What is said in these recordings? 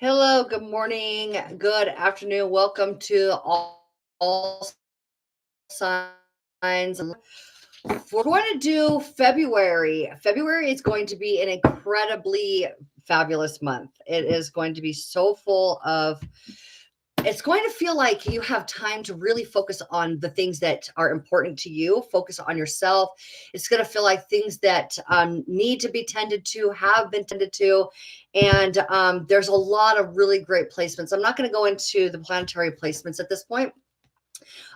Hello, good morning, good afternoon. Welcome to all signs. We're going to do February. February is going to be an incredibly fabulous month. It is going to be so full of it's going to feel like you have time to really focus on the things that are important to you, focus on yourself. It's going to feel like things that need to be tended to have been tended to. And there's a lot of really great placements. I'm not going to go into the planetary placements at this point.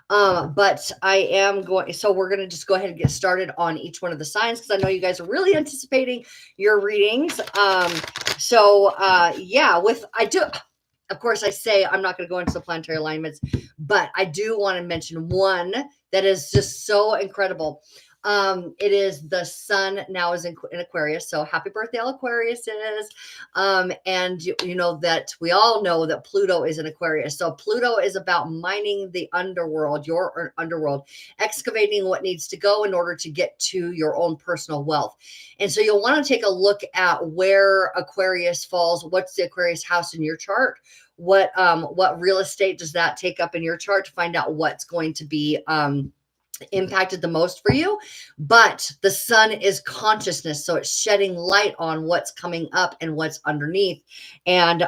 But I am going, so we're going to just go ahead and get started on each one of the signs because I know you guys are really anticipating your readings. Yeah, of course, I say I'm not going to go into the planetary alignments, but I do want to mention one that is just so incredible. It is the sun now is in Aquarius. So happy birthday, all Aquariuses. And you know that we all know that Pluto is in Aquarius. So Pluto is about mining the underworld, your underworld, excavating what needs to go in order to get to your own personal wealth. And so you'll want to take a look at where Aquarius falls. What's the Aquarius house in your chart? What real estate does that take up in your chart to find out what's going to be impacted the most for you. But the sun is consciousness, so it's shedding light on what's coming up and what's underneath. And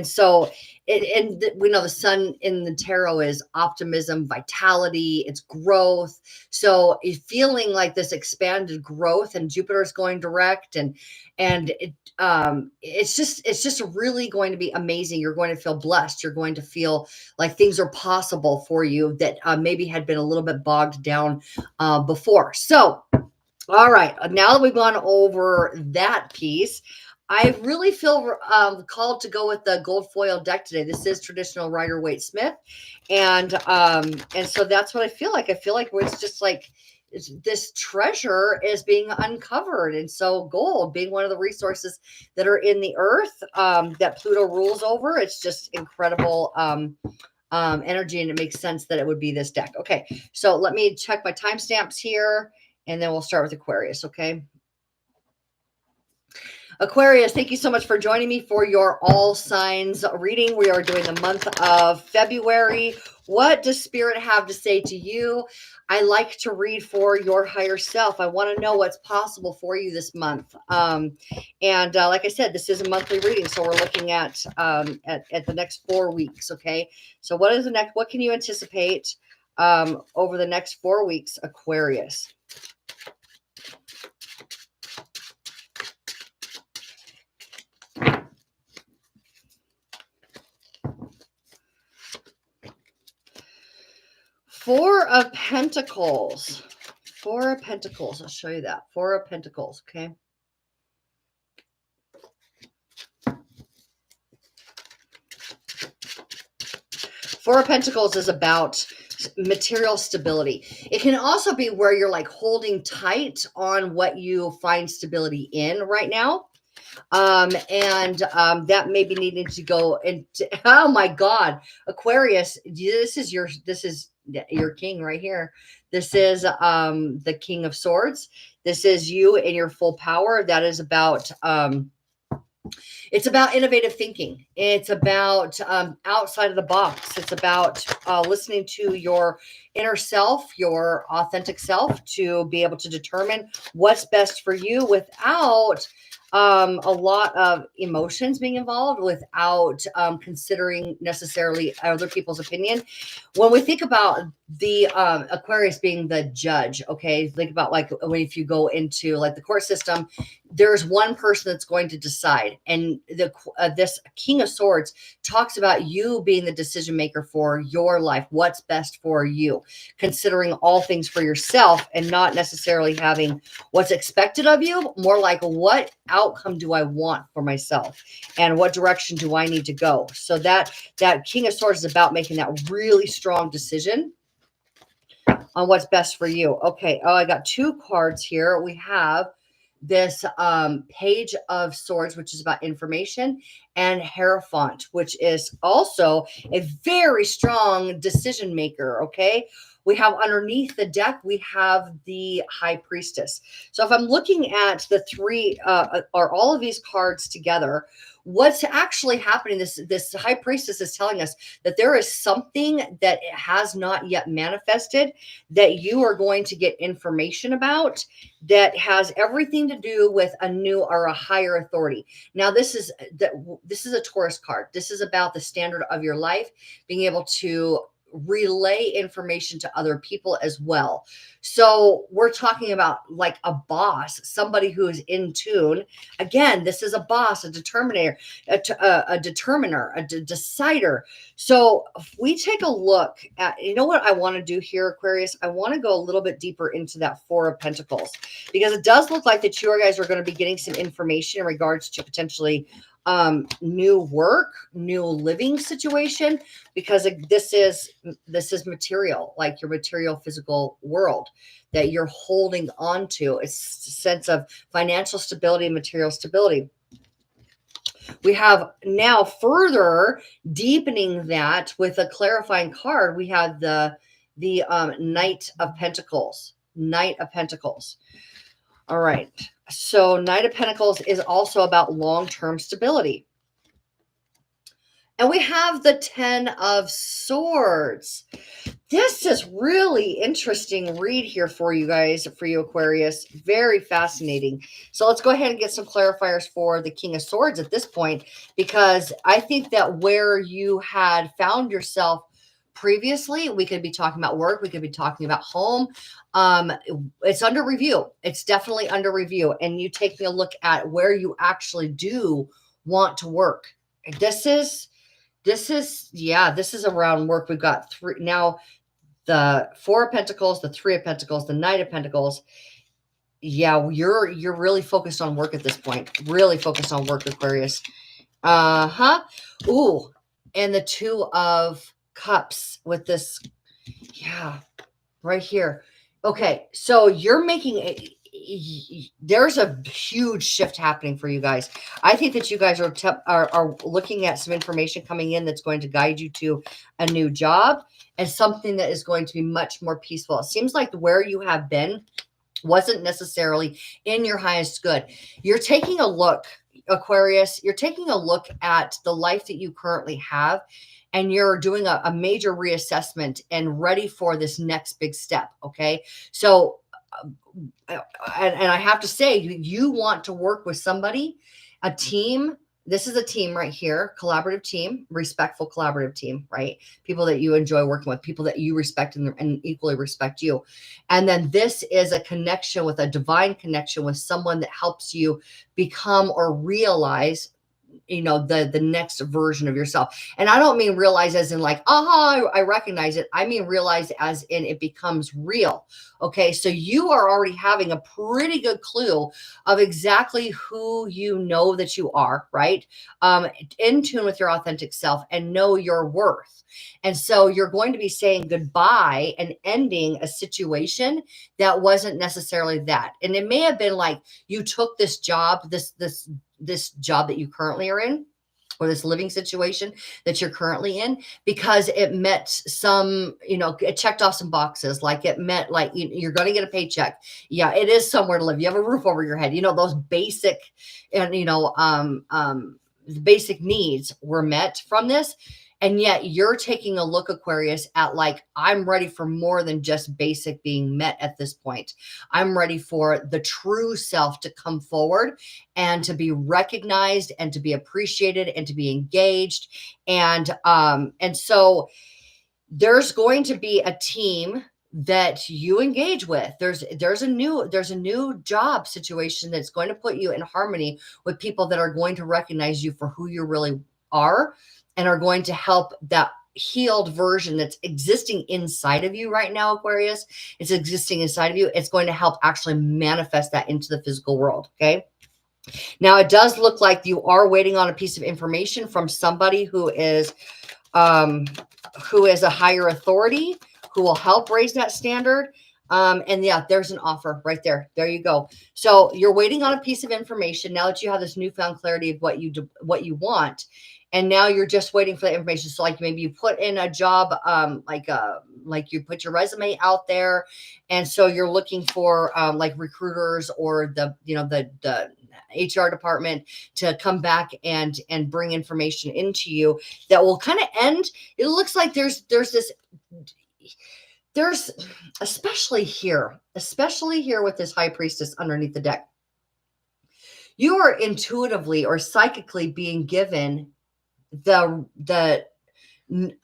so we know the sun in the tarot is optimism, vitality, it's growth. So feeling like this expanded growth, and Jupiter's going direct, and it's just really going to be amazing. You're going to feel blessed. You're going to feel like things are possible for you that maybe had been a little bit bogged down before. So, all right, now that we've gone over that piece, I really feel called to go with the gold foil deck today. This is traditional Rider Waite Smith, and so that's what I feel like. I feel like it's just like this treasure is being uncovered, and so gold being one of the resources that are in the earth that Pluto rules over. It's just incredible energy, and it makes sense that it would be this deck. Okay, so let me check my timestamps here, and then we'll start with Aquarius. Okay. Aquarius, thank you so much for joining me for your all signs reading. We are doing the month of February. What does Spirit have to say to you? I like to read for your higher self. I want to know what's possible for you this month. Like I said, this is a monthly reading, so we're looking at the next 4 weeks. Okay, so what is the next? What can you anticipate over the next 4 weeks, Aquarius? Four of Pentacles. Four of Pentacles. I'll show you that. Four of Pentacles. Okay. Four of Pentacles is about material stability. It can also be where you're like holding tight on what you find stability in right now. That may be needing to go into, oh my God, Aquarius, this is your king right here. This is the King of Swords. This is you in your full power. That is about it's about innovative thinking. It's about outside of the box. It's about listening to your inner self, your authentic self, to be able to determine what's best for you without a lot of emotions being involved, without considering necessarily other people's opinion. When we think about the Aquarius being the judge, okay, think about like if you go into like the court system, there's one person that's going to decide, and this King of Swords talks about you being the decision maker for your life, what's best for you, considering all things for yourself, and not necessarily having what's expected of you, more like what outcome do I want for myself, and what direction do I need to go. So that King of Swords is about making that really strong decision on what's best for you. Okay. Oh, I got two cards here. We have this Page of Swords, which is about information, and Hierophant, which is also a very strong decision maker. Okay. We have underneath the deck, we have the High Priestess. So if I'm looking at the three, or all of these cards together, what's actually happening, this High Priestess is telling us that there is something that has not yet manifested that you are going to get information about that has everything to do with a new or a higher authority. Now, this is a Taurus card. This is about the standard of your life, being able to relay information to other people as well. So we're talking about like a boss, somebody who is in tune. Again, this is a boss, a determiner, a determiner, a decider. So if we take a look at, you know what I want to do here, Aquarius? I want to go a little bit deeper into that Four of Pentacles, because it does look like that you guys are going to be getting some information in regards to potentially new work, new living situation, because this is material, like your material physical world that you're holding on to. It's a sense of financial stability and material stability. We have now further deepening that with a clarifying card. We have the Knight of Pentacles. Knight of Pentacles. All right. So Knight of Pentacles is also about long-term stability. And we have the Ten of Swords. This is really interesting read here for you guys, for you Aquarius. Very fascinating. So let's go ahead and get some clarifiers for the King of Swords at this point, because I think that where you had found yourself previously, we could be talking about work, we could be talking about home. It's under review. It's definitely under review. And you taking a look at where you actually do want to work. This is around work. We've got three now, the Four of Pentacles, the Three of Pentacles, the Knight of Pentacles. Yeah, you're really focused on work at this point. Really focused on work, Aquarius. Ooh, and the Two of Cups with this. Yeah, right here. Okay, so you're making there's a huge shift happening for you guys. I think that you guys are looking at some information coming in that's going to guide you to a new job and something that is going to be much more peaceful. It seems like where you have been wasn't necessarily in your highest good. You're taking a look, Aquarius, you're taking a look at the life that you currently have, and you're doing a major reassessment and ready for this next big step. Okay. So, and I have to say, you want to work with somebody, a team. This is a team right here, collaborative team, respectful collaborative team, right? People that you enjoy working with, people that you respect and equally respect you. And then this is a connection with a divine connection with someone that helps you become or realize, you know, the next version of yourself. And I don't mean realize as in like, I recognize it. I mean realize as in it becomes real. Okay, so you are already having a pretty good clue of exactly who you know that you are, right? In tune with your authentic self and know your worth. And so you're going to be saying goodbye and ending a situation that wasn't necessarily that. And it may have been like you took this job, this job that you currently are in, or this living situation that you're currently in, because it met some, you know, it checked off some boxes. Like it meant like you're going to get a paycheck. Yeah, it is somewhere to live. You have a roof over your head. You know, those basic and, you know, the basic needs were met from this. And yet you're taking a look, Aquarius, at like, I'm ready for more than just basic being met at this point. I'm ready for the true self to come forward and to be recognized and to be appreciated and to be engaged. And so there's going to be a team that you engage with. There's a new job situation that's going to put you in harmony with people that are going to recognize you for who you really are, and are going to help that healed version that's existing inside of you right now, Aquarius. It's existing inside of you. It's going to help actually manifest that into the physical world. Okay. Now it does look like you are waiting on a piece of information from somebody who is a higher authority, who will help raise that standard. And yeah, there's an offer right there. There you go. So you're waiting on a piece of information now that you have this newfound clarity of what you want. And now you're just waiting for the information. So like maybe you put in a job, like like you put your resume out there. And so you're looking for like recruiters or the HR department to come back and bring information into you that will kind of end. It looks like there's especially here with this high priestess underneath the deck. You are intuitively or psychically being given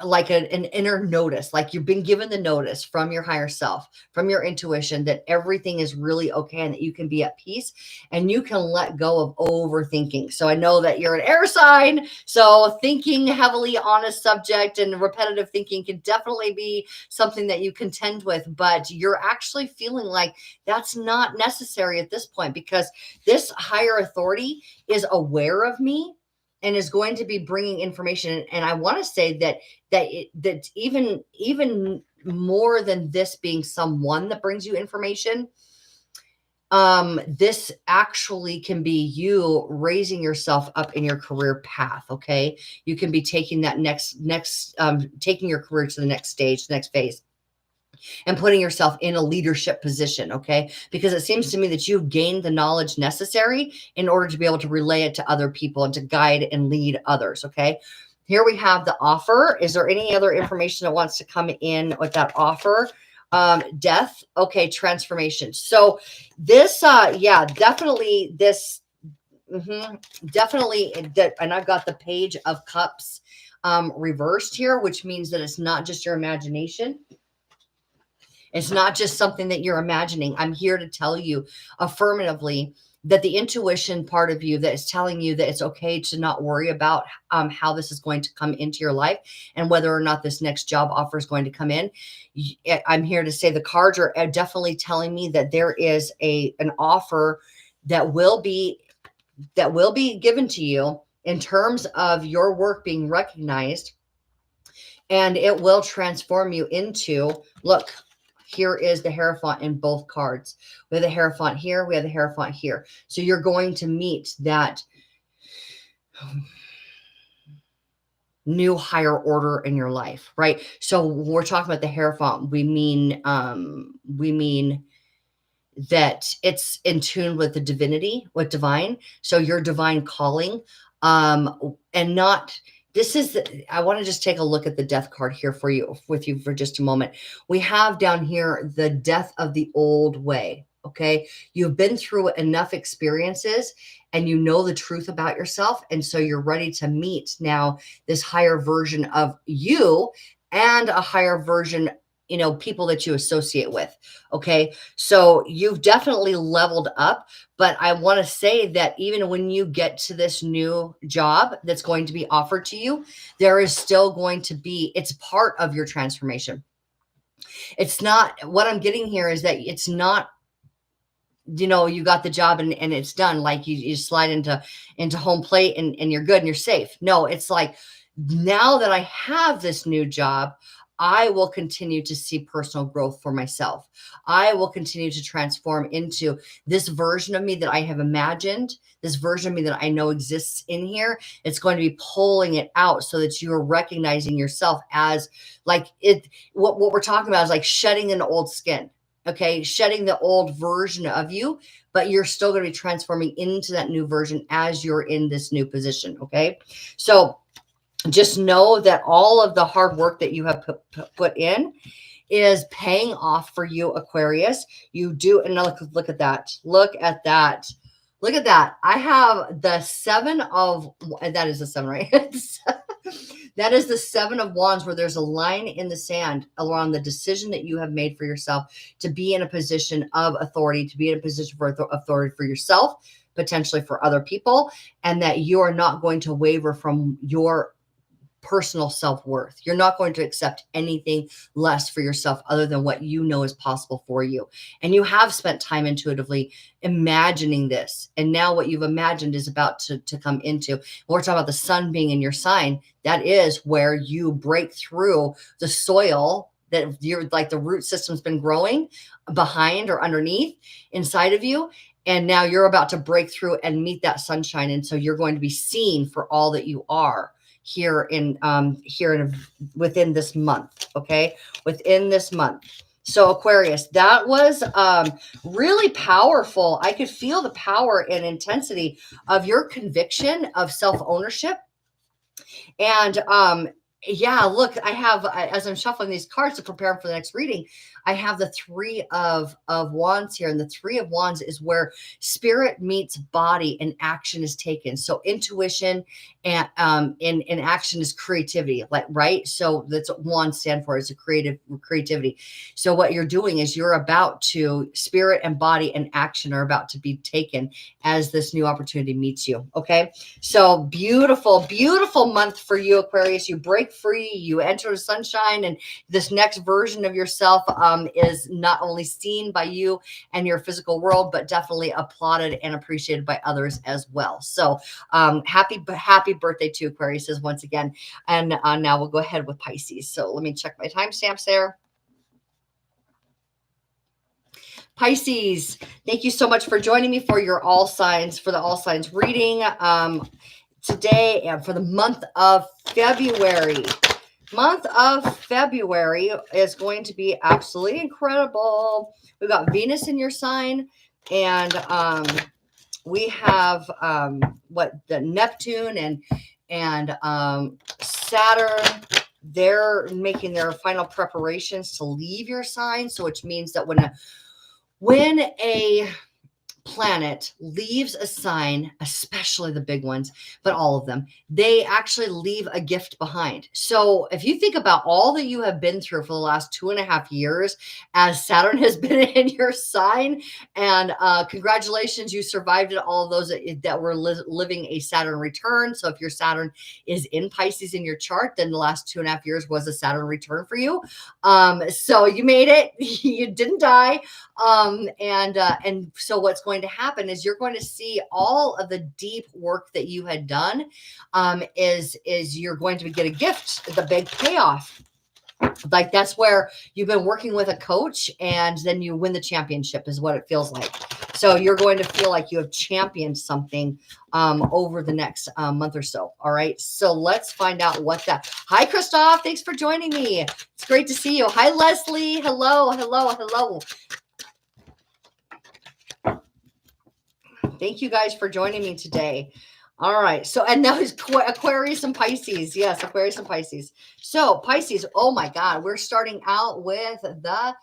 like an inner notice, like you've been given the notice from your higher self, from your intuition, that everything is really okay and that you can be at peace and you can let go of overthinking. So I know that you're an air sign, so thinking heavily on a subject and repetitive thinking can definitely be something that you contend with, but you're actually feeling like that's not necessary at this point, because this higher authority is aware of me and is going to be bringing information. And I want to say that even more than this being someone that brings you information, this actually can be you raising yourself up in your career path. Okay. You can be taking that taking your career to the next stage, the next phase, and putting yourself in a leadership position, okay? Because it seems to me that you've gained the knowledge necessary in order to be able to relay it to other people and to guide and lead others, okay? Here we have the offer. Is there any other information that wants to come in with that offer? Death, okay, transformation. So this, definitely this, definitely, and I've got the Page of Cups reversed here, which means that it's not just your imagination. It's not just something that you're imagining. I'm here to tell you affirmatively that the intuition part of you that is telling you that it's okay to not worry about how this is going to come into your life and whether or not this next job offer is going to come in. I'm here to say the cards are definitely telling me that there is an offer that will be given to you in terms of your work being recognized, and it will transform you into, look, here is the Hierophant in both cards. We have the Hierophant here. We have the Hierophant here. So you're going to meet that new higher order in your life, right? So when we're talking about the Hierophant, we mean that it's in tune with the divinity, with divine. So your divine calling, and not. I want to just take a look at the death card here with you for just a moment. We have down here the death of the old way. Okay. You've been through enough experiences and you know the truth about yourself. And so you're ready to meet now this higher version of you and a higher version, people that you associate with. Okay. So you've definitely leveled up, but I want to say that even when you get to this new job that's going to be offered to you, there is still going to be, it's part of your transformation. It's not, what I'm getting here is that it's not, you got the job and it's done. Like you slide into home plate and you're good and you're safe. No, it's like, now that I have this new job, I will continue to see personal growth for myself. I will continue to transform into this version of me that I have imagined, this version of me that I know exists in here. It's going to be pulling it out so that you are recognizing yourself as like it. What we're talking about is like shedding an old skin. Okay. Shedding the old version of you, but you're still going to be transforming into that new version as you're in this new position. Okay. So just know that all of the hard work that you have put in is paying off for you, Aquarius. You do, and look at that. Look at that. Look at that. I have the that is the 7, right? That is the 7 of Wands, where there's a line in the sand around the decision that you have made for yourself to be in a position of authority, to be in a position for authority for yourself, potentially for other people, and that you are not going to waver from your personal self-worth. You're not going to accept anything less for yourself other than what you know is possible for you. And you have spent time intuitively imagining this. And now what you've imagined is about to come into. We're talking about the sun being in your sign. That is where you break through the soil that you're like the root system's been growing behind or underneath inside of you. And now you're about to break through and meet that sunshine. And so you're going to be seen for all that you are. within this month. Okay, within this month. So Aquarius, that was really powerful. I could feel the power and intensity of your conviction of self-ownership. And yeah, look, as I'm shuffling these cards to prepare for the next reading, I have the Three of Wands here. And the Three of Wands is where spirit meets body and action is taken. So intuition and in action is creativity, like, right? So that's what wands stand for, is a creativity. So what you're doing is spirit and body and action are about to be taken as this new opportunity meets you. Okay. So beautiful, beautiful month for you, Aquarius. You break free, you enter the sunshine, and this next version of yourself is not only seen by you and your physical world, but definitely applauded and appreciated by others as well. So happy birthday to Aquarius once again. And now we'll go ahead with Pisces. So let me check my timestamps there. Pisces, thank you so much for joining me for the all signs reading today and for the month of February. Month of February is going to be absolutely incredible. We've got Venus in your sign, and we have the Neptune and Saturn. They're making their final preparations to leave your sign. So which means that when a planet leaves a sign, especially the big ones, but all of them, they actually leave a gift behind. So if you think about all that you have been through for the last 2.5 years, as Saturn has been in your sign, and congratulations, you survived it. All of those that were living a Saturn return. So if your Saturn is in Pisces in your chart, then the last 2.5 years was a Saturn return for you. So you made it. You didn't die. And so what's going to happen is you're going to see all of the deep work that you had done, is you're going to get a gift, the big payoff. Like that's where you've been working with a coach and then you win the championship is what it feels like. So you're going to feel like you have championed something over the next month or so. All right. So let's find out what that. Hi, Christoph. Thanks for joining me. It's great to see you. Hi, Leslie. Hello, hello, hello. Thank you guys for joining me today. All right. So, and now is Aquarius and Pisces. Yes, Aquarius and Pisces. So Pisces, oh my God, we're starting out with the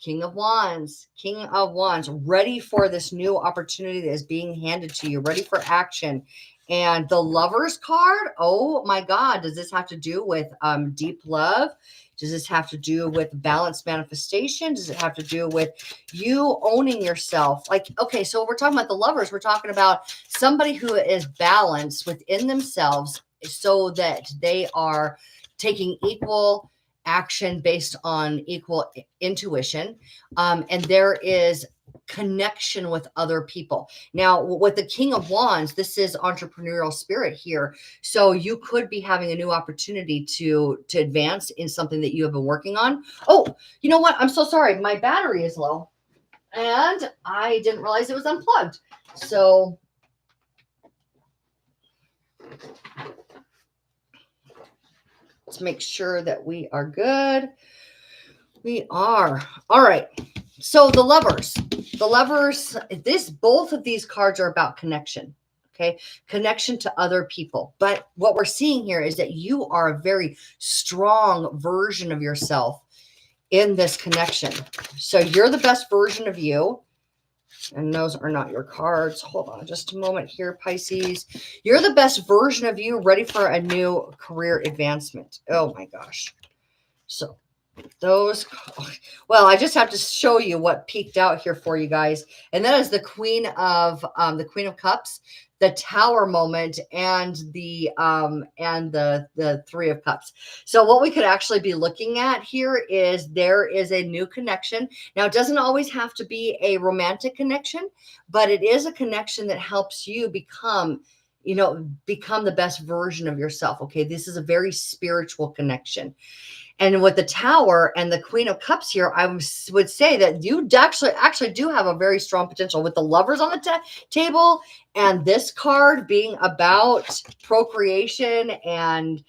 King of Wands. King of Wands, ready for this new opportunity that is being handed to you, ready for action. And the Lovers card, oh my God, does this have to do with deep love? Does this have to do with balanced manifestation? Does it have to do with you owning yourself? Like, okay, so we're talking about the Lovers. We're talking about somebody who is balanced within themselves so that they are taking equal action based on equal intuition. And there is connection with other people. Now, with the King of Wands, this is entrepreneurial spirit here. So you could be having a new opportunity to advance in something that you have been working on. Oh, you know what? I'm so sorry. My battery is low and I didn't realize it was unplugged. So let's make sure that we are good. We are. All right. So the Lovers, both of these cards are about connection. Okay. Connection to other people. But what we're seeing here is that you are a very strong version of yourself in this connection. So you're the best version of you. And those are not your cards. Hold on just a moment here, Pisces. You're the best version of you, ready for a new career advancement. Oh my gosh. So those, well, I just have to show you what peeked out here for you guys. And that is the Queen of Cups, the Tower moment, and the Three of Cups. So what we could actually be looking at here is there is a new connection. Now, it doesn't always have to be a romantic connection, but it is a connection that helps you become become the best version of yourself. Okay. This is a very spiritual connection. And with the Tower and the Queen of Cups here, I would say that you actually do have a very strong potential with the Lovers on the table, and this card being about procreation and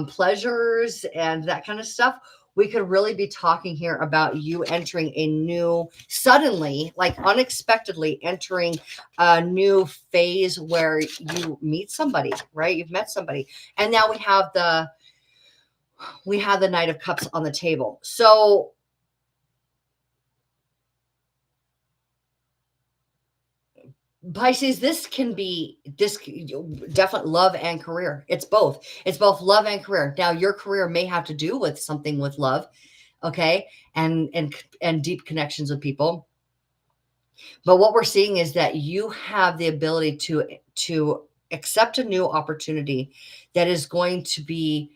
pleasures and that kind of stuff. We could really be talking here about you entering a new, suddenly, like unexpectedly entering a new phase where you meet somebody, right? You've met somebody. And now we have the Knight of Cups on the table. So Pisces, this definitely love and career. It's both. It's both love and career. Now, your career may have to do with something with love, okay, and deep connections with people. But what we're seeing is that you have the ability to accept a new opportunity that is going to be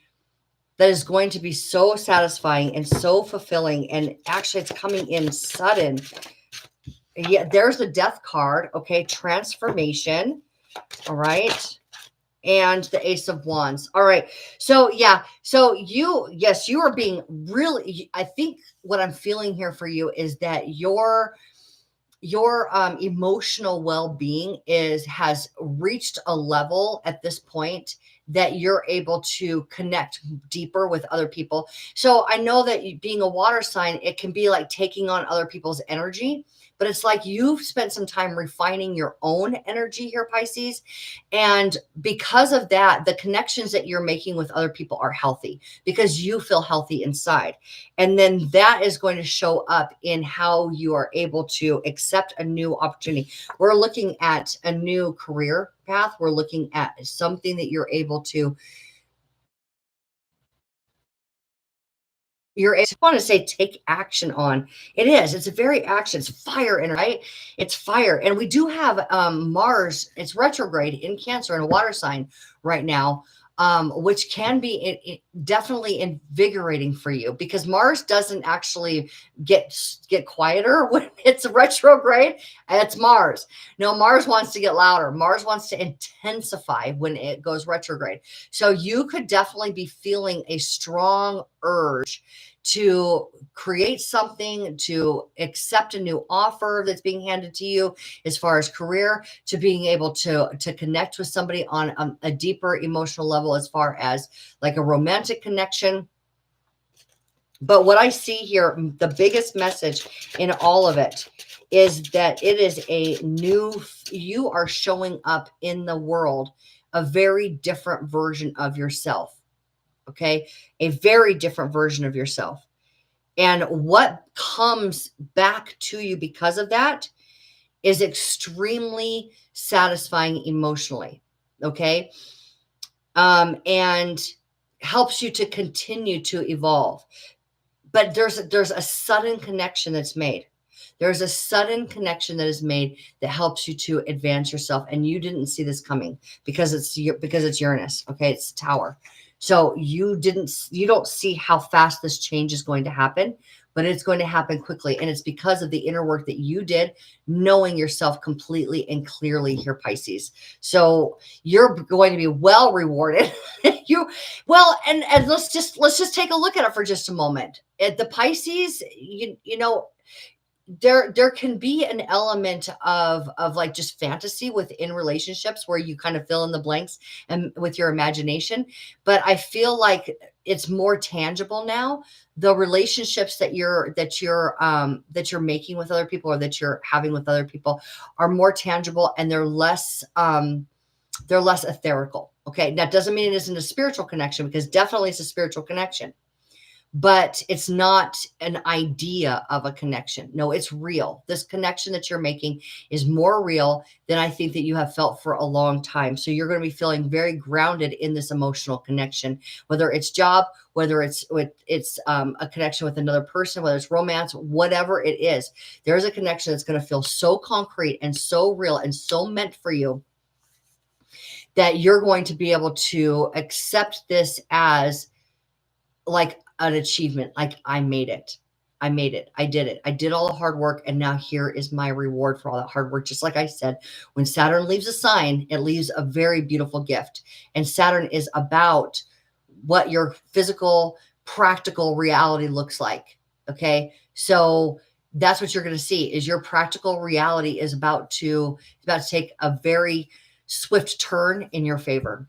so satisfying and so fulfilling. And actually, it's coming in sudden. Yeah, there's the Death card. Okay, transformation. All right. And the Ace of Wands. All right. So yeah. So you are being really, I think what I'm feeling here for you is that your emotional well-being has reached a level at this point that you're able to connect deeper with other people. So I know that being a water sign, it can be like taking on other people's energy, but it's like you've spent some time refining your own energy here, Pisces. And because of that, the connections that you're making with other people are healthy because you feel healthy inside. And then that is going to show up in how you are able to accept a new opportunity. We're looking at a new career path. We're looking at something that you're able to, I just want to say take action on. It's a very action. It's fire in, right? It's fire. And we do have Mars, it's retrograde in Cancer in a water sign right now. Which can be definitely invigorating for you because Mars doesn't actually get quieter when it's retrograde. It's Mars. No, Mars wants to get louder. Mars wants to intensify when it goes retrograde. So you could definitely be feeling a strong urge to create something, to accept a new offer that's being handed to you as far as career, to being able to connect with somebody on a deeper emotional level as far as like a romantic connection. But what I see here, the biggest message in all of it is that it is you are showing up in the world a very different version of yourself. Okay. A very different version of yourself. And what comes back to you because of that is extremely satisfying emotionally. Okay. And helps you to continue to evolve. But there's a sudden connection that's made. There's a sudden connection that is made that helps you to advance yourself. And you didn't see this coming because it's Uranus. Okay. It's Tower. So you don't see how fast this change is going to happen, but it's going to happen quickly. And it's because of the inner work that you did, knowing yourself completely and clearly here, Pisces. So you're going to be well rewarded. And let's just take a look at it for just a moment. At the Pisces, there can be an element of like just fantasy within relationships where you kind of fill in the blanks and with your imagination, but I feel like it's more tangible now. The relationships that you're making with other people or that you're having with other people are more tangible and they're less etherical. Okay, that doesn't mean it isn't a spiritual connection, because definitely it's a spiritual connection, but it's not an idea of a connection. No, it's real. This connection that you're making is more real than I think that you have felt for a long time. So you're going to be feeling very grounded in this emotional connection, whether it's job, whether it's a connection with another person, whether it's romance, whatever it is. There's a connection that's going to feel so concrete and so real and so meant for you that you're going to be able to accept this as like an achievement, like I made it. I made it. I did it. I did all the hard work. And now here is my reward for all that hard work. Just like I said, when Saturn leaves a sign, it leaves a very beautiful gift. And Saturn is about what your physical, practical reality looks like. Okay. So that's what you're going to see is your practical reality is about to take a very swift turn in your favor.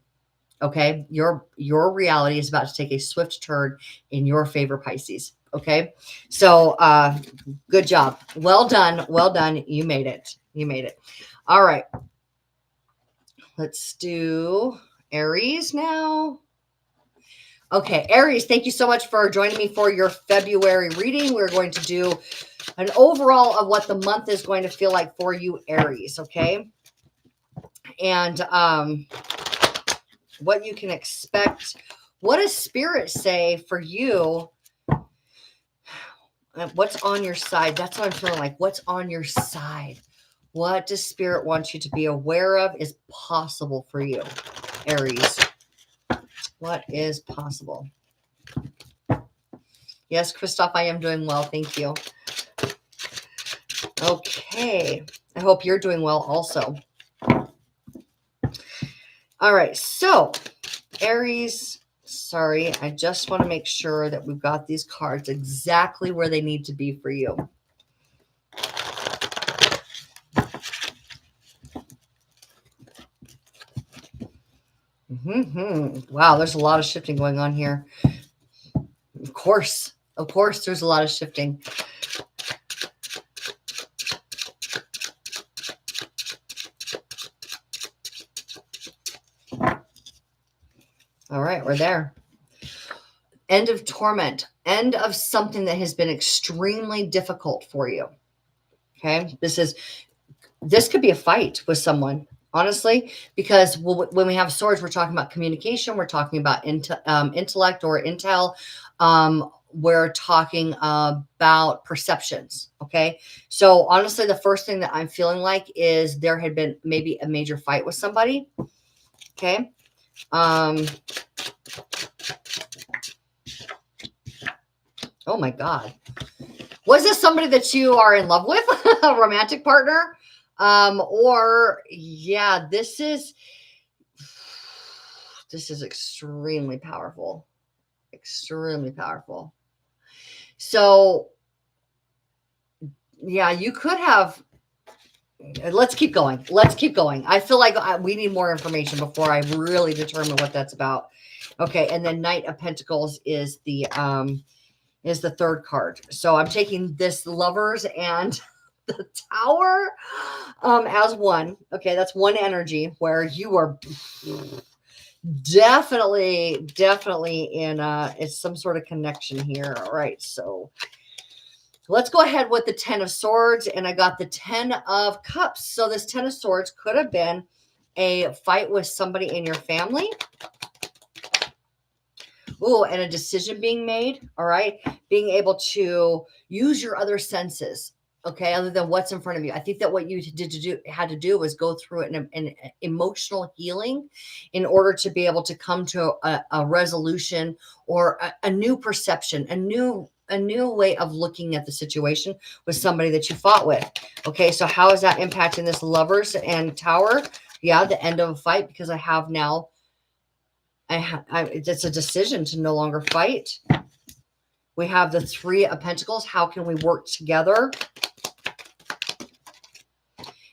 Okay. Your reality is about to take a swift turn in your favor, Pisces. Okay. So, good job. Well done. Well done. You made it. You made it. All right. Let's do Aries now. Okay. Aries, thank you so much for joining me for your February reading. We're going to do an overall of what the month is going to feel like for you, Aries. Okay. And, what you can expect. What does Spirit say for you? What's on your side? That's what I'm feeling like. What's on your side? What does Spirit want you to be aware of is possible for you, Aries? What is possible? Yes, Christoph, I am doing well. Thank you. Okay. I hope you're doing well also. All right. So, Aries, sorry, I just want to make sure that we've got these cards exactly where they need to be for you. Wow, there's a lot of shifting going on here. Of course, there's a lot of shifting. All right, we're there. End of torment. End of something that has been extremely difficult for you. Okay, this could be a fight with someone, honestly, because when we have swords, we're talking about communication. We're talking about intellect or intel. We're talking about perceptions. Okay, so honestly, the first thing that I'm feeling like is there had been maybe a major fight with somebody. Okay. Oh my God. Was this somebody that you are in love with? A romantic partner? Or yeah, this is extremely powerful. Extremely powerful. So yeah, you could have, let's keep going. Let's keep going. I feel like we need more information before I really determine what that's about. Okay. And then Knight of Pentacles is the third card. So I'm taking this Lovers and the Tower as one. Okay, that's one energy where you are definitely in it's some sort of connection here. All right, so let's go ahead with the 10 of Swords, and I got the 10 of Cups. So this 10 of Swords could have been a fight with somebody in your family. Oh, and a decision being made. All right. Being able to use your other senses. Okay. Other than what's in front of you. I think that what you had to do was go through an emotional healing in order to be able to come to a resolution or a new perception, a new way of looking at the situation with somebody that you fought with. Okay. So how is that impacting this Lovers and Tower? Yeah. The end of a fight, because I have now it's a decision to no longer fight. We have the 3 of Pentacles. How can we work together?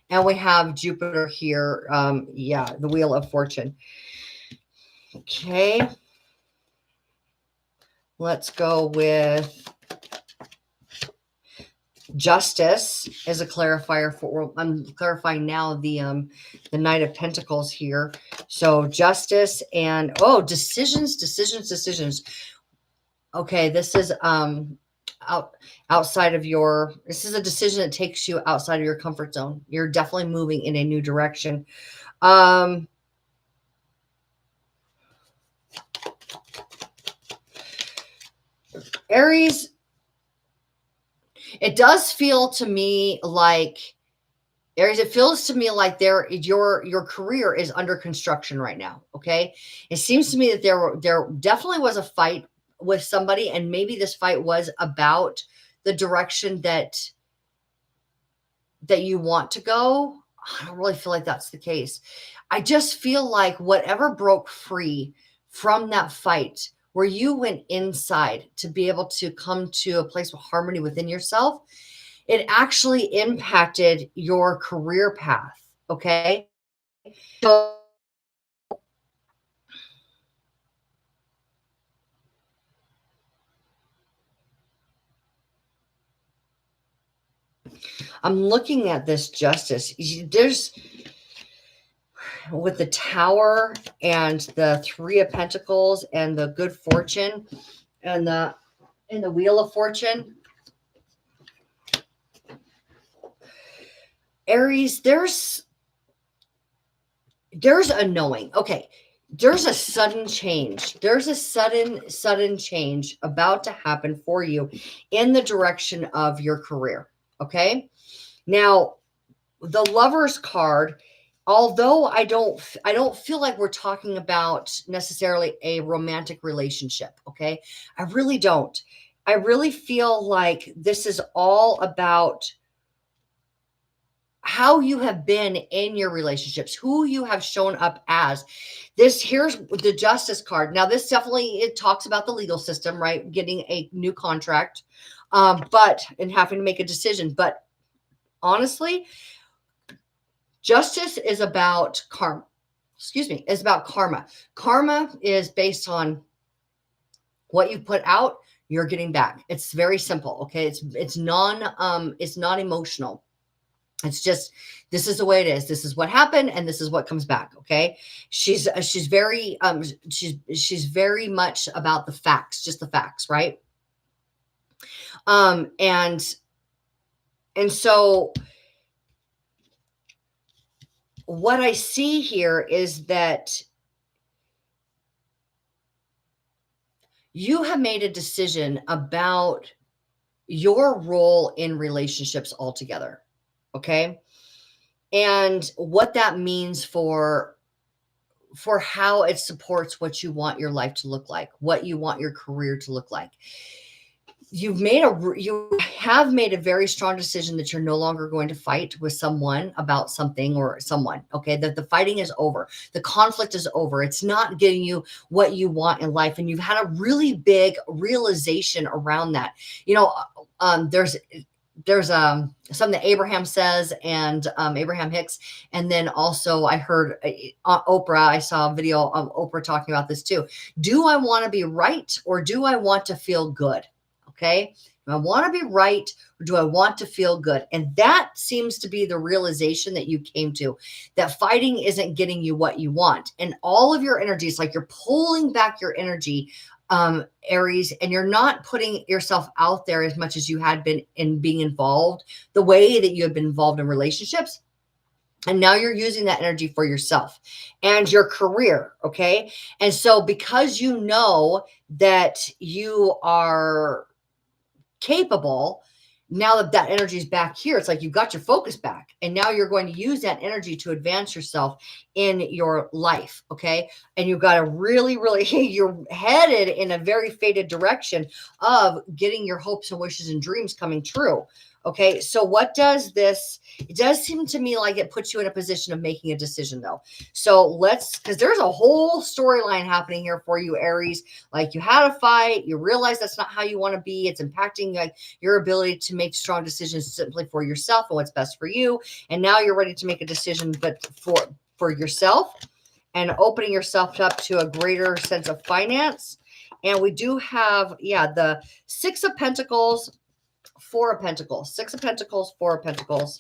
And we have Jupiter here. Yeah, the Wheel of Fortune. Okay. Let's go with Justice as a clarifier for, I'm clarifying now the Knight of Pentacles here. So Justice and, oh, decisions. Okay, this is outside of your, this is a decision that takes you outside of your comfort zone. You're definitely moving in a new direction. Aries, it does feel to me like, Aries, it feels to me like your career is under construction right now. Okay. It seems to me that there definitely was a fight with somebody, and maybe this fight was about the direction that you want to go, I don't really feel like that's the case. I just feel like whatever broke free from that fight where you went inside to be able to come to a place of harmony within yourself, it actually impacted your career path. Okay. So I'm looking at this justice. There's with the Tower and the Three of Pentacles and the Good Fortune and the Wheel of Fortune. Aries, there's a knowing. Okay. There's a sudden change. There's a sudden change about to happen for you in the direction of your career. Okay. Now, the Lover's card, although I don't feel like we're talking about necessarily a romantic relationship. Okay. I really don't. I really feel like this is all about how you have been in your relationships, who you have shown up as. Here's the Justice card. Now, this definitely, it talks about the legal system, right? Getting a new contract, and having to make a decision. But honestly, justice is about karma. Is about karma. Karma is based on what you put out, you're getting back. It's very simple. Okay. It's not emotional. It's just, this is the way it is. This is what happened, and this is what comes back. Okay. She's very much about the facts, just the facts, right? And so what I see here is that you have made a decision about your role in relationships altogether. Okay. And what that means for how it supports what you want your life to look like, what you want your career to look like. You have made a very strong decision that you're no longer going to fight with someone about something or someone. Okay. That the fighting is over. The conflict is over. It's not getting you what you want in life. And you've had a really big realization around that. There's something that Abraham says, and Abraham Hicks. And then also I heard Oprah, I saw a video of Oprah talking about this too. Do I want to be right, or do I want to feel good? Okay. Do I want to be right, or do I want to feel good? And that seems to be the realization that you came to, that fighting isn't getting you what you want. And all of your energies, like you're pulling back your energy, Aries, and you're not putting yourself out there as much as you had been in being involved, the way that you have been involved in relationships. And now you're using that energy for yourself and your career. Okay. And so because you know that you are capable, now that energy is back here, it's like you've got your focus back, and now you're going to use that energy to advance yourself in your life. Okay. And you've got to really, you're headed in a very fated direction of getting your hopes and wishes and dreams coming true. Okay. So what does this, it does seem to me like it puts you in a position of making a decision though. So because there's a whole storyline happening here for you, Aries. Like you had a fight, you realize that's not how you want to be. It's impacting like your ability to make strong decisions simply for yourself and what's best for you. And now you're ready to make a decision, but for yourself, and opening yourself up to a greater sense of finance. And we do have, the Six of Pentacles, Four of Pentacles, Six of Pentacles, Four of Pentacles,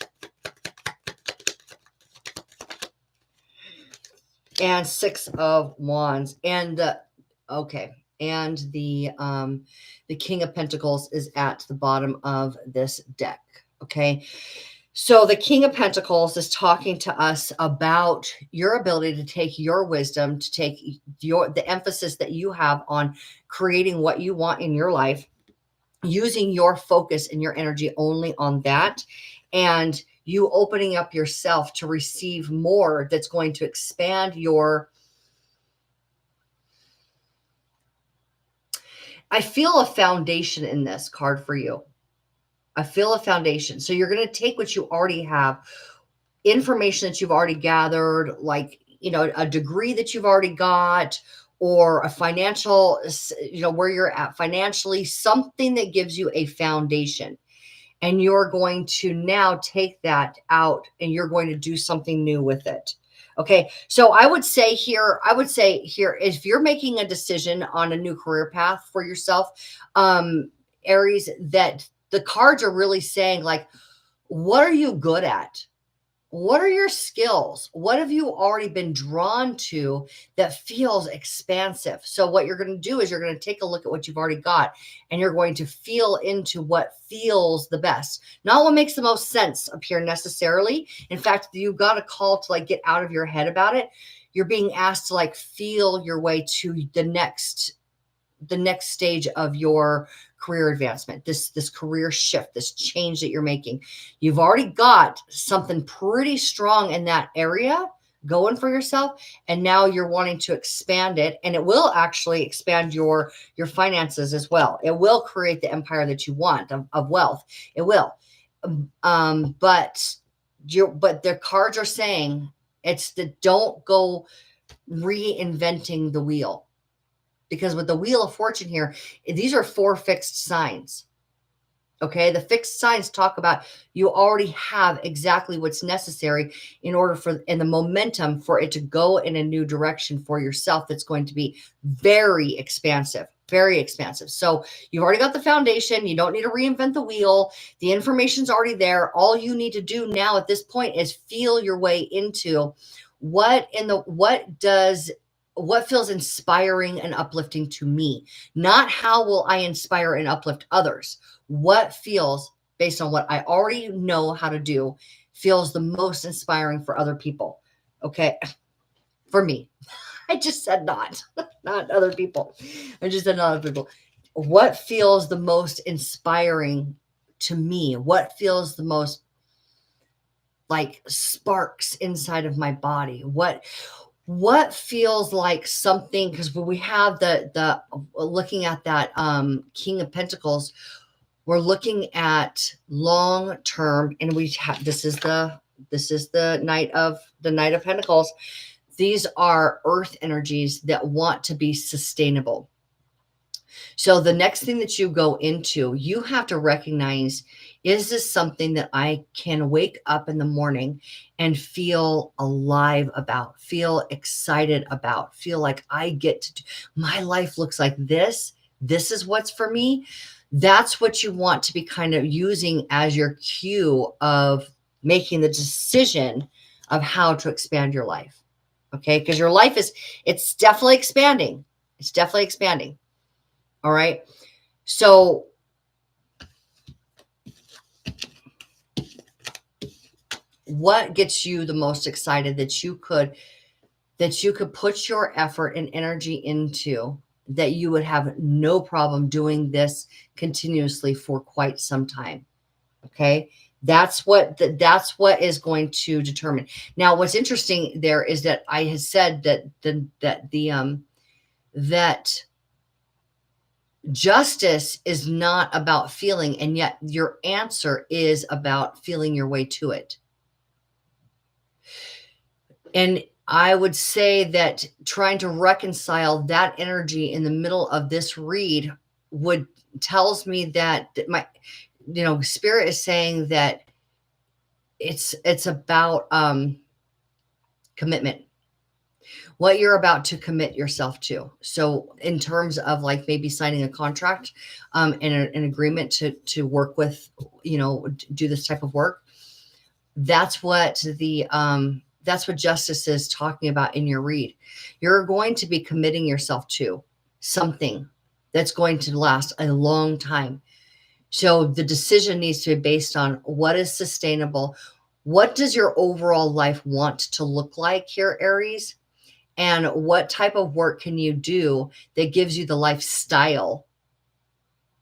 and Six of Wands. And the King of Pentacles is at the bottom of this deck. Okay. So the King of Pentacles is talking to us about your ability to take your wisdom, to take the emphasis that you have on creating what you want in your life, using your focus and your energy only on that, and you opening up yourself to receive more that's going to expand I feel a foundation in this card for you. I feel a foundation. So you're going to take what you already have, information that you've already gathered, like, a degree that you've already got, or a financial, where you're at financially, something that gives you a foundation. And you're going to now take that out and you're going to do something new with it. Okay. So I would say here, if you're making a decision on a new career path for yourself, Aries, that the cards are really saying, like, what are you good at? What are your skills? What have you already been drawn to that feels expansive? So what you're going to do is you're going to take a look at what you've already got, and you're going to feel into what feels the best, not what makes the most sense up here necessarily. In fact, you got a call to, like, get out of your head about it. You're being asked to, like, feel your way to the next stage of your career advancement, this career shift, this change that you're making. You've already got something pretty strong in that area going for yourself, and now you're wanting to expand it, and it will actually expand your finances as well. It will create the empire that you want of wealth. It will. But the cards are saying don't go reinventing the wheel. Because with the Wheel of Fortune here, these are 4 fixed signs. Okay. The fixed signs talk about you already have exactly what's necessary in order and the momentum for it to go in a new direction for yourself. That's going to be very expansive, very expansive. So you've already got the foundation. You don't need to reinvent the wheel. The information's already there. All you need to do now at this point is feel your way into what feels inspiring and uplifting to me. Not how will I inspire and uplift others. What feels, based on what I already know how to do, feels the most inspiring for other people. Okay. For me. I just said not other people. I just said not other people. What feels the most inspiring to me? What feels the most like sparks inside of my body? What feels like something, because when we have the looking at that King of Pentacles, we're looking at long term, and we have this is the Knight of Pentacles. These are earth energies that want to be sustainable. So the next thing that you go into, you have to recognize, is this something that I can wake up in the morning and feel alive about, feel excited about, feel like I get to do, my life looks like this. This is what's for me. That's what you want to be kind of using as your cue of making the decision of how to expand your life. Okay. Because your life it's definitely expanding. It's definitely expanding. All right. So what gets you the most excited that you could put your effort and energy into, that you would have no problem doing this continuously for quite some time? Okay. That's what is going to determine. Now, what's interesting there is that I had said that justice is not about feeling, and yet your answer is about feeling your way to it. And I would say that trying to reconcile that energy in the middle of this read tells me that my, spirit is saying that it's about commitment, what you're about to commit yourself to. So in terms of like maybe signing a contract and an agreement to work with, do this type of work, that's what justice is talking about in your read. You're going to be committing yourself to something that's going to last a long time. So the decision needs to be based on what is sustainable. What does your overall life want to look like here, Aries? And what type of work can you do that gives you the lifestyle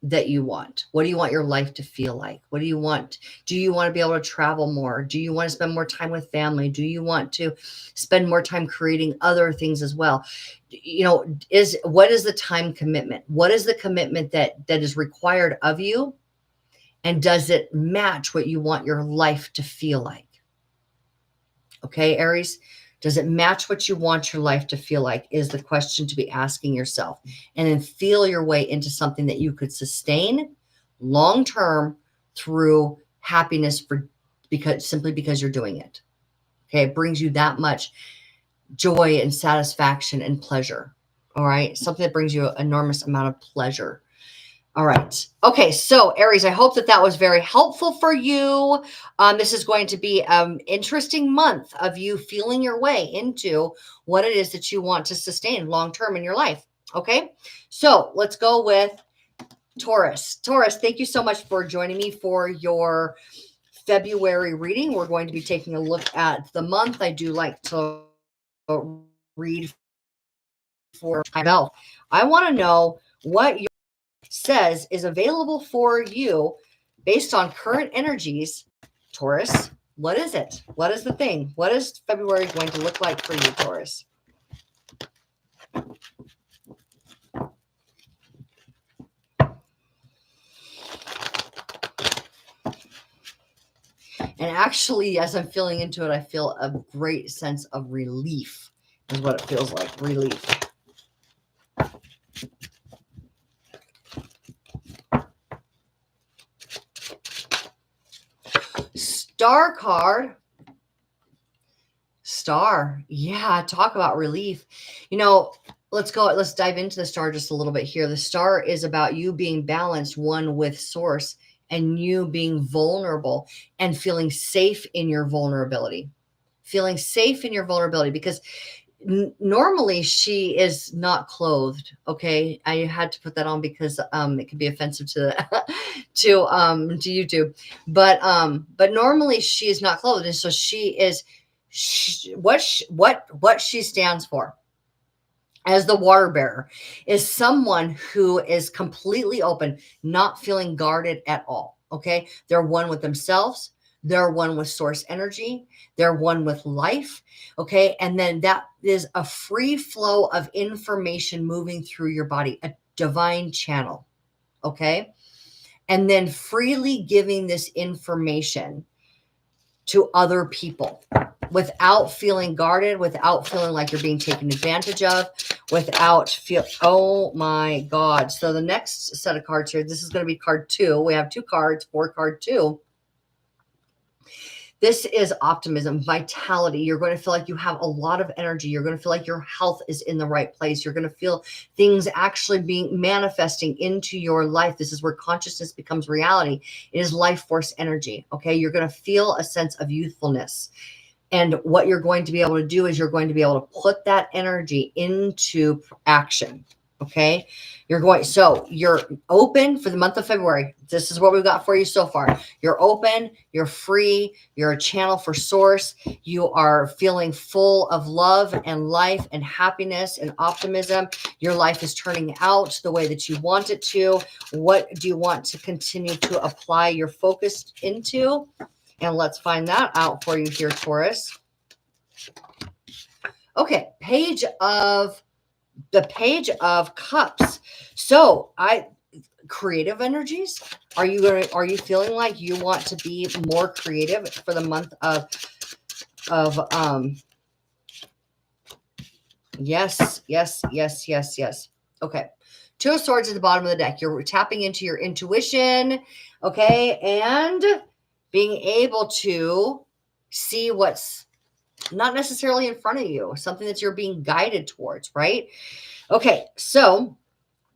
that you want? What do you want your life to feel like? What do you want? Do you want to be able to travel more? Do you want to spend more time with family? Do you want to spend more time creating other things as well? What is the time commitment? What is the commitment that is required of you? And does it match what you want your life to feel like? Okay, Aries, does it match what you want your life to feel like is the question to be asking yourself. And then feel your way into something that you could sustain long-term through happiness simply because you're doing it. Okay, it brings you that much joy and satisfaction and pleasure. All right, something that brings you an enormous amount of pleasure. All right. Okay. So Aries, I hope that that was very helpful for you. This is going to be an interesting month of you feeling your way into what it is that you want to sustain long-term in your life. Okay. So let's go with Taurus. Taurus, thank you so much for joining me for your February reading. We're going to be taking a look at the month. I do like to read for myself. I want to know what says is available for you based on current energies. Taurus, what is it? What is the thing? What is February going to look like for you, Taurus? And actually, as I'm feeling into it, I feel a great sense of relief is what it feels like. Relief. Star card. Star. Yeah, talk about relief. You know, let's dive into the star just a little bit here. The star is about you being balanced, one with source, and you being vulnerable and feeling safe in your vulnerability. Feeling safe in your vulnerability because normally she is not clothed. Okay, I had to put that on because it can be offensive to to YouTube, but normally she is not clothed, and so she is what she stands for as the water bearer is someone who is completely open, not feeling guarded at all. Okay, they're one with themselves. They're one with source energy. They're one with life. Okay. And then that is a free flow of information moving through your body, a divine channel. Okay. And then freely giving this information to other people without feeling guarded, without feeling like you're being taken advantage of, oh my God. So the next set of cards here, this is going to be card 2. We have 2 cards for card 2. This is optimism, vitality. You're going to feel like you have a lot of energy. You're going to feel like your health is in the right place. You're going to feel things actually being manifesting into your life. This is where consciousness becomes reality. It is life force energy. Okay. You're going to feel a sense of youthfulness. And what you're going to be able to do is you're going to be able to put that energy into action. Okay. So you're open for the month of February. This is what we've got for you so far. You're open, you're free, you're a channel for source. You are feeling full of love and life and happiness and optimism. Your life is turning out the way that you want it to. What do you want to continue to apply your focus into? And let's find that out for you here, Taurus. Okay, the Page of Cups. So creative energies. Are you feeling like you want to be more creative for the month of yes. Okay. 2 of Swords at the bottom of the deck. You're tapping into your intuition. Okay. And being able to see what's not necessarily in front of you, something that you're being guided towards, right? Okay. So,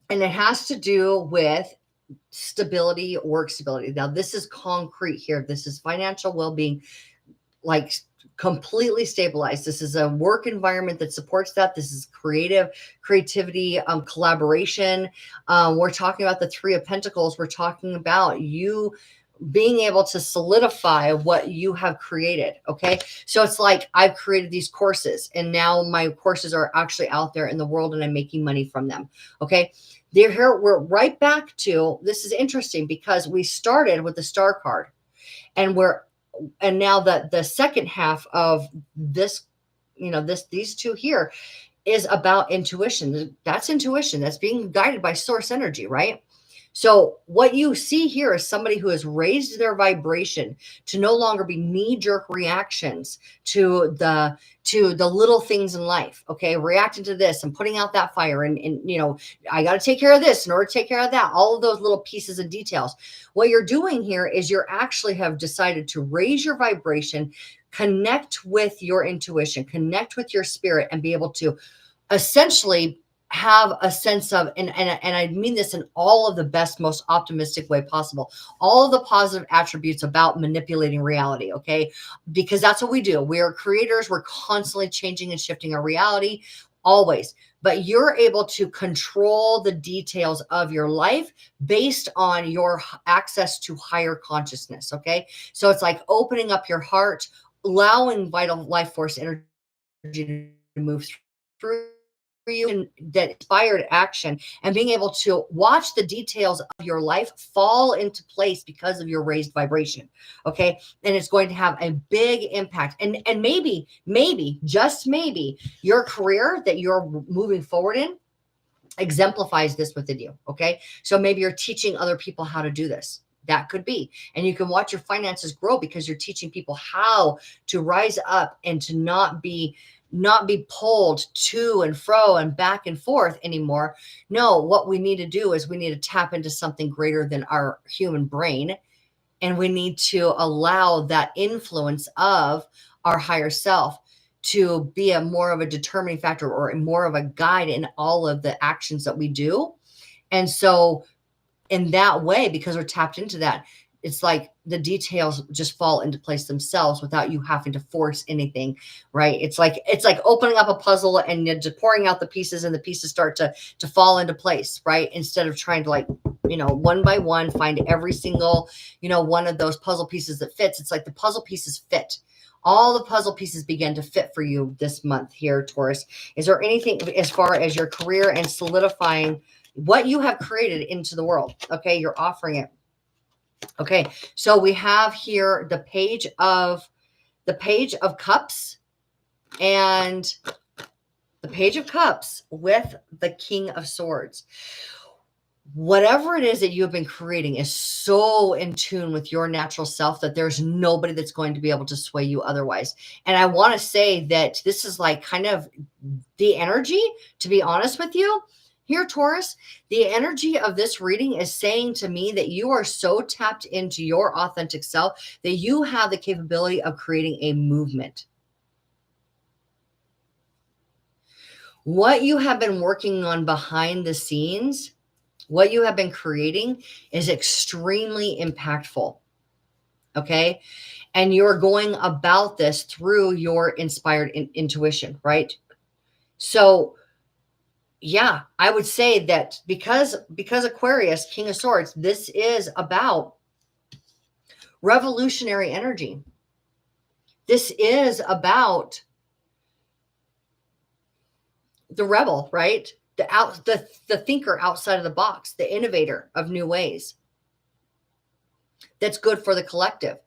and it has to do with stability, work stability. Now, this is concrete here. This is financial well-being, like completely stabilized. This is a work environment that supports that. This is creativity, collaboration. We're talking about the 3 of Pentacles. We're talking about you being able to solidify what you have created. Okay. So it's like I've created these courses and now my courses are actually out there in the world and I'm making money from them. Okay. We're right back to, this is interesting because we started with the Star card and now that the second half of this, these 2 here is about intuition. That's intuition. That's being guided by source energy, right? So what you see here is somebody who has raised their vibration to no longer be knee-jerk reactions to the little things in life. Okay, reacting to this and putting out that fire, and you know, I got to take care of this in order to take care of that. All of those little pieces and details. What you're doing here is you're actually have decided to raise your vibration, connect with your intuition, connect with your spirit, and be able to essentially have a sense of, and I mean this in all of the best, most optimistic way possible, all of the positive attributes about manipulating reality, okay? Because that's what we do. We are creators. We're constantly changing and shifting our reality, always. But you're able to control the details of your life based on your access to higher consciousness, okay? So it's like opening up your heart, allowing vital life force energy to move through you, and that inspired action, and being able to watch the details of your life fall into place because of your raised vibration. Okay, and it's going to have a big impact, and maybe just maybe your career that you're moving forward in exemplifies this within you. Okay, so maybe you're teaching other people how to do this. That could be. And you can watch your finances grow because you're teaching people how to rise up and to not be pulled to and fro and back and forth anymore. No, what we need to do is we need to tap into something greater than our human brain. And we need to allow that influence of our higher self to be a more of a determining factor or more of a guide in all of the actions that we do. And so in that way, because we're tapped into that, it's like the details just fall into place themselves without you having to force anything, right? It's like opening up a puzzle and you're just pouring out the pieces, and the pieces start to fall into place, right? Instead of trying to, like, you know, one by one find every single, you know, one of those puzzle pieces that fits. It's like the puzzle pieces fit. All the puzzle pieces begin to fit for you this month here, Taurus. Is there anything as far as your career and solidifying what you have created into the world? Okay, you're offering it. Okay, so we have here the page of cups, and the page of cups with the king of swords. Whatever it is that you have been creating is so in tune with your natural self that there's nobody that's going to be able to sway you otherwise. And I want to say that this is like kind of the energy, to be honest with you here, Taurus. The energy of this reading is saying to me that you are so tapped into your authentic self that you have the capability of creating a movement. What you have been working on behind the scenes, what you have been creating, is extremely impactful. Okay. And you're going about this through your inspired intuition, right? So yeah, I would say that because Aquarius, King of Swords, this is about revolutionary energy. This is about the rebel, right? The thinker outside of the box, the innovator of new ways. That's good for the collective.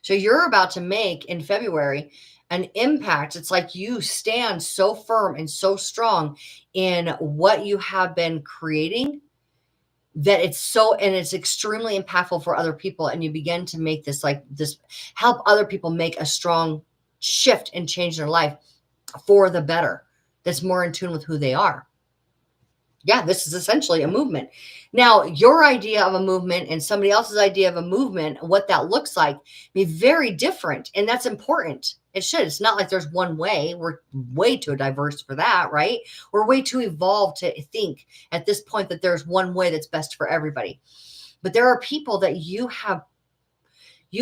So you're about to make in February an impact. It's like you stand so firm and so strong in what you have been creating that it's extremely impactful for other people. And you begin to make this help other people make a strong shift and change their life for the better. That's more in tune with who they are. Yeah, this is essentially a movement. Now, your idea of a movement and somebody else's idea of a movement, what that looks like, be very different. And that's important. It should. It's not like there's one way. We're way too diverse for that, right? We're way too evolved to think at this point that there's one way that's best for everybody. But there are people that you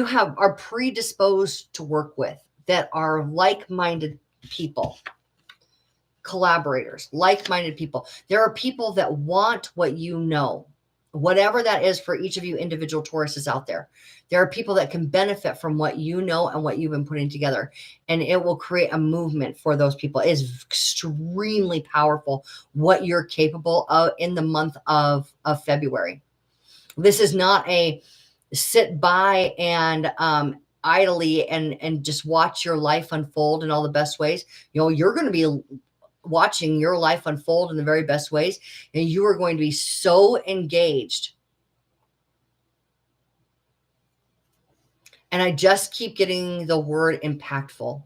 are predisposed to work with that are like-minded people. Collaborators, like-minded people. There are people that want what you know, whatever that is for each of you individual Tauruses out there. There are people that can benefit from what you know and what you've been putting together, and it will create a movement for those people. It is extremely powerful what you're capable of in the month of February. This is not a sit by and idly and just watch your life unfold in all the best ways. You know, you're going to be watching your life unfold in the very best ways, and you are going to be so engaged And I just keep getting the word impactful.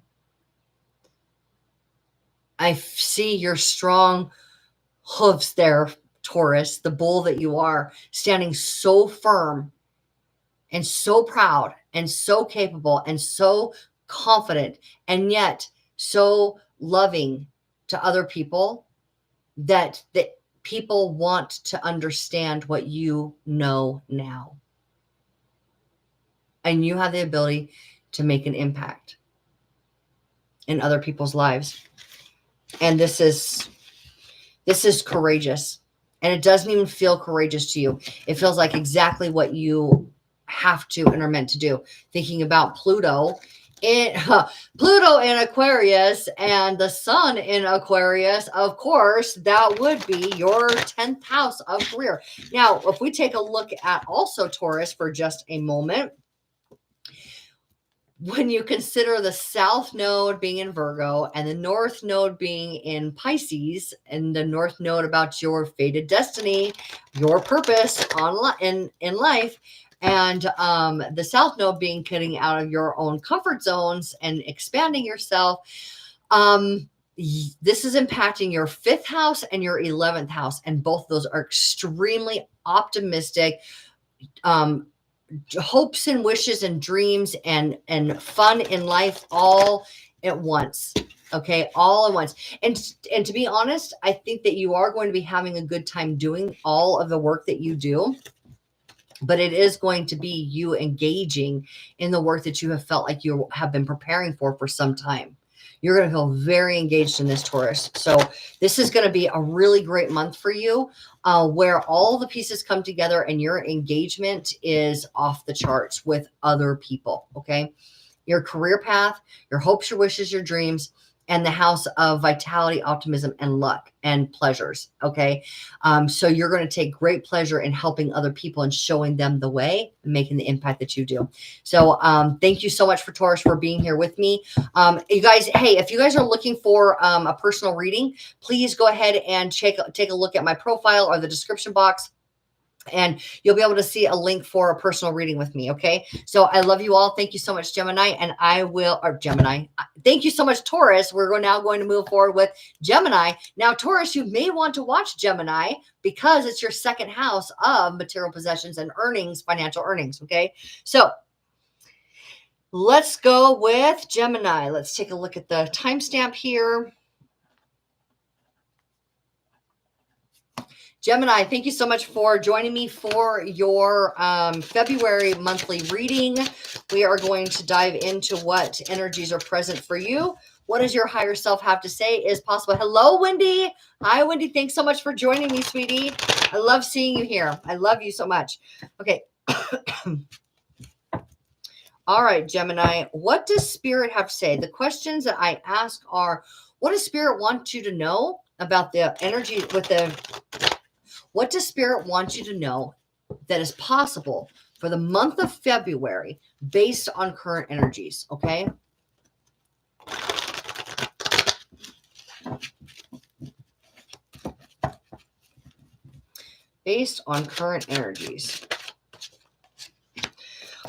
I see your strong hooves there, Taurus, the bull that you are, standing so firm and so proud and so capable and so confident, and yet so loving to other people, that people want to understand what you know now. And you have the ability to make an impact in other people's lives. And this is courageous. And it doesn't even feel courageous to you. It feels like exactly what you have to and are meant to do. Thinking about Pluto in Aquarius and the sun in Aquarius, of course, that would be your 10th house of career. Now, if we take a look at also Taurus for just a moment, when you consider the south node being in Virgo and the north node being in Pisces, and the north node about your fated destiny, your purpose in life, and the south node being getting out of your own comfort zones and expanding yourself, this is impacting your 5th house and your 11th house, and both of those are extremely optimistic, hopes and wishes and dreams and fun in life all at once. Okay, all at once. And to be honest, I think that you are going to be having a good time doing all of the work that you do, but it is going to be you engaging in the work that you have felt like you have been preparing for some time. You're going to feel very engaged in this, Taurus. So this is going to be a really great month for you, where all the pieces come together and your engagement is off the charts with other people. Okay. Your career path, your hopes, your wishes, your dreams, and the house of vitality, optimism, and luck and pleasures. Okay. So you're going to take great pleasure in helping other people and showing them the way and making the impact that you do. So thank you so much for Taurus for being here with me. You guys, hey, if you guys are looking for a personal reading, please go ahead and take a look at my profile or the description box, and you'll be able to see a link for a personal reading with me. Okay. So I love you all. Thank you so much, Gemini. And Gemini. Thank you so much, Taurus. We're now going to move forward with Gemini. Now, Taurus, you may want to watch Gemini because it's your 2nd house of material possessions and earnings, financial earnings. Okay. So let's go with Gemini. Let's take a look at the timestamp here. Gemini, thank you so much for joining me for your February monthly reading. We are going to dive into what energies are present for you. What does your higher self have to say is possible? Hello, Wendy. Hi, Wendy. Thanks so much for joining me, sweetie. I love seeing you here. I love you so much. Okay. All right, Gemini, what does Spirit have to say? The questions that I ask are, what does Spirit want you to know about the energy what does Spirit want you to know that is possible for the month of February based on current energies? Okay. Based on current energies.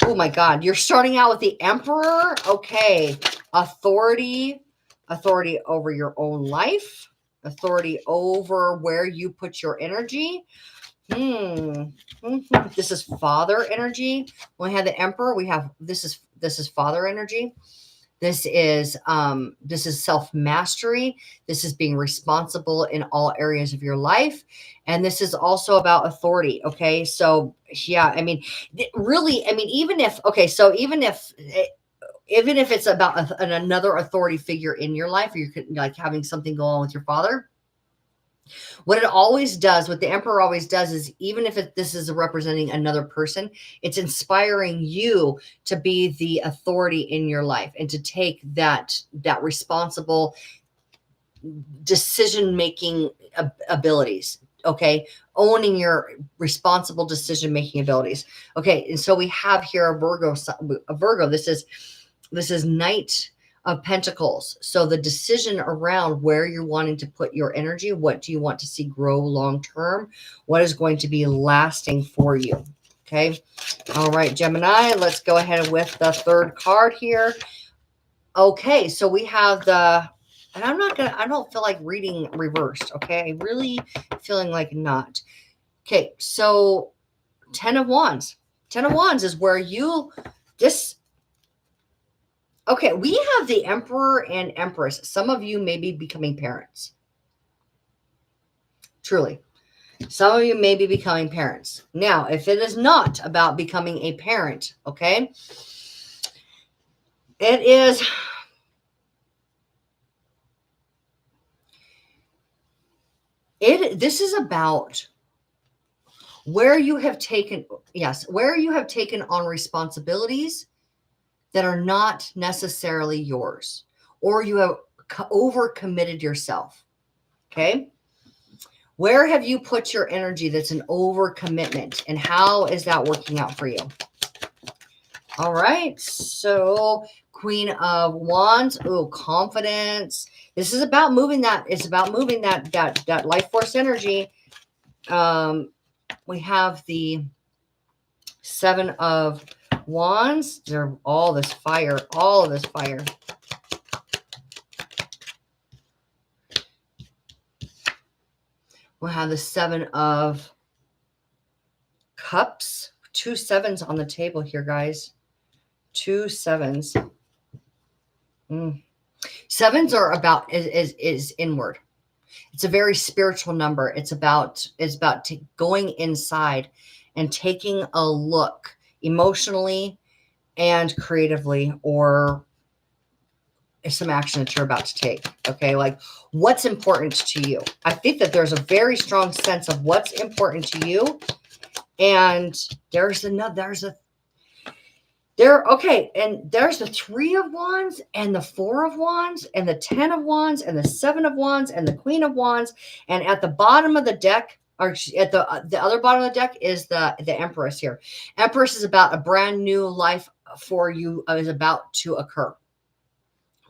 Oh my God. You're starting out with the Emperor. Okay. Authority over your own life. Authority over where you put your energy. This is father energy. When we have the Emperor, we have this is father energy. This is self-mastery. This is being responsible in all areas of your life. And this is also about authority. Okay. So yeah, I mean, really, I mean, even if it's about another authority figure in your life, or you're like having something go on with your father, what the Emperor always does is, even if this is representing another person, it's inspiring you to be the authority in your life and to take that responsible decision-making abilities. Okay. Owning your responsible decision-making abilities. Okay. And so we have here a Virgo. This is Knight of Pentacles. So the decision around where you're wanting to put your energy, what do you want to see grow long term? What is going to be lasting for you? Okay. All right, Gemini, let's go ahead with the third card here. Okay, so we have the, and I don't feel like reading reversed. Okay. I really feeling like not. Okay. So 10 of Wands. 10 of Wands is where okay, we have the Emperor and Empress. Some of you may be becoming parents. Truly. Some of you may be becoming parents. Now, if it is not about becoming a parent, okay, it is, this is about where you have taken, where you have taken on responsibilities that are not necessarily yours, or you have overcommitted yourself. Okay. Where have you put your energy that's an overcommitment, and how is that working out for you? All right. So Queen of Wands. Oh, confidence. This is about moving that. It's about moving that life force energy. We have the Seven of Wands. They're all this fire, all of this fire. We'll have the Seven of Cups. 2 sevens on the table here, guys. 2 sevens. Sevens are about is inward. It's a very spiritual number. It's about going inside and taking a look emotionally and creatively, or some action that you're about to take. Okay. Like, what's important to you? I think that there's a very strong sense of what's important to you. And there's the 3 of Wands and the 4 of Wands and the 10 of Wands and the 7 of Wands and the Queen of Wands. And at the bottom of the deck, or at the other bottom of the deck, is the Empress here. Empress is about a brand new life for you is about to occur.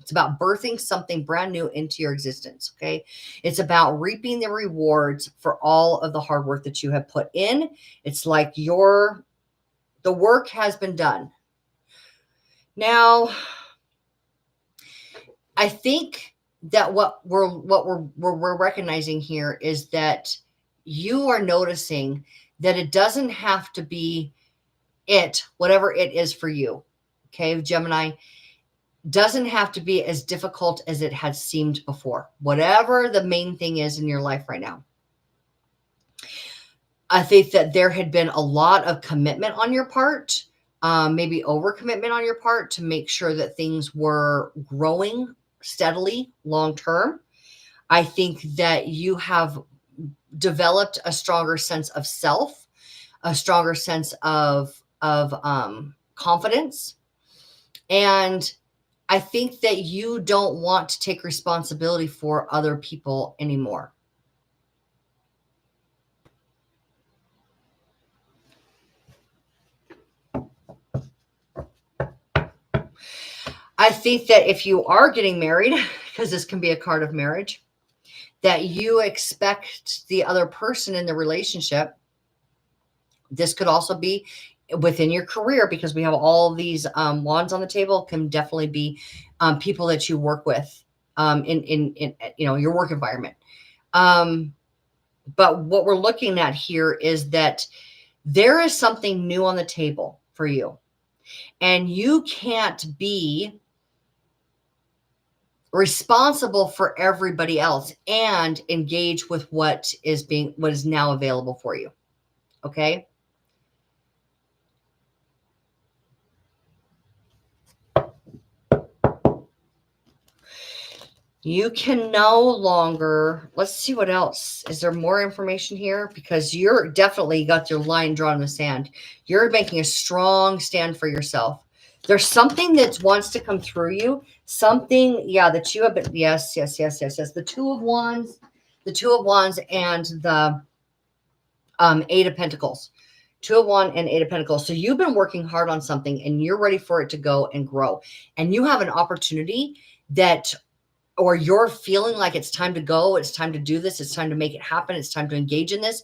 It's about birthing something brand new into your existence. Okay. It's about reaping the rewards for all of the hard work that you have put in. It's like the work has been done. Now, I think that what we're recognizing here is that you are noticing that it doesn't have to be whatever it is for you. Okay, Gemini, doesn't have to be as difficult as it has seemed before. Whatever the main thing is in your life right now. I think that there had been a lot of commitment on your part, maybe overcommitment on your part, to make sure that things were growing steadily long term. I think that you have developed a stronger sense of self, a stronger sense of confidence. And I think that you don't want to take responsibility for other people anymore. I think that if you are getting married, because this can be a card of marriage, that you expect the other person in the relationship. This could also be within your career, because we have all these wands on the table. Can definitely be people that you work with in your work environment. But what we're looking at here is that there is something new on the table for you, and you can't be responsible for everybody else and engage with what is now available for you. Okay. You can no longer, let's see what else. Is there more information here? Because you're definitely got your line drawn in the sand. You're making a strong stand for yourself. There's something that wants to come through you. Something, that you have been, yes. The 2 of Wands, and the 8 of Pentacles. 2 of Wands and 8 of Pentacles. So you've been working hard on something, and you're ready for it to go and grow. And you have an opportunity that or you're feeling like it's time to go, it's time to do this, it's time to make it happen, it's time to engage in this.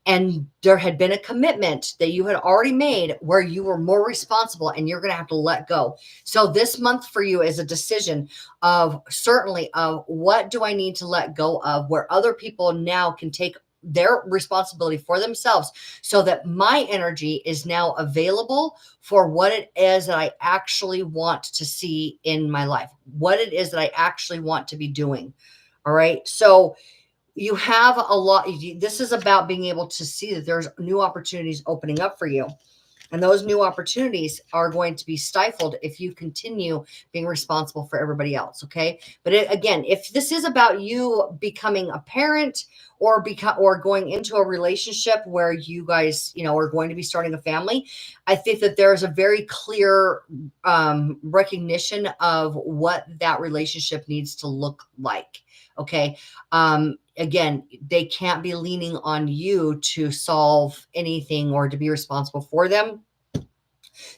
And there had been a commitment that you had already made where you were more responsible, and you're going to have to let go. So this month for you is a decision of certainly of what do I need to let go of, where other people now can take their responsibility for themselves, so that my energy is now available for what it is that I actually want to see in my life, what it is that I actually want to be doing. All right. So you have a lot. This is about being able to see that there's new opportunities opening up for you. And those new opportunities are going to be stifled if you continue being responsible for everybody else. Okay. But again, if this is about you becoming a parent or going into a relationship where you guys, are going to be starting a family, I think that there's a very clear recognition of what that relationship needs to look like. Okay. Again, they can't be leaning on you to solve anything or to be responsible for them,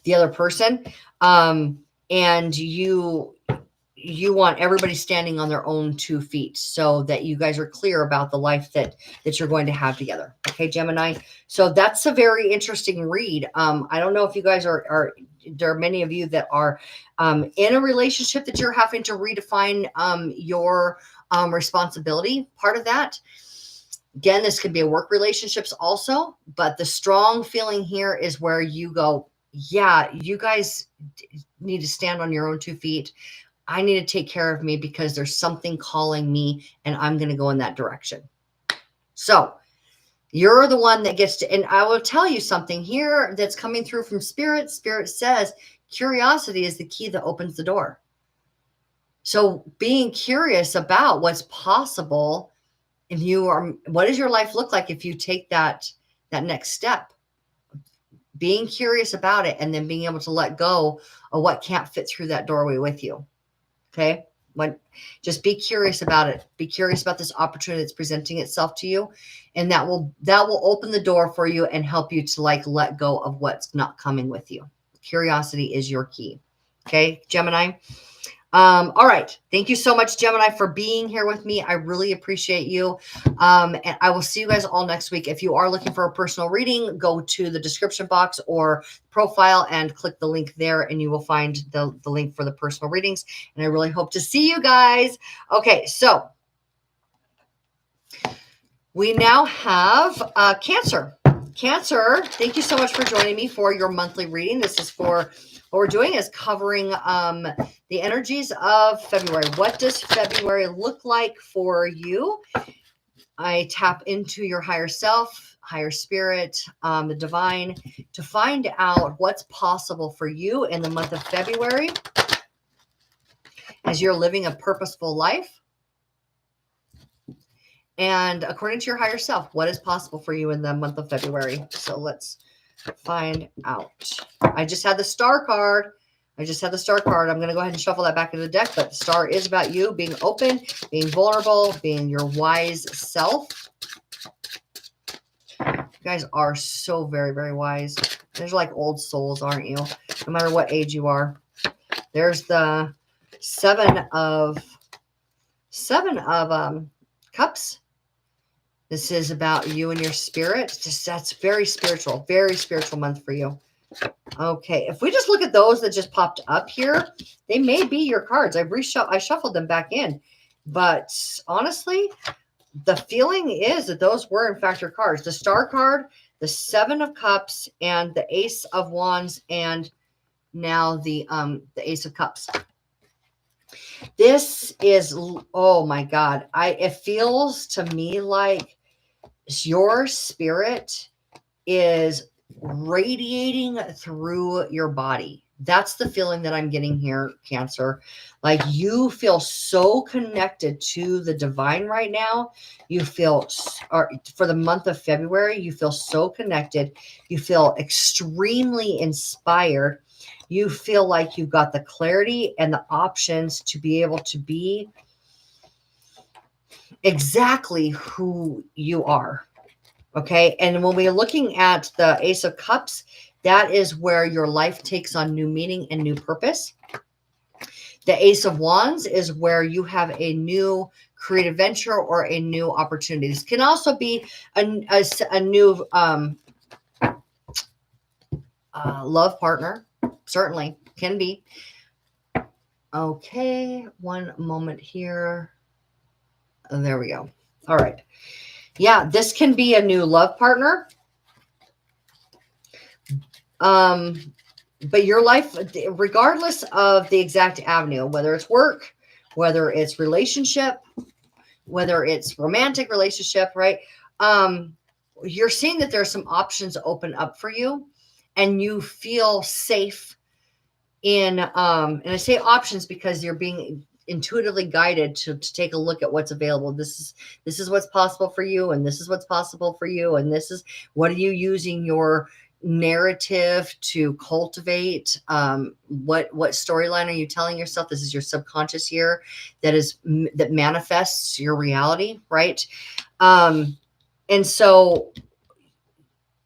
the other person. And you want everybody standing on their own 2 feet so that you guys are clear about the life that you're going to have together. Okay, Gemini. So that's a very interesting read. I don't know if you guys there are many of you that are in a relationship that you're having to redefine your responsibility. Part of that, again, this could be a work relationships also, but the strong feeling here is where you go, yeah, you guys need to stand on your own 2 feet. I need to take care of me because there's something calling me and I'm going to go in that direction. So you're the one that gets to, and I will tell you something here that's coming through from Spirit. Spirit says curiosity is the key that opens the door. So being curious about what's possible, what does your life look like if you take that next step? Being curious about it and then being able to let go of what can't fit through that doorway with you. Okay. Just be curious about it. Be curious about this opportunity that's presenting itself to you. And that will open the door for you and help you to let go of what's not coming with you. Curiosity is your key. Okay, Gemini. All right. Thank you so much, Gemini, for being here with me. I really appreciate you. And I will see you guys all next week. If you are looking for a personal reading, go to the description box or profile and click the link there, and you will find the link for the personal readings. And I really hope to see you guys. Okay. So we now have Cancer. Cancer, thank you so much for joining me for your monthly reading. This is for what we're doing is covering the energies of February. What does February look like for you? I tap into your higher self, higher spirit, the divine, to find out what's possible for you in the month of February as you're living a purposeful life. And according to your higher self, what is possible for you in the month of February? So let's find out. I just had the star card. I'm going to go ahead and shuffle that back into the deck. But the star is about you being open, being vulnerable, being your wise self. You guys are so very, very wise. There's like old souls, aren't you? No matter what age you are. There's the seven of cups. This is about you and your spirit. That's very spiritual month for you. Okay, if we just look at those that just popped up here, they may be your cards. I shuffled them back in, but honestly, the feeling is that those were in fact your cards. The star card, the 7 of cups, and the ace of wands, and now the ace of cups. This is, oh my God. It feels to me like your spirit is radiating through your body. That's the feeling that I'm getting here, Cancer. Like you feel so connected to the divine right now. You feel, or for the month of February, you feel so connected. You feel extremely inspired. You feel like you've got the clarity and the options to be able to be exactly who you are. Okay. And when we're looking at the Ace of Cups, that is where your life takes on new meaning and new purpose. The Ace of Wands is where you have a new creative venture or a new opportunity. This can also be a new love partner. Certainly can be. Okay, one moment here. Oh, there we go. All right. Yeah, this can be a new love partner. But your life, regardless of the exact avenue, whether it's work, whether it's relationship, whether it's romantic relationship, right? You're seeing that there's some options open up for you, and you feel safe in, and I say options because you're being intuitively guided to take a look at what's available. This is what's possible for you, and this is what's possible for you, and this is what are you using your narrative to cultivate. What storyline are you telling yourself? This is your subconscious here that manifests your reality, right? And so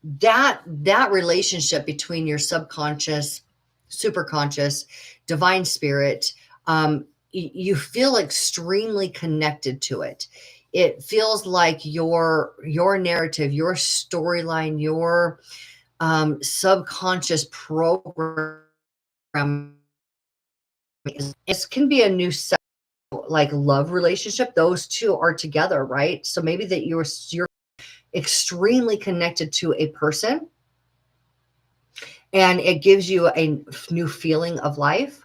that relationship between your subconscious, superconscious, divine spirit, you feel extremely connected to it. It feels like your narrative, your storyline, your subconscious program. It can be a new like love relationship. Those two are together, right? So maybe that you're extremely connected to a person, and it gives you a new feeling of life,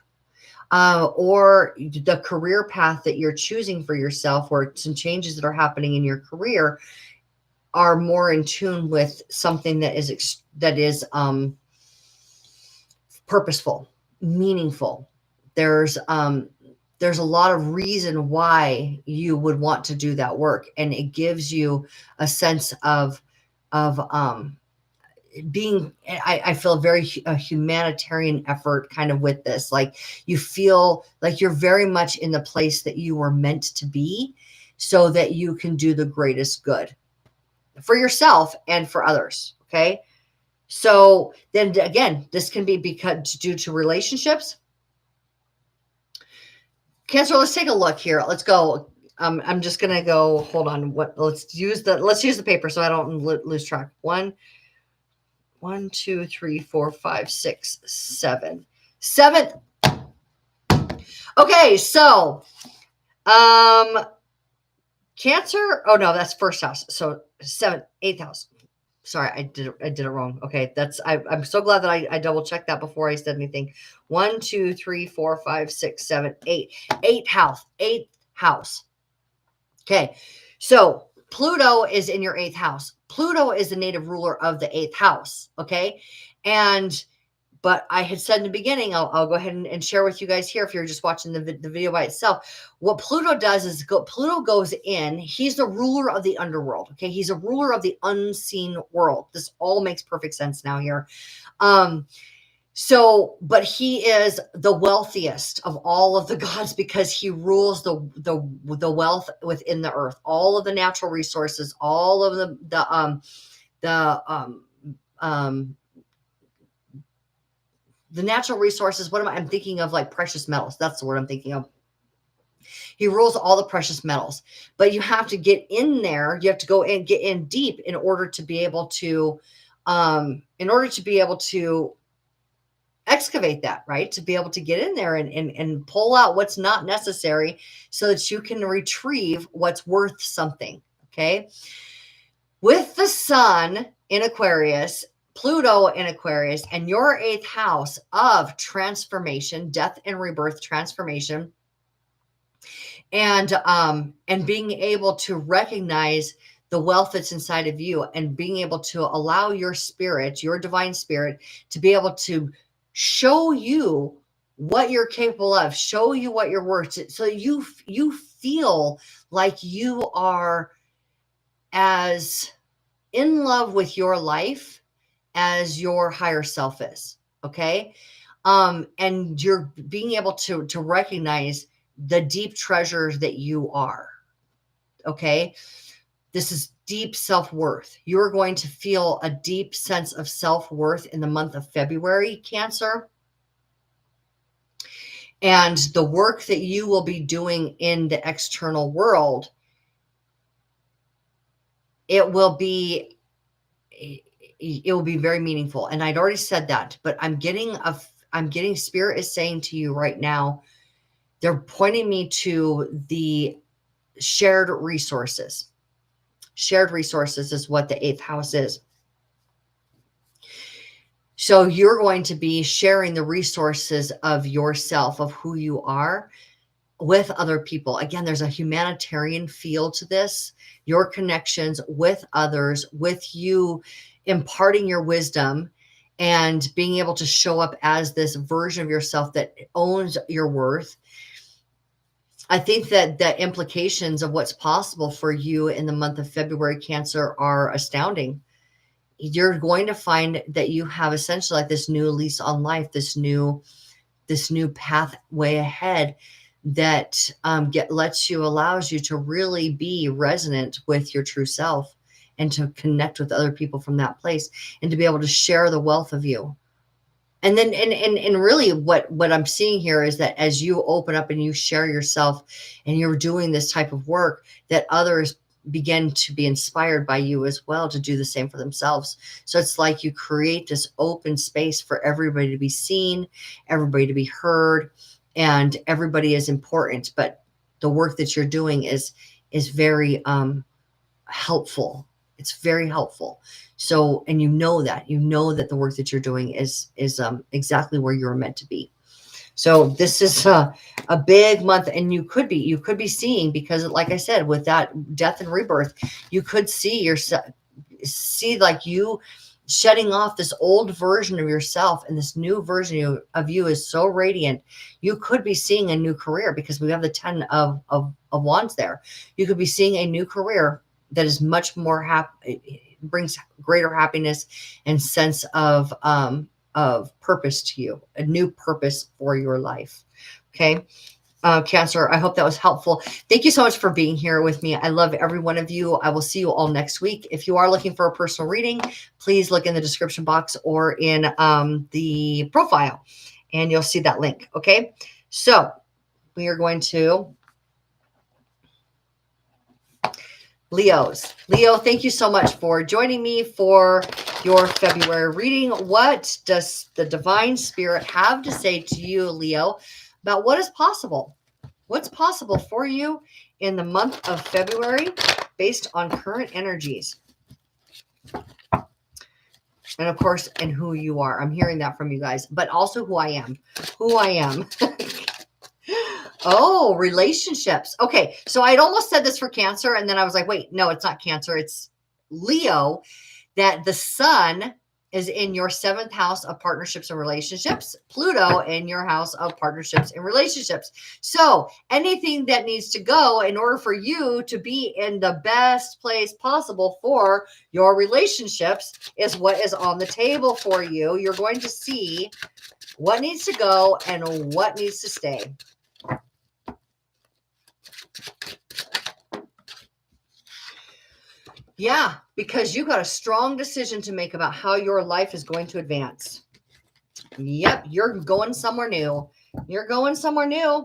or the career path that you're choosing for yourself, or some changes that are happening in your career are more in tune with something that is purposeful, meaningful. There's a lot of reason why you would want to do that work, and it gives you a sense of being, I feel very a humanitarian effort kind of with this. Like you feel like you're very much in the place that you were meant to be, so that you can do the greatest good for yourself and for others. Okay. So then again, this can be because due to relationships. Cancer, let's take a look here. Let's go. I'm just going to go, hold on. Let's use the paper so I don't lose track. 1, 2, 3, 4, 5, 6, 7. 7th. Okay. So, Cancer. Oh no, that's first house. So 7th, 8th house. Sorry, I did it wrong. Okay, I'm so glad that I double checked that before I said anything. 1, 2, 3, 4, 5, 6, 7, 8. 8th house. Okay, so Pluto is in your 8th house. Pluto is the native ruler of the 8th house. Okay, but I had said in the beginning, I'll go ahead and share with you guys here if you're just watching the video by itself. What Pluto does is Pluto goes in. He's the ruler of the underworld. Okay, he's a ruler of the unseen world. This all makes perfect sense now here. But he is the wealthiest of all of the gods because he rules the wealth within the earth, all of the natural resources, all of the natural resources. I'm thinking of, like precious metals. That's the word I'm thinking of. He rules all the precious metals, but you have to get in there. You have to go and get in deep in order to be able to, excavate that, right? To be able to get in there and pull out what's not necessary so that you can retrieve what's worth something. Okay. With the sun in Aquarius, Pluto in Aquarius, and your 8th house of transformation, death and rebirth, transformation, and being able to recognize the wealth that's inside of you, and being able to allow your spirit, your divine spirit, to be able to show you what you're capable of, show you what you're worth, so you feel like you are as in love with your life as your higher self is. Okay. And you're being able to recognize the deep treasures that you are. Okay. This is deep self-worth. You're going to feel a deep sense of self-worth in the month of February, Cancer. And the work that you will be doing in the external world, it will be very meaningful. And I'd already said that, but I'm getting Spirit is saying to you right now, they're pointing me to the shared resources. Shared resources is what the 8th house is. So you're going to be sharing the resources of yourself, of who you are, with other people. Again, there's a humanitarian feel to this. Your connections with others, with you imparting your wisdom and being able to show up as this version of yourself that owns your worth. I think that the implications of what's possible for you in the month of February, Cancer, are astounding. You're going to find that you have essentially like this new lease on life, this new pathway ahead that allows you to really be resonant with your true self and to connect with other people from that place and to be able to share the wealth of you. And then, and really what I'm seeing here is that as you open up and you share yourself and you're doing this type of work, that others begin to be inspired by you as well to do the same for themselves. So it's like you create this open space for everybody to be seen, everybody to be heard, and everybody is important. But the work that you're doing is very helpful. It's very helpful. So, and you know that the work that you're doing is exactly where you're meant to be. So this is a big month, and you could be seeing, because like I said, with that death and rebirth, you could see like you shedding off this old version of yourself, and this new version of you is so radiant. You could be seeing a new career, because we have the 10 of wands there. You could be seeing a new career that is much more happy, brings greater happiness and sense of purpose to you, a new purpose for your life. Okay. Cancer, I hope that was helpful. Thank you so much for being here with me. I love every one of you. I will see you all next week. If you are looking for a personal reading, please look in the description box or in the profile, and you'll see that link. Okay. So we are going to Leo, thank you so much for joining me for your February reading. What does the divine spirit have to say to you, Leo, about what is possible? What's possible for you in the month of February based on current energies? And of course, and who you are. I'm hearing that from you guys, but also who I am. Oh, relationships. Okay. So I'd almost said this for Cancer, and then I was like, wait, no, it's not Cancer. It's Leo, that the sun is in your 7th house of partnerships and relationships, Pluto in your house of partnerships and relationships. So anything that needs to go in order for you to be in the best place possible for your relationships is what is on the table for you. You're going to see what needs to go and what needs to stay. Yeah, because you got a strong decision to make about how your life is going to advance. Yep, you're going somewhere new. You're going somewhere new.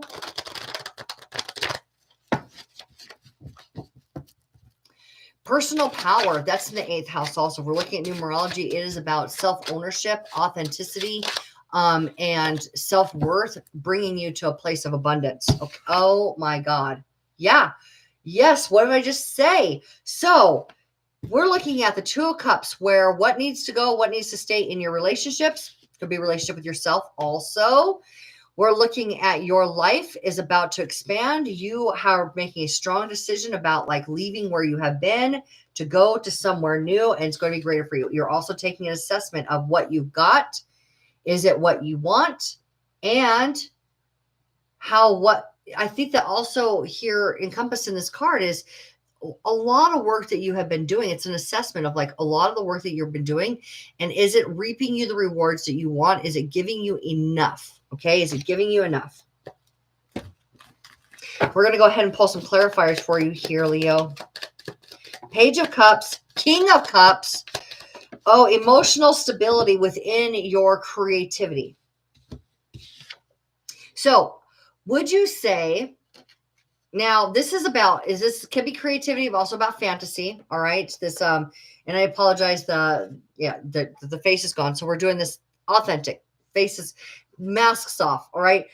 Personal power, that's in the 8th house also. We're looking at numerology. It is about self-ownership, authenticity, and self-worth, bringing you to a place of abundance. Okay. Oh my God. Yeah. Yes. What did I just say? So we're looking at the 2 of Cups, where what needs to go, what needs to stay in your relationships. Could be a relationship with yourself also. We're looking at your life is about to expand. You are making a strong decision about like leaving where you have been to go to somewhere new, and it's going to be greater for you. You're also taking an assessment of what you've got. Is it what you want? And what I think that also here encompassed in this card is a lot of work that you have been doing. It's an assessment of like a lot of the work that you've been doing. And is it reaping you the rewards that you want? Is it giving you enough? Okay. Is it giving you enough? We're going to go ahead and pull some clarifiers for you here, Leo. Page of Cups, King of Cups. Oh, emotional stability within your creativity. So Would you say, now this is about, this can be creativity, but also about fantasy. All right. This, and I apologize. The face is gone. So we're doing this authentic faces, masks off. All right.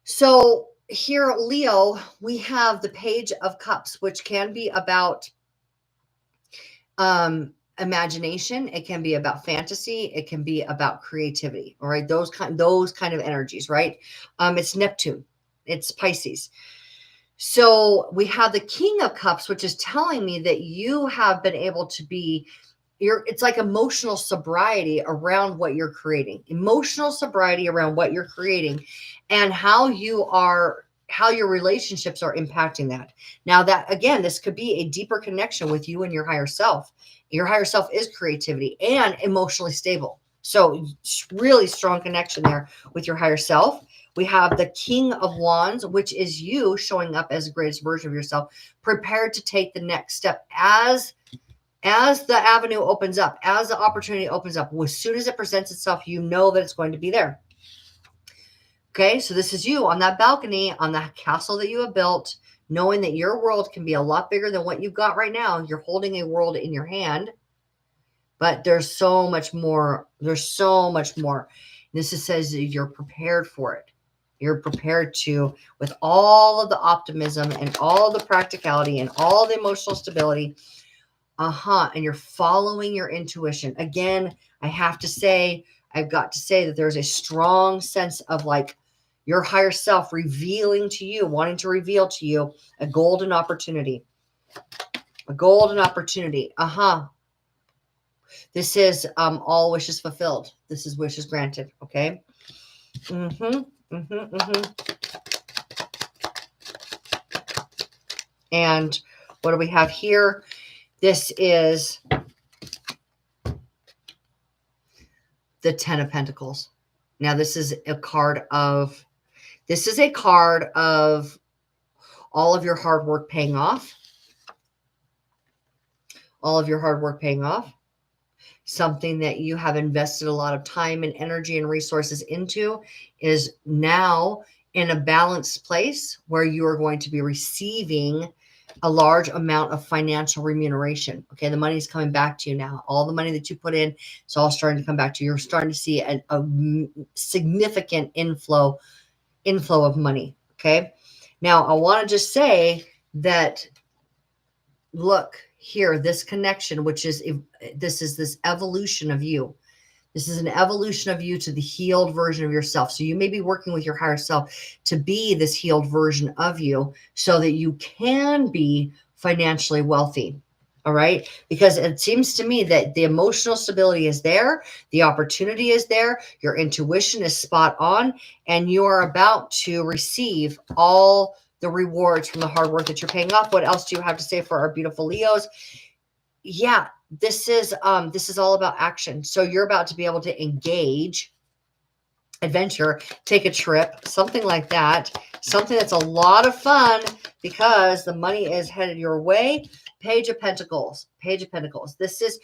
So here, Leo, we have the Page of Cups, which can be about, imagination. It can be about fantasy. It can be about creativity. All right. Those kind of energies, right? It's Neptune. It's Pisces. So we have the King of Cups, which is telling me that you have been able to be, it's like emotional sobriety around what you're creating, emotional sobriety around what you're creating, and how your relationships are impacting that. Now that, again, this could be a deeper connection with you and your higher self. Your higher self is creativity and emotionally stable. So really strong connection there with your higher self. We have the King of Wands, which is you showing up as the greatest version of yourself, prepared to take the next step as the avenue opens up, as the opportunity opens up. As soon as it presents itself, you know that it's going to be there. Okay, so this is you on that balcony, on the castle that you have built, knowing that your world can be a lot bigger than what you've got right now. You're holding a world in your hand, but there's so much more. There's so much more. This says that you're prepared for it. You're prepared to, with all of the optimism and all the practicality and all the emotional stability. And you're following your intuition. Again, I've got to say that there's a strong sense of like your higher self revealing to you, wanting to reveal to you a golden opportunity. A golden opportunity. This is all wishes fulfilled. This is wishes granted. Okay. And what do we have here? This is the Ten of Pentacles. Now, this is a card of all of your hard work paying off. All of your hard work paying off. Something that you have invested a lot of time and energy and resources into is now in a balanced place where you are going to be receiving a large amount of financial remuneration. Okay, the money's coming back to you now. All the money that you put in, it's all starting to come back to you. You're starting to see a significant inflow of money. Okay, now I want to just say that, look here, this connection, which is this evolution of you. This is an evolution of you to the healed version of yourself. So you may be working with your higher self to be this healed version of you so that you can be financially wealthy. All right. Because it seems to me that the emotional stability is there. The opportunity is there. Your intuition is spot on. And you are about to receive all the rewards from the hard work that you're paying off. What else do you have to say for our beautiful Leos? Yeah. This is all about action. So you're about to be able to engage, adventure, take a trip, something like that. Something that's a lot of fun because the money is headed your way. Page of Pentacles. Page of Pentacles. This is,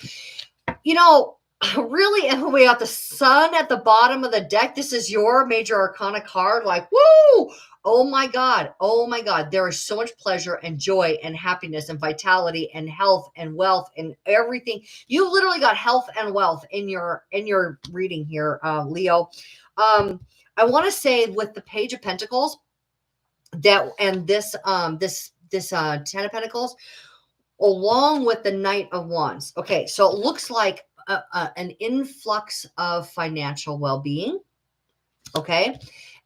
really, we got the Sun at the bottom of the deck. This is your major arcana card. Like, woo! Oh my God. Oh my God. There is so much pleasure and joy and happiness and vitality and health and wealth and everything. You literally got health and wealth in your reading here, Leo. I want to say with the Page of Pentacles that, and this Ten of Pentacles, along with the Knight of Wands. Okay. So it looks like an influx of financial well-being. Okay.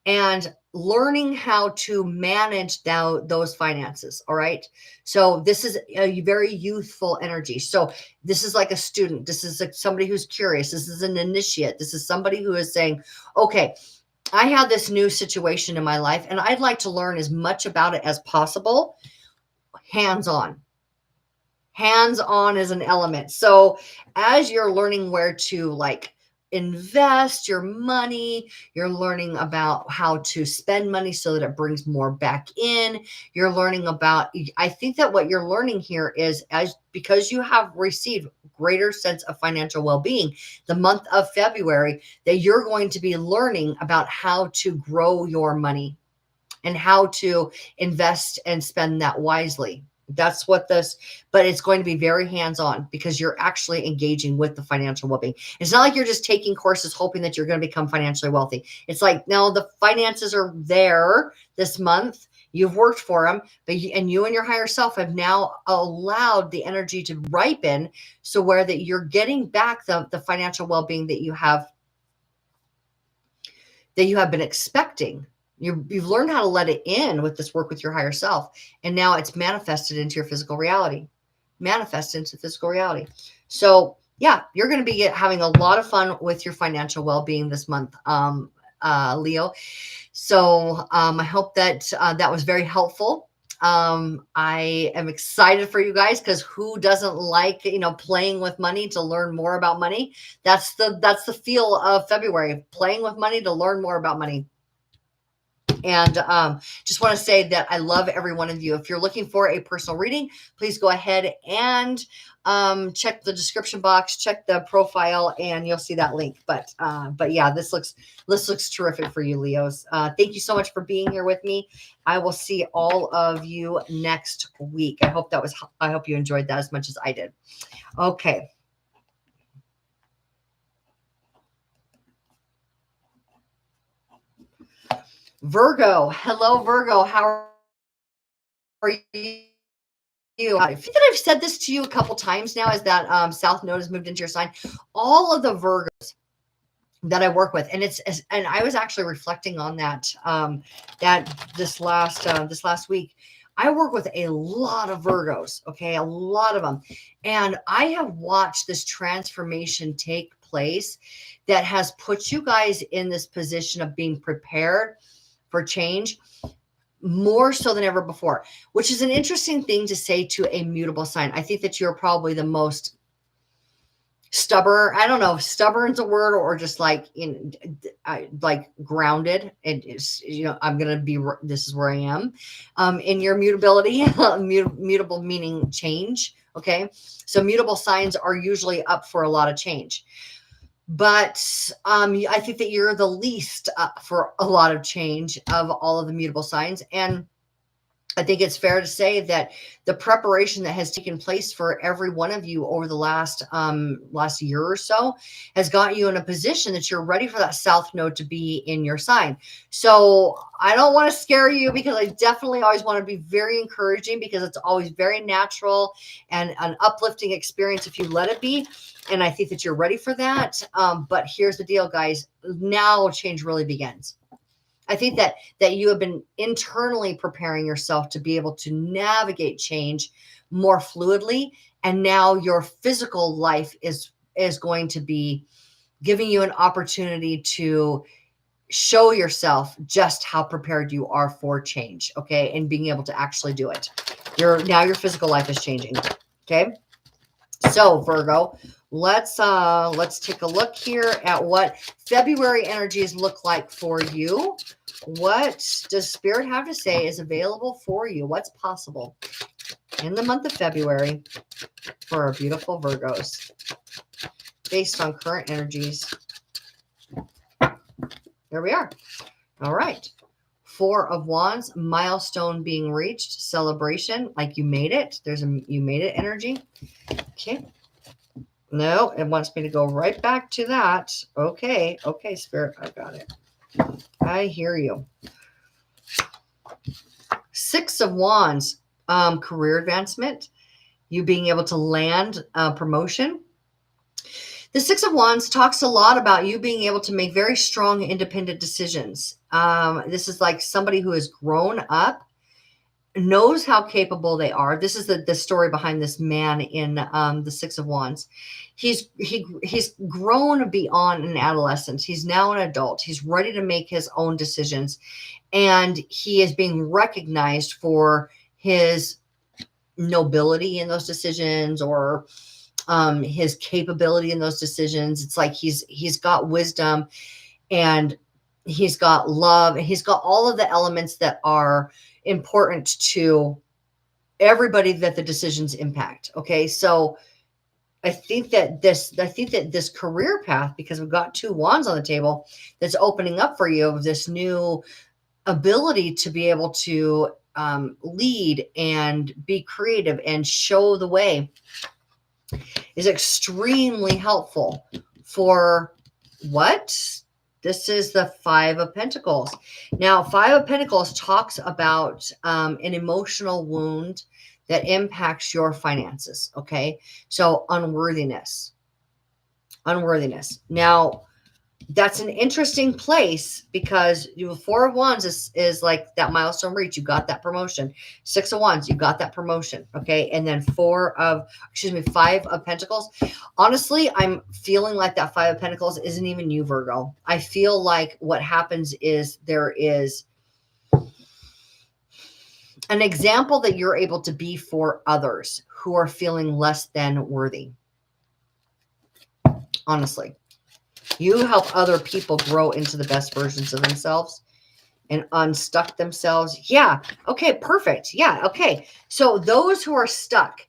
And learning how to manage those finances. All right. So this is a very youthful energy. So this is like a student. This is like somebody who's curious. This is an initiate. This is somebody who is saying, okay, I have this new situation in my life and I'd like to learn as much about it as possible. Hands-on. Hands-on is an element. So as you're learning where to invest your money, you're learning about how to spend money so that it brings more back in. You're learning about, I think that what you're learning here is because you have received greater sense of financial well-being, the month of February, that you're going to be learning about how to grow your money, and how to invest and spend that wisely. That's what this, but it's going to be very hands-on because you're actually engaging with the financial well-being. It's not like you're just taking courses hoping that you're going to become financially wealthy. It's like, no, the finances are there this month. You've worked for them, but you and your higher self have now allowed the energy to ripen, so where that you're getting back the financial well-being that you have been expecting. You've learned how to let it in with this work with your higher self. And now it's manifested into your physical reality, So yeah, you're going to be having a lot of fun with your financial well-being this month, Leo. So I hope that that was very helpful. I am excited for you guys because who doesn't like, playing with money to learn more about money? That's the feel of February, playing with money to learn more about money. And just want to say that I love every one of you. If you're looking for a personal reading, please go ahead and check the description box, check the profile, and you'll see that link. But yeah, this looks terrific for you, Leos. Thank you so much for being here with me. I will see all of you next week. I hope you enjoyed that as much as I did. Okay. Virgo. Hello, Virgo. How are you? I think that I've said this to you a couple times now, is that South Node has moved into your sign. All of the Virgos that I work with, and I was actually reflecting on that this last week. I work with a lot of Virgos, okay, a lot of them, and I have watched this transformation take place that has put you guys in this position of being prepared for change more so than ever before, which is an interesting thing to say to a mutable sign. I think that you're probably the most stubborn. I don't know if stubborn's a word, or just like grounded. It is, I'm going to be, this is where I am, in your mutability. Mutable meaning change. Okay. So mutable signs are usually up for a lot of change. But I think that you're the least up for a lot of change of all of the mutable signs. And I think it's fair to say that the preparation that has taken place for every one of you over the last year or so has got you in a position that you're ready for that South Node to be in your sign. So I don't want to scare you, because I definitely always want to be very encouraging, because it's always very natural and an uplifting experience if you let it be. And I think that you're ready for that. But here's the deal, guys. Now change really begins. I think that you have been internally preparing yourself to be able to navigate change more fluidly. And now your physical life is going to be giving you an opportunity to show yourself just how prepared you are for change. Okay. And being able to actually do it. Now your physical life is changing. Okay. So Virgo, let's take a look here at what February energies look like for you. What does Spirit have to say is available for you? What's possible in the month of February for our beautiful Virgos based on current energies? There we are. All right. 4 of Wands, milestone being reached, celebration, like you made it. There's a you made it energy. Okay. No, it wants me to go right back to that. Okay. Okay, Spirit, I got it. I hear you. 6 of Wands, career advancement, you being able to land promotion. The 6 of Wands talks a lot about you being able to make very strong, independent decisions. This is like somebody who has grown up, knows how capable they are. This is the story behind this man in the 6 of Wands. He's grown beyond an adolescent. He's now an adult. He's ready to make his own decisions, and he is being recognized for his nobility in those decisions, or his capability in those decisions. It's like he's got wisdom, and he's got love, and he's got all of the elements that are important to everybody that the decisions impact. Okay. So I think that this career path, because we've got 2 wands on the table, that's opening up for you of this new ability to be able to lead and be creative and show the way is extremely helpful for what? This is the Five of Pentacles. Now, Five of Pentacles talks about an emotional wound that impacts your finances. Okay. So unworthiness. Now, that's an interesting place because you have Four of Wands is like that milestone reach. You got that promotion. Six of Wands, you got that promotion. Okay. And then Five of Pentacles. Honestly, I'm feeling like that Five of Pentacles isn't even you, Virgo. I feel like what happens is there is an example that you're able to be for others who are feeling less than worthy. Honestly. You help other people grow into the best versions of themselves and unstuck themselves. Yeah. Okay. Perfect. Yeah. Okay. So those who are stuck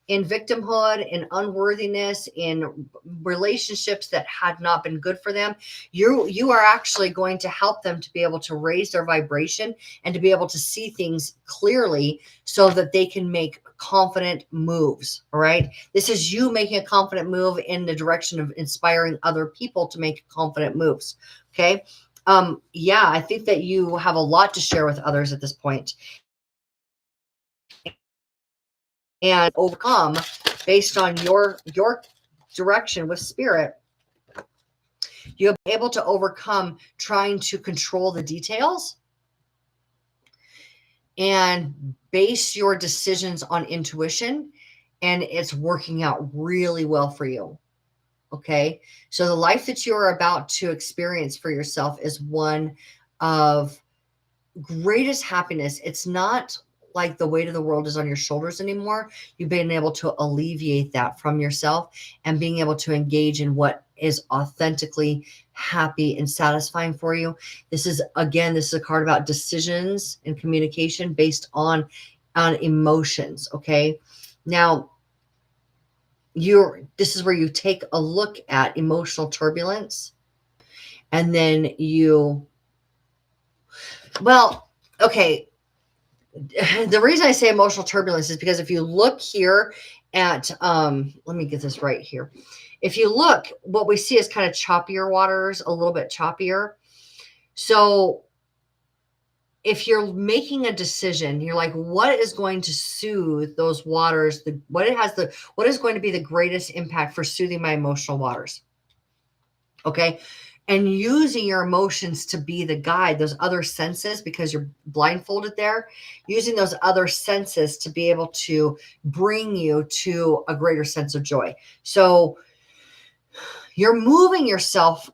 in victimhood, in unworthiness, in relationships that had not been good for them, you are actually going to help them to be able to raise their vibration and to be able to see things clearly so that they can make confident moves. All right. This is you making a confident move in the direction of inspiring other people to make confident moves. Okay. Yeah, I think that you have a lot to share with others at this point and overcome based on your direction with spirit. You'll be able to overcome trying to control the details and base your decisions on intuition, and it's working out really well for you. Okay. So the life that you're about to experience for yourself is one of greatest happiness. It's not like the weight of the world is on your shoulders anymore. You've been able to alleviate that from yourself and being able to engage in what is authentically happy and satisfying for you. This is a card about decisions and communication based on emotions. Okay. Now, this is where you take a look at emotional turbulence and then okay. The reason I say emotional turbulence is because if you look here at, let me get this right here. If you look, what we see is kind of choppier waters, a little bit choppier. So if you're making a decision, you're like, what is going to soothe those waters? What is going to be the greatest impact for soothing my emotional waters? Okay. And using your emotions to be the guide, those other senses, because you're blindfolded there, using those other senses to be able to bring you to a greater sense of joy. So you're moving yourself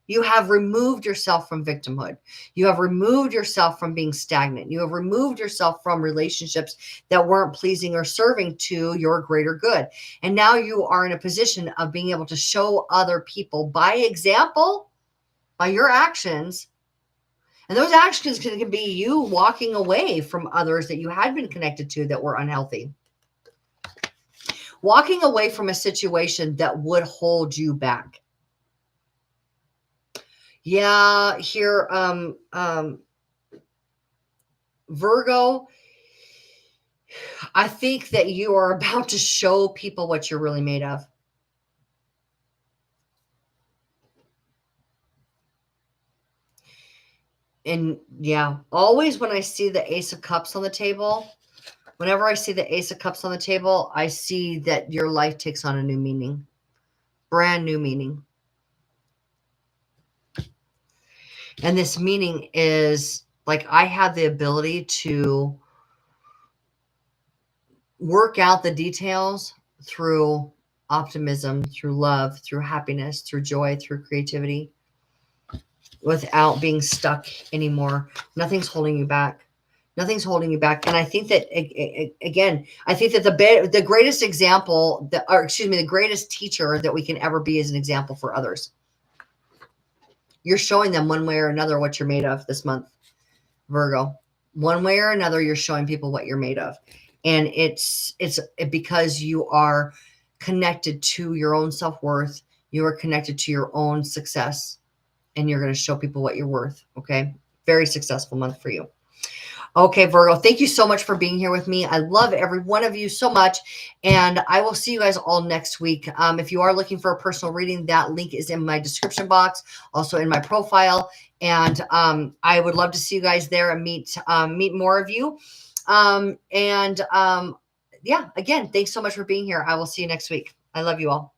you have removed yourself from victimhood. You have removed yourself from being stagnant. You have removed yourself from relationships that weren't pleasing or serving to your greater good. And now you are in a position of being able to show other people by example, by your actions. And those actions can be you walking away from others that you had been connected to that were unhealthy. Walking away from a situation that would hold you back. Yeah, here, Virgo, I think that you are about to show people what you're really made of. And yeah, always when I see the Ace of Cups on the table, whenever I see the Ace of Cups on the table, I see that your life takes on a new meaning, brand new meaning. And this meaning is like, I have the ability to work out the details through optimism, through love, through happiness, through joy, through creativity, without being stuck anymore. Nothing's holding you back. Nothing's holding you back. And I think that, again, I think that the greatest example, the greatest teacher that we can ever be is an example for others. You're showing them one way or another what you're made of this month, Virgo. One way or another, you're showing people what you're made of. And it's because you are connected to your own self-worth. You are connected to your own success. And you're going to show people what you're worth. Okay. Very successful month for you. Okay, Virgo, thank you so much for being here with me. I love every one of you so much, and I will see you guys all next week. If you are looking for a personal reading, that link is in my description box, also in my profile, and I would love to see you guys there and meet more of you. Yeah, again, thanks so much for being here. I will see you next week. I love you all.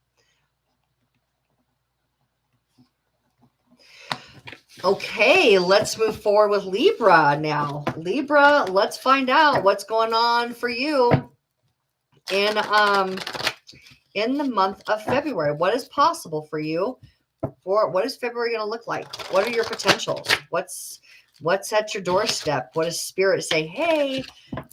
Okay, let's move forward with Libra now. Libra, let's find out what's going on for you in the month of February. What is possible for you? What is February going to look like? What are your potentials? What's at your doorstep? What does Spirit say? Hey,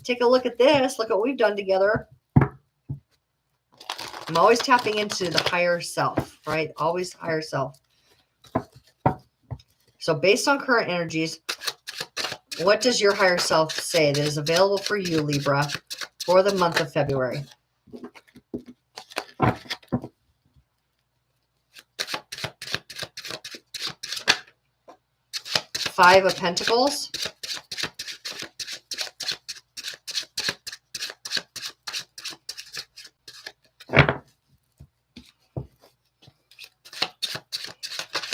take a look at this. Look what we've done together. I'm always tapping into the higher self, right? Always higher self. So based on current energies, what does your higher self say that is available for you, Libra, for the month of February? Five of Pentacles.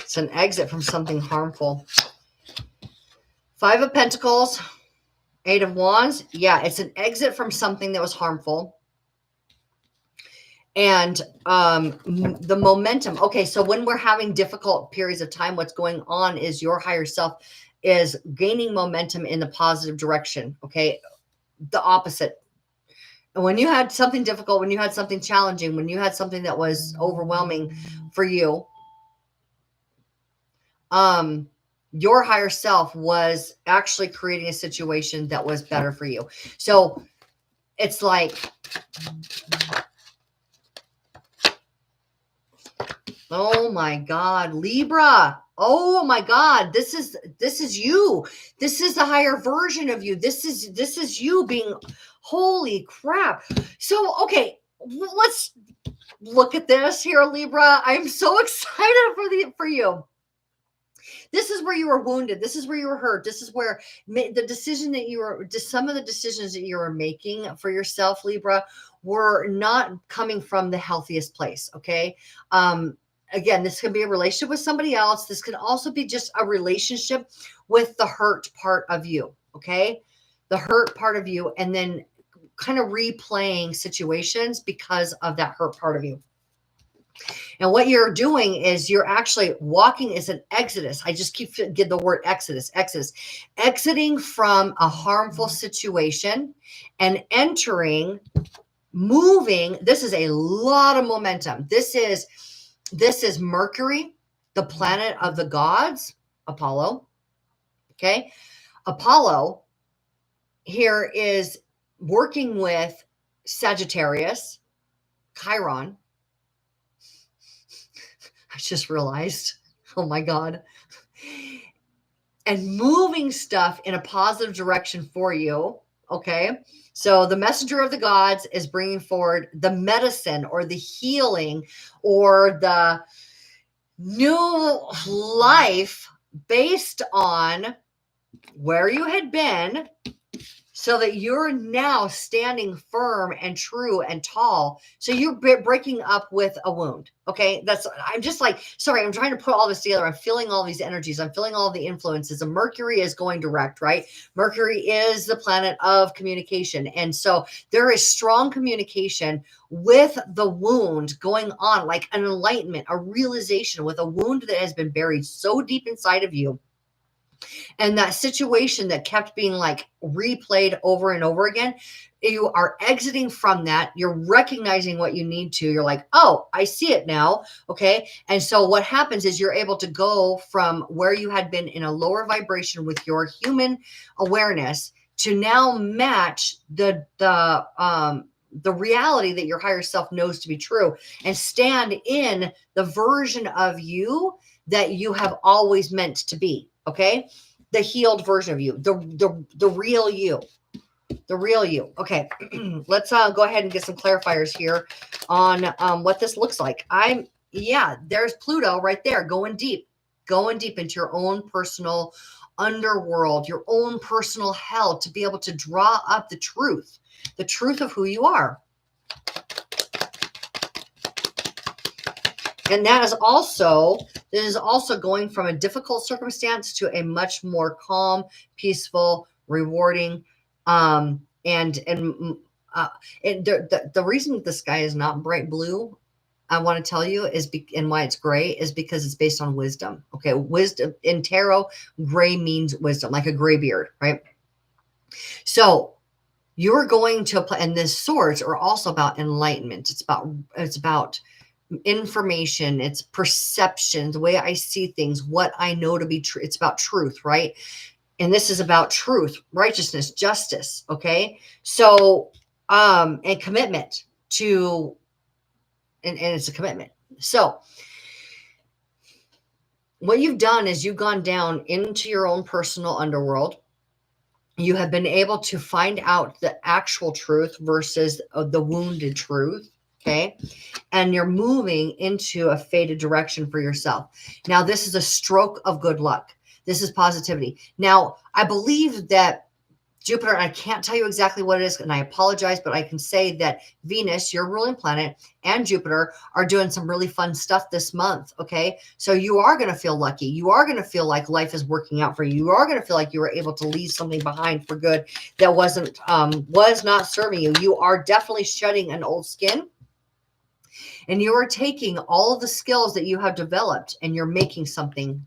It's an exit from something harmful. Five of Pentacles, Eight of Wands. Yeah, it's an exit from something that was harmful. And the momentum. Okay, so when we're having difficult periods of time, what's going on is your higher self is gaining momentum in the positive direction. Okay, the opposite. And when you had something difficult, when you had something challenging, when you had something that was overwhelming for you, your higher self was actually creating a situation that was better for you. So it's like, oh my God, Libra. Oh my God, this is you. This is the higher version of you. This is you being, holy crap. So, okay, let's look at this here, Libra. I'm so excited for you. This is where you were wounded. This is where you were hurt. This is where the decision that you were, just some of the decisions that you were making for yourself, Libra, were not coming from the healthiest place. Okay. Again, this can be a relationship with somebody else. This can also be just a relationship with the hurt part of you. Okay. The hurt part of you, and then kind of replaying situations because of that hurt part of you. And what you're doing is you're actually walking as an exodus. I just keep getting the word exodus, exiting from a harmful situation and entering, moving. This is a lot of momentum. This is Mercury, the planet of the gods, Apollo. Okay. Apollo here is working with Sagittarius, Chiron. I just realized, oh my God, and moving stuff in a positive direction for you. Okay. So the messenger of the gods is bringing forward the medicine or the healing or the new life based on where you had been, so that you're now standing firm and true and tall. So you're breaking up with a wound. Okay. I'm just like, sorry, I'm trying to put all this together. I'm feeling all these energies. I'm feeling all the influences. And Mercury is going direct, right? Mercury is the planet of communication. And so there is strong communication with the wound going on, like an enlightenment, a realization with a wound that has been buried so deep inside of you. And that situation that kept being like replayed over and over again, you are exiting from that. You're recognizing what you need to. You're like, oh, I see it now. Okay. And so what happens is you're able to go from where you had been in a lower vibration with your human awareness to now match the reality that your higher self knows to be true, and stand in the version of you that you have always meant to be. Okay. The healed version of you, the real you, the real you. Okay. Let's go ahead and get some clarifiers here on what this looks like. There's Pluto right there going deep into your own personal underworld, your own personal hell, to be able to draw up the truth of who you are. And this is also going from a difficult circumstance to a much more calm, peaceful, rewarding, the reason the sky is not bright blue, I want to tell you, and why it's gray, is because it's based on wisdom. Okay, wisdom in tarot, gray means wisdom, like a gray beard, right? So you're going to apply, and this swords are also about enlightenment. It's about information, it's perception, the way I see things, what I know to be true. It's about truth, right? And this is about truth, righteousness, justice. Okay. So, and commitment to, and it's a commitment. So what you've done is you've gone down into your own personal underworld. You have been able to find out the actual truth versus the wounded truth. Okay. And you're moving into a fated direction for yourself. Now, this is a stroke of good luck. This is positivity. Now, I believe that Jupiter, and I can't tell you exactly what it is, and I apologize, but I can say that Venus, your ruling planet, and Jupiter are doing some really fun stuff this month. Okay. So you are going to feel lucky. You are going to feel like life is working out for you. You are going to feel like you were able to leave something behind for good that was not serving you. You are definitely shedding an old skin. And you are taking all of the skills that you have developed and you're making something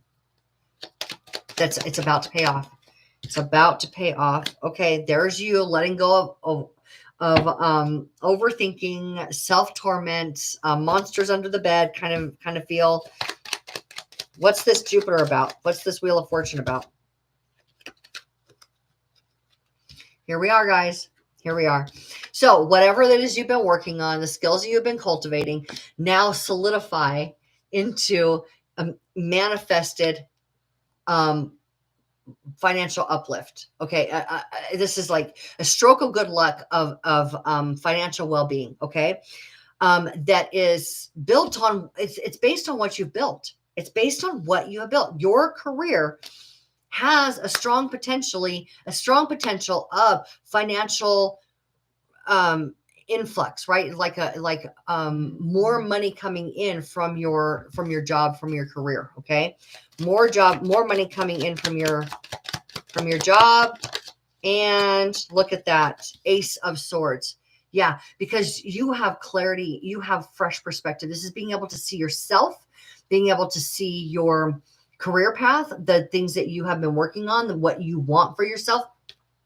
it's about to pay off. It's about to pay off. Okay, there's you letting go of overthinking, self-torment, monsters under the bed kind of feel. What's this Jupiter about? What's this Wheel of Fortune about? Here we are, guys. Here we are. So whatever that is you've been working on, the skills you've been cultivating, now solidify into a manifested financial uplift. Okay. This is like a stroke of good luck of financial well-being. Okay. That is built on, it's based on what you've built. It's based on what you have built. Your career has a strong potential of financial influx, right? Like more money coming in from your job, from your career. Okay. More money coming in from your job. And look at that Ace of Swords. Yeah, because you have clarity, you have fresh perspective. This is being able to see yourself, being able to see your career path, the things that you have been working on, what you want for yourself.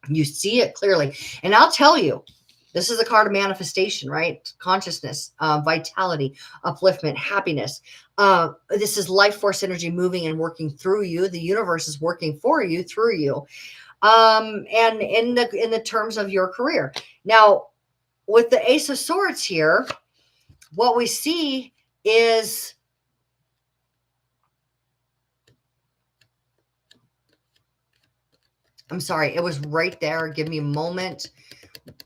You see it clearly. And I'll tell you, this is a card of manifestation, right? Consciousness, vitality, upliftment, happiness. This is life force energy moving and working through you. The universe is working for you, through you. And in the terms of your career. Now, with the Ace of Swords here, what we see is I'm sorry, it was right there. Give me a moment.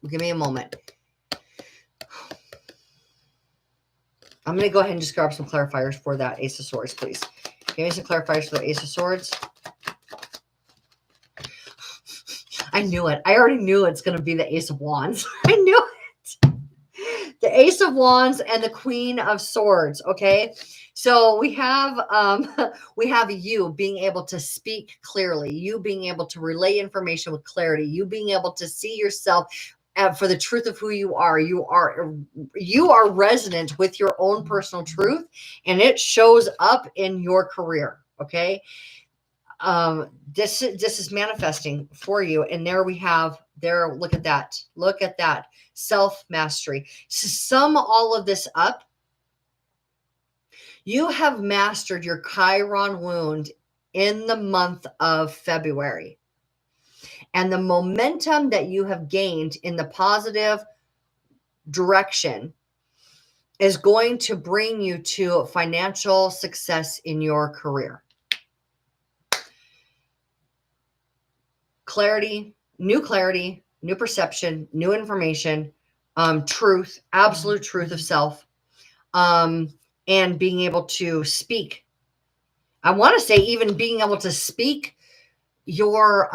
Give me a moment. I'm going to go ahead and just grab some clarifiers for that Ace of Swords, please. Give me some clarifiers for the Ace of Swords. I knew it. I already knew it's going to be the Ace of Wands. I knew it. The Ace of Wands and the Queen of Swords. Okay. So we have you being able to speak clearly, you being able to relay information with clarity, you being able to see yourself for the truth of who you are. You are resonant with your own personal truth, and it shows up in your career. Okay. This is manifesting for you. And there we have look at that self-mastery. So sum all of this up. You have mastered your Chiron wound in the month of February. And the momentum that you have gained in the positive direction is going to bring you to financial success in your career. Clarity, new perception, new information, truth, absolute truth of self, and being able to speak. I want to say even being able to speak your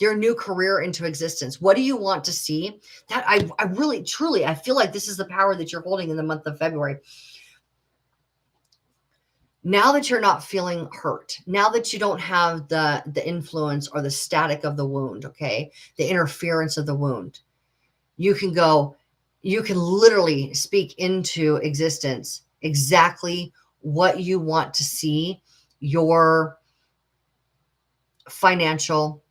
new career into existence. What do you want to see? That I really, truly, I feel like this is the power that you're holding in the month of February. Now that you're not feeling hurt, now that you don't have the influence or the static of the wound, okay, the interference of the wound, you can literally speak into existence exactly what you want to see your financial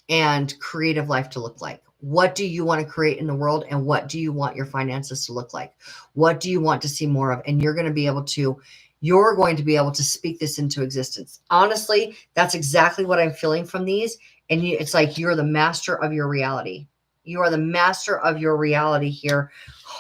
and creative life to look like. What do you want to create in the world, and what do you want your finances to look like? What do you want to see more of? And you're going to be able to speak this into existence. Honestly, that's exactly what I'm feeling from these. And it's like you're the master of your reality. You are the master of your reality here.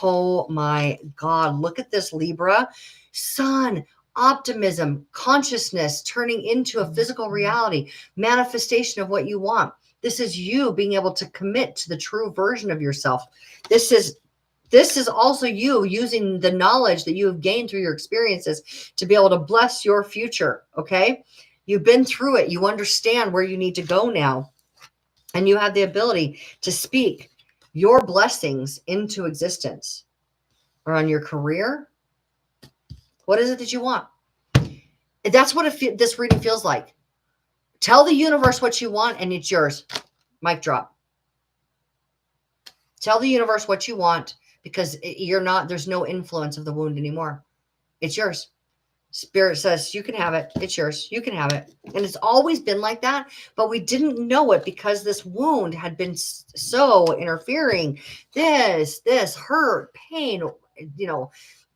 Oh my God, look at this, Libra. Sun, optimism, consciousness turning into a physical reality, manifestation of what you want. This is you being able to commit to the true version of yourself. This is also you using the knowledge that you have gained through your experiences to be able to bless your future. Okay. You've been through it. You understand where you need to go now. And you have the ability to speak your blessings into existence. Or on your career. What is it that you want? And that's what this reading feels like. Tell the universe what you want and it's yours. Mic drop. Tell the universe what you want, because there's no influence of the wound anymore. It's yours. Spirit says you can have it. It's yours. You can have it. And it's always been like that, but we didn't know it because this wound had been so interfering. This hurt, pain,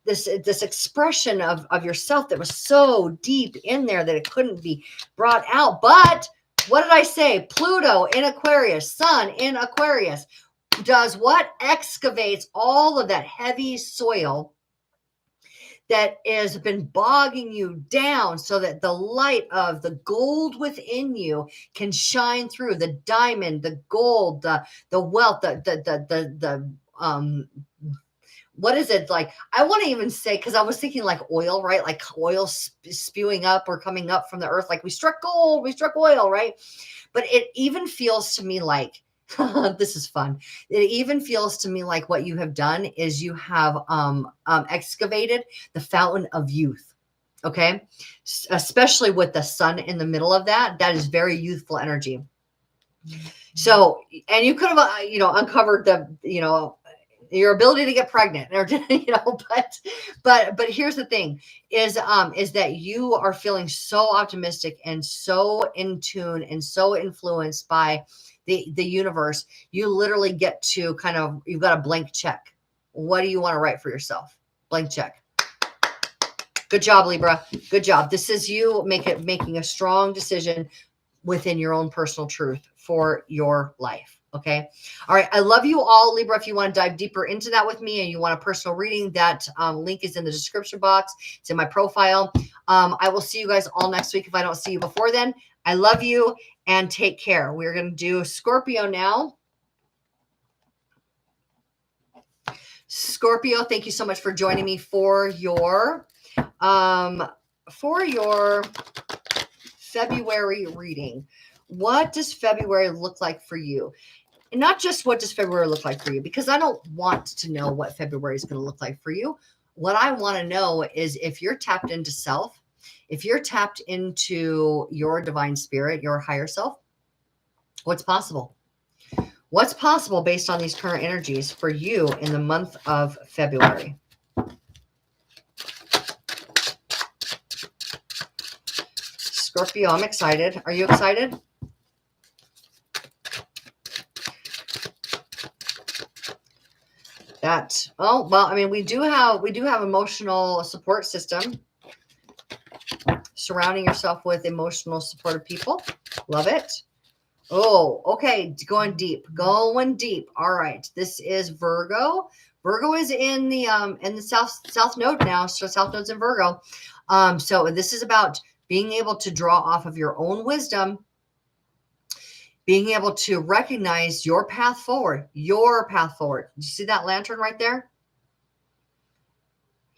this expression of yourself that was so deep in there that it couldn't be brought out. But what did I say? Pluto in Aquarius, Sun in Aquarius does what? Excavates all of that heavy soil that has been bogging you down so that the light of the gold within you can shine through. The diamond, the gold, the wealth, what is it like? I want to even say, because I was thinking like oil, right? Like oil spewing up or coming up from the earth. Like we struck gold, we struck oil, right? But it even feels to me like, this is fun. It even feels to me like what you have done is you have excavated the fountain of youth. Okay. Especially with the sun in the middle of that is very youthful energy. So, and you could have, uncovered your ability to get pregnant, or but here's the thing is that you are feeling so optimistic and so in tune and so influenced by the universe. You literally get to you've got a blank check. What do you want to write for yourself? Blank check. Good job, Libra. Good job. This is you making a strong decision within your own personal truth for your life. Okay. All right. I love you all, Libra. If you want to dive deeper into that with me and you want a personal reading, that link is in the description box. It's in my profile. I will see you guys all next week if I don't see you before then. I love you and take care. We're going to do Scorpio now. Scorpio, thank you so much for joining me for your February reading. What does February look like for you? And not just what does February look like for you, because I don't want to know what February is going to look like for you. What I want to know is if you're tapped into self, if you're tapped into your divine spirit, your higher self, what's possible? What's possible based on these current energies for you in the month of February? Scorpio, I'm excited. Are you excited? We do have emotional support system. Surrounding yourself with emotional supportive people. Love it. Oh, okay. Going deep. All right. This is Virgo. Virgo is in the south node now. So south node's in Virgo. So this is about being able to draw off of your own wisdom, being able to recognize your path forward. Did you see that lantern right there?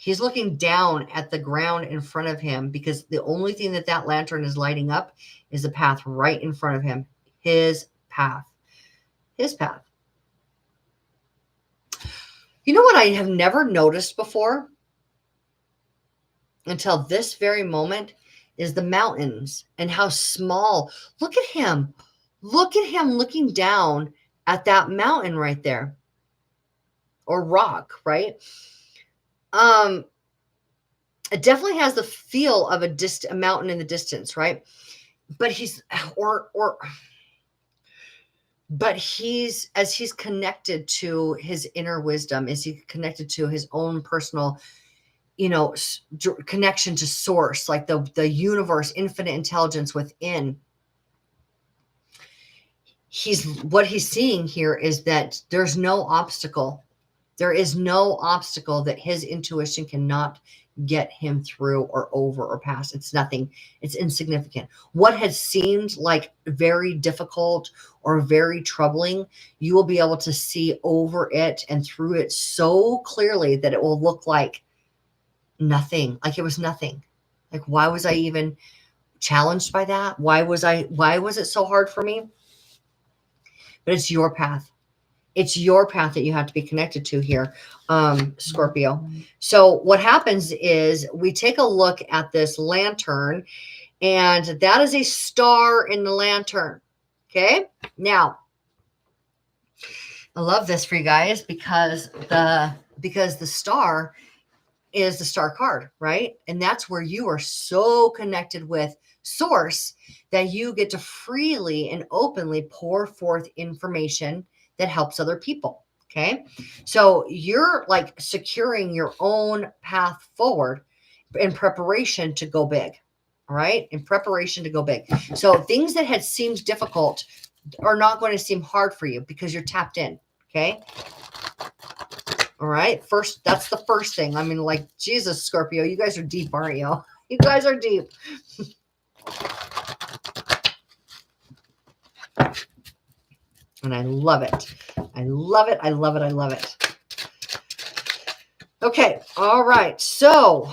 He's looking down at the ground in front of him because the only thing that that lantern is lighting up is the path right in front of him. His path. His path. You know what I have never noticed before until this very moment is the mountains and how small. Look at him. Look at him looking down at that mountain right there. Or rock, right? It definitely has the feel of a mountain in the distance, right? But as he's connected to his inner wisdom, is he connected to his own personal, connection to source, like the universe, infinite intelligence within. What he's seeing here is that there's no obstacle. There is no obstacle that his intuition cannot get him through or over or past. It's nothing. It's insignificant. What had seemed like very difficult or very troubling, you will be able to see over it and through it so clearly that it will look like nothing, like it was nothing. Like, why was I even challenged by that? Why was it so hard for me? But it's your path. It's your path that you have to be connected to here, Scorpio. So what happens is we take a look at this lantern, and that is a star in the lantern. Okay. Now, I love this for you guys because the star is the star card, right? And that's where you are so connected with source that you get to freely and openly pour forth information that helps other people. Okay. So you're like securing your own path forward in preparation to go big. All right. In preparation to go big. So things that had seemed difficult are not going to seem hard for you because you're tapped in. Okay. All right. First, that's the first thing. I mean, like, Jesus, Scorpio, you guys are deep, aren't you? You guys are deep. And I love it. I love it. I love it. I love it. Okay. All right. So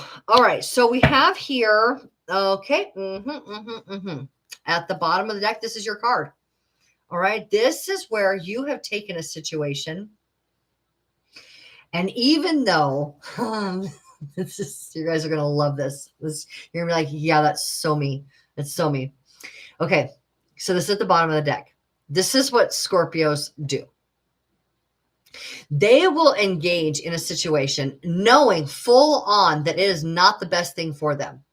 we have here, okay. At the bottom of the deck, this is your card. All right. This is where you have taken a situation. And even though, you guys are going to love this. You're going to be like, yeah, that's so me. That's so me. Okay. So this is at the bottom of the deck. This is what Scorpios do. They will engage in a situation knowing full on that it is not the best thing for them.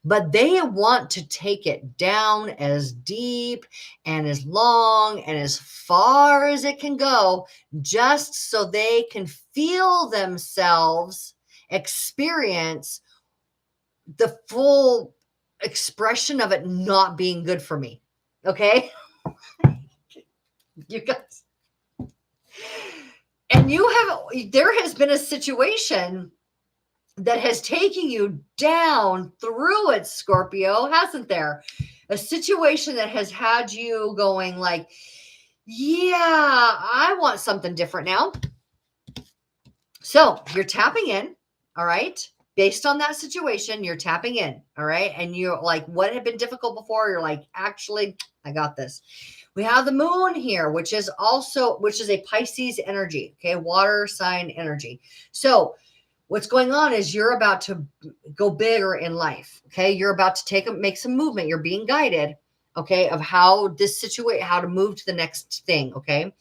But they want to take it down as deep and as long and as far as it can go, just so they can feel themselves experience the full expression of it not being good for me. Okay? You guys. And there has been a situation that has taken you down through it, Scorpio, hasn't there? A situation that has had you going like, yeah, I want something different now. So you're tapping in, all right? Based on that situation, you're tapping in, all right? And you're like, what had been difficult before? You're like, actually, I got this. We have the moon here, which is a Pisces energy, okay? Water sign energy. So what's going on is you're about to go bigger in life, okay? You're about to make some movement. You're being guided, okay, of how to move to the next thing, okay?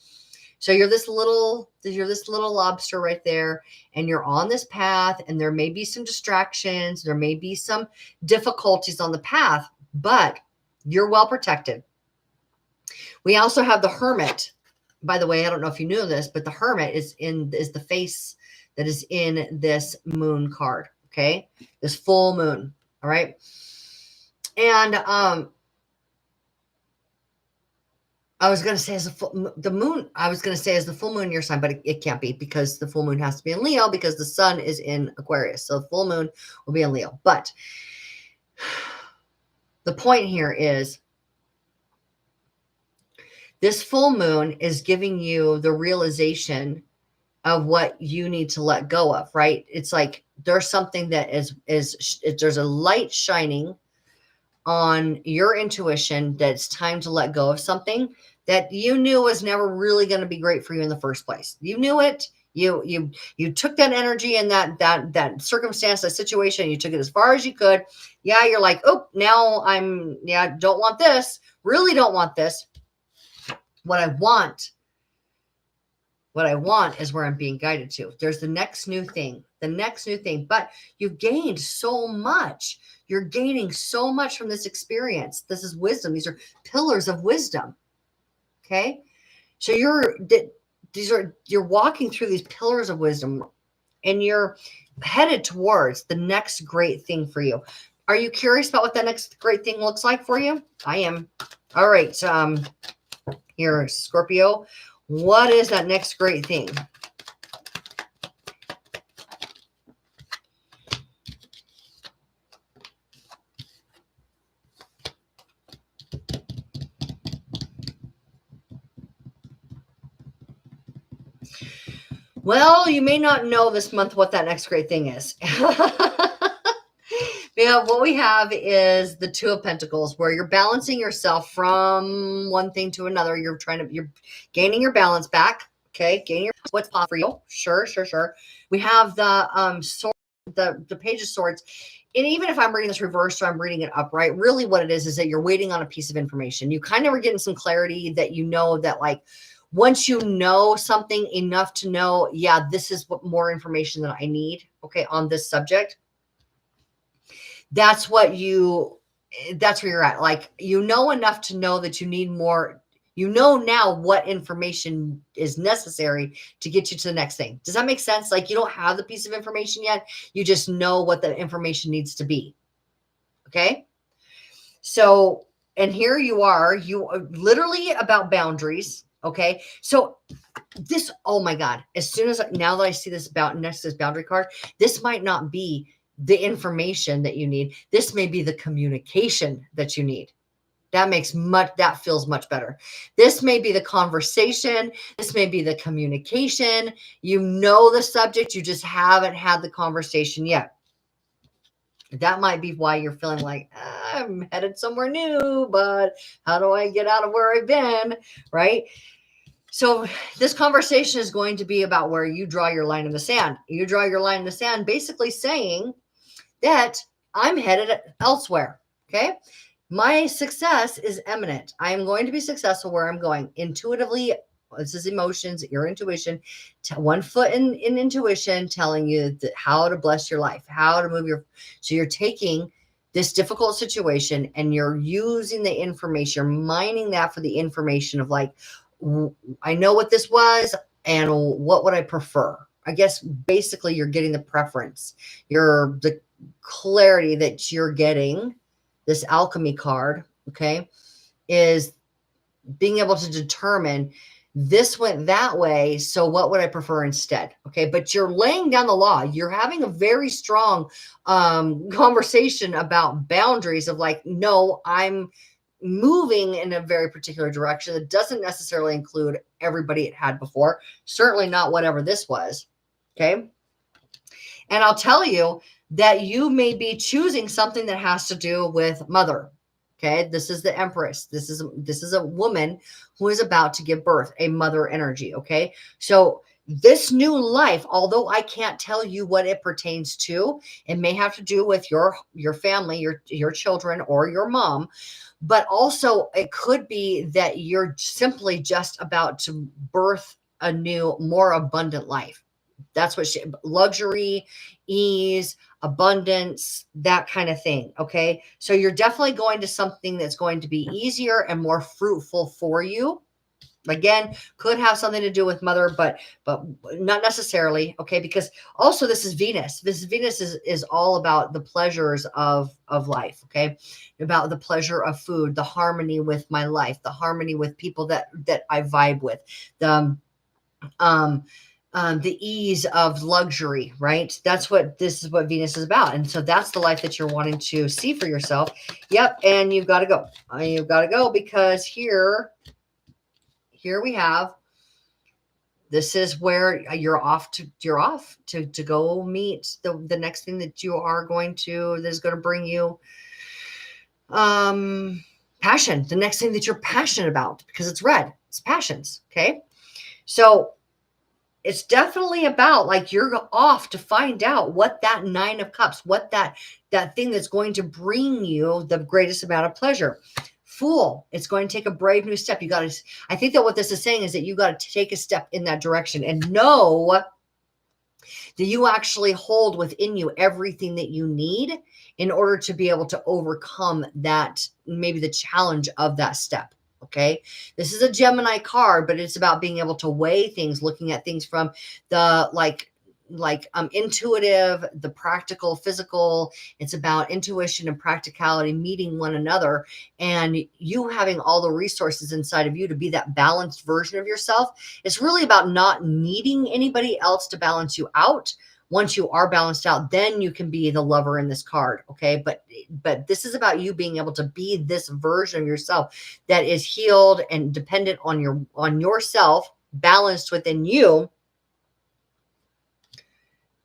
So you're this little lobster right there, and you're on this path, and there may be some distractions, there may be some difficulties on the path, but you're well protected. We also have the Hermit. By the way, I don't know if you knew this, but the Hermit is the face that is in this moon card. Okay. This full moon. All right. And, I was going to say as the full moon in your sign, but it can't be because the full moon has to be in Leo because the sun is in Aquarius. So the full moon will be in Leo. But the point here is this full moon is giving you the realization of what you need to let go of, right? It's like there's something that there's a light shining on your intuition that it's time to let go of something that you knew was never really going to be great for you in the first place. You knew it. You took that energy and that circumstance, that situation, you took it as far as you could. Yeah, you're like, oh, now don't want this. Really don't want this. What I want is where I'm being guided to. There's the next new thing, but you've gained so much. You're gaining so much from this experience. This is wisdom. These are pillars of wisdom. Okay. So you're walking through these pillars of wisdom and you're headed towards the next great thing for you. Are you curious about what that next great thing looks like for you? I am. All right. Here, Scorpio, what is that next great thing? Well, you may not know this month what that next great thing is. Yeah, what we have is the Two of Pentacles, where you're balancing yourself from one thing to another. You're gaining your balance back. Okay, gaining what's possible for you. Sure. We have the sword, the Page of Swords. And even if I'm reading this reversed or I'm reading it upright, really what it is that you're waiting on a piece of information. You kind of are getting some clarity that you know that, like, once you know something enough to know, yeah, this is what more information that I need, okay, on this subject. That's where you're at. Like, you know enough to know that you need more. You know now what information is necessary to get you to the next thing. Does that make sense? Like, you don't have the piece of information yet. You just know what the information needs to be. Okay. So, and here you are literally about boundaries. Okay. So this, oh my God, now that I see this next to this boundary card, this might not be the information that you need. This may be the communication that you need. That feels much better. This may be the conversation. This may be the communication. You know the subject, you just haven't had the conversation yet. That might be why you're feeling like, I'm headed somewhere new, but how do I get out of where I've been? Right? So this conversation is going to be about where you draw your line in the sand. You draw your line in the sand, basically saying that I'm headed elsewhere. Okay. My success is imminent. I am going to be successful where I'm going. Intuitively, this is emotions, your intuition, one foot in intuition, telling you how to bless your life, how to move so you're taking this difficult situation and you're using the information, you're mining that for the information of, like, I know what this was and what would I prefer? I guess basically you're getting the preference, the clarity that you're getting. This alchemy card, okay, is being able to determine this went that way, so what would I prefer instead? Okay, but you're laying down the law. You're having a very strong conversation about boundaries of, like, no, I'm moving in a very particular direction that doesn't necessarily include everybody it had before. Certainly not whatever this was. Okay. And I'll tell you that you may be choosing something that has to do with mother. Okay. This is the Empress. This is a woman who is about to give birth, a mother energy. Okay. So this new life, although I can't tell you what it pertains to, it may have to do with your family, your children, or your mom. But also it could be that you're simply just about to birth a new, more abundant life. That's what luxury, ease, abundance, that kind of thing. Okay. So you're definitely going to something that's going to be easier and more fruitful for you. Again, could have something to do with mother, but not necessarily. Okay. Because also this is Venus. Venus is all about the pleasures of life. Okay. About the pleasure of food, the harmony with my life, the harmony with people that I vibe with, the ease of luxury, right? This is what Venus is about. And so that's the life that you're wanting to see for yourself. Yep. And you've got to go. You've got to go, because here we have This is where you're off to go meet the next thing that you are going to, that is going to bring you passion, the next thing that you're passionate about, because it's red, it's passions. Okay. So it's definitely about, like, you're off to find out what that 9 of cups, what that thing that's going to bring you the greatest amount of pleasure. Fool, it's going to take a brave new step. You got to, I think that what this is saying is that you got to take a step in that direction and know that you actually hold within you everything that you need in order to be able to overcome that, maybe the challenge of that step. Okay. This is a Gemini card, but it's about being able to weigh things, looking at things from the intuitive, the practical, physical. It's about intuition and practicality meeting one another, and you having all the resources inside of you to be that balanced version of yourself. It's really about not needing anybody else to balance you out. Once you are balanced out, then you can be the lover in this card. Okay. But this is about you being able to be this version of yourself that is healed and dependent on yourself, balanced within you.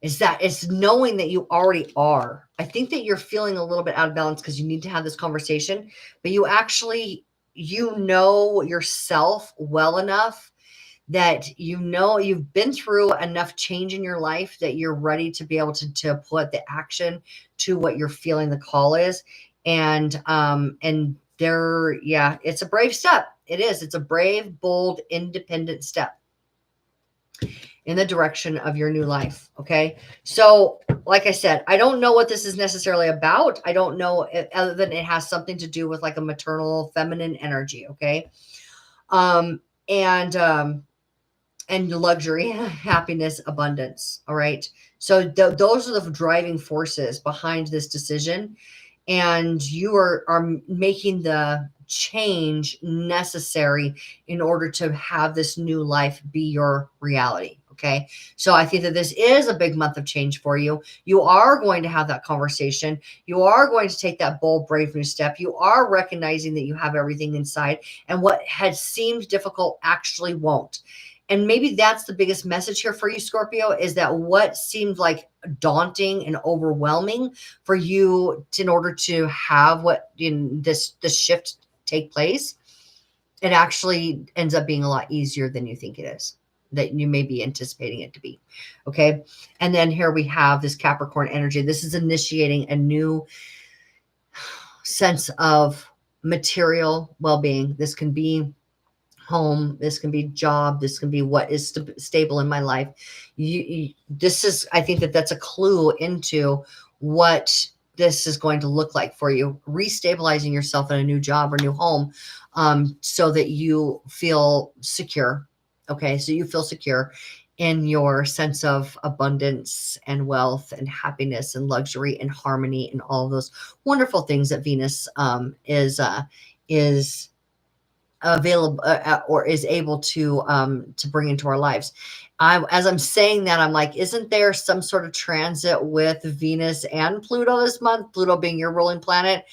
Is that it's knowing that you already are. I think that you're feeling a little bit out of balance because you need to have this conversation, but you actually, you know yourself well enough that you know you've been through enough change in your life that you're ready to be able to put the action to what you're feeling the call is. And there, yeah, it's a brave step. It is. It's a brave, bold, independent step in the direction of your new life. Okay. So like I said, I don't know what this is necessarily about. I don't know other than it has something to do with like a maternal feminine energy. Okay. And luxury, happiness, abundance. All right. So those are the driving forces behind this decision. And you are making the change necessary in order to have this new life be your reality. Okay. So I think that this is a big month of change for you. You are going to have that conversation. You are going to take that bold, brave new step. You are recognizing that you have everything inside, and what had seemed difficult actually won't. And maybe that's the biggest message here for you, Scorpio, is that what seemed like daunting and overwhelming for you in order to have what in this shift take place, it actually ends up being a lot easier than you think it is, that you may be anticipating it to be. Okay. And then here we have this Capricorn energy. This is initiating a new sense of material well-being. This can be home, this can be job, this can be what is stable in my life. This is, I think that that's a clue into what this is going to look like for you, restabilizing yourself in a new job or new home, so that you feel secure. Okay. So you feel secure in your sense of abundance and wealth and happiness and luxury and harmony and all of those wonderful things that Venus is available or is able to bring into our lives. As I'm saying that, I'm like, isn't there some sort of transit with Venus and Pluto this month? Pluto being your ruling planet.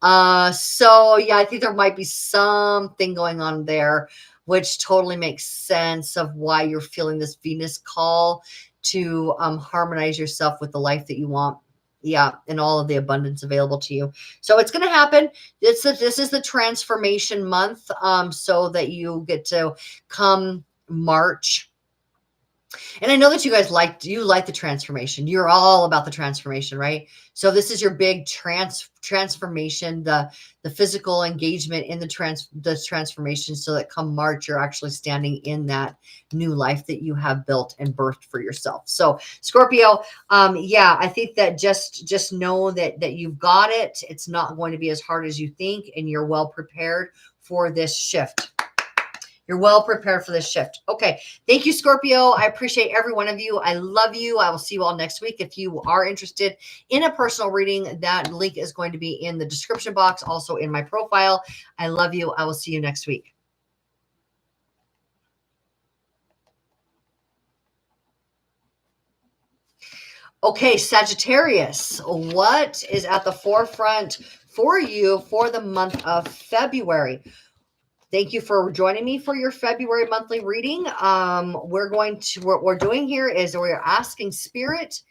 So yeah, I think there might be something going on there, which totally makes sense of why you're feeling this Venus call to harmonize yourself with the life that you want. Yeah, and all of the abundance available to you. So it's going to happen. This is the transformation month, so that you get to come March. And I know that you guys like the transformation. You're all about the transformation, right? So this is your big transformation, the physical engagement in the transformation, so that come March, you're actually standing in that new life that you have built and birthed for yourself. So Scorpio, yeah, I think that just know that you've got it. It's not going to be as hard as you think, and you're well prepared for this shift. You're well prepared for this shift. Okay. Thank you, Scorpio. I appreciate every one of you. I love you. I will see you all next week. If you are interested in a personal reading, that link is going to be in the description box, also in my profile. I love you. I will see you next week. Okay, Sagittarius, what is at the forefront for you for the month of February? Thank you for joining me for your February monthly reading. What we're doing here is we're asking Spirit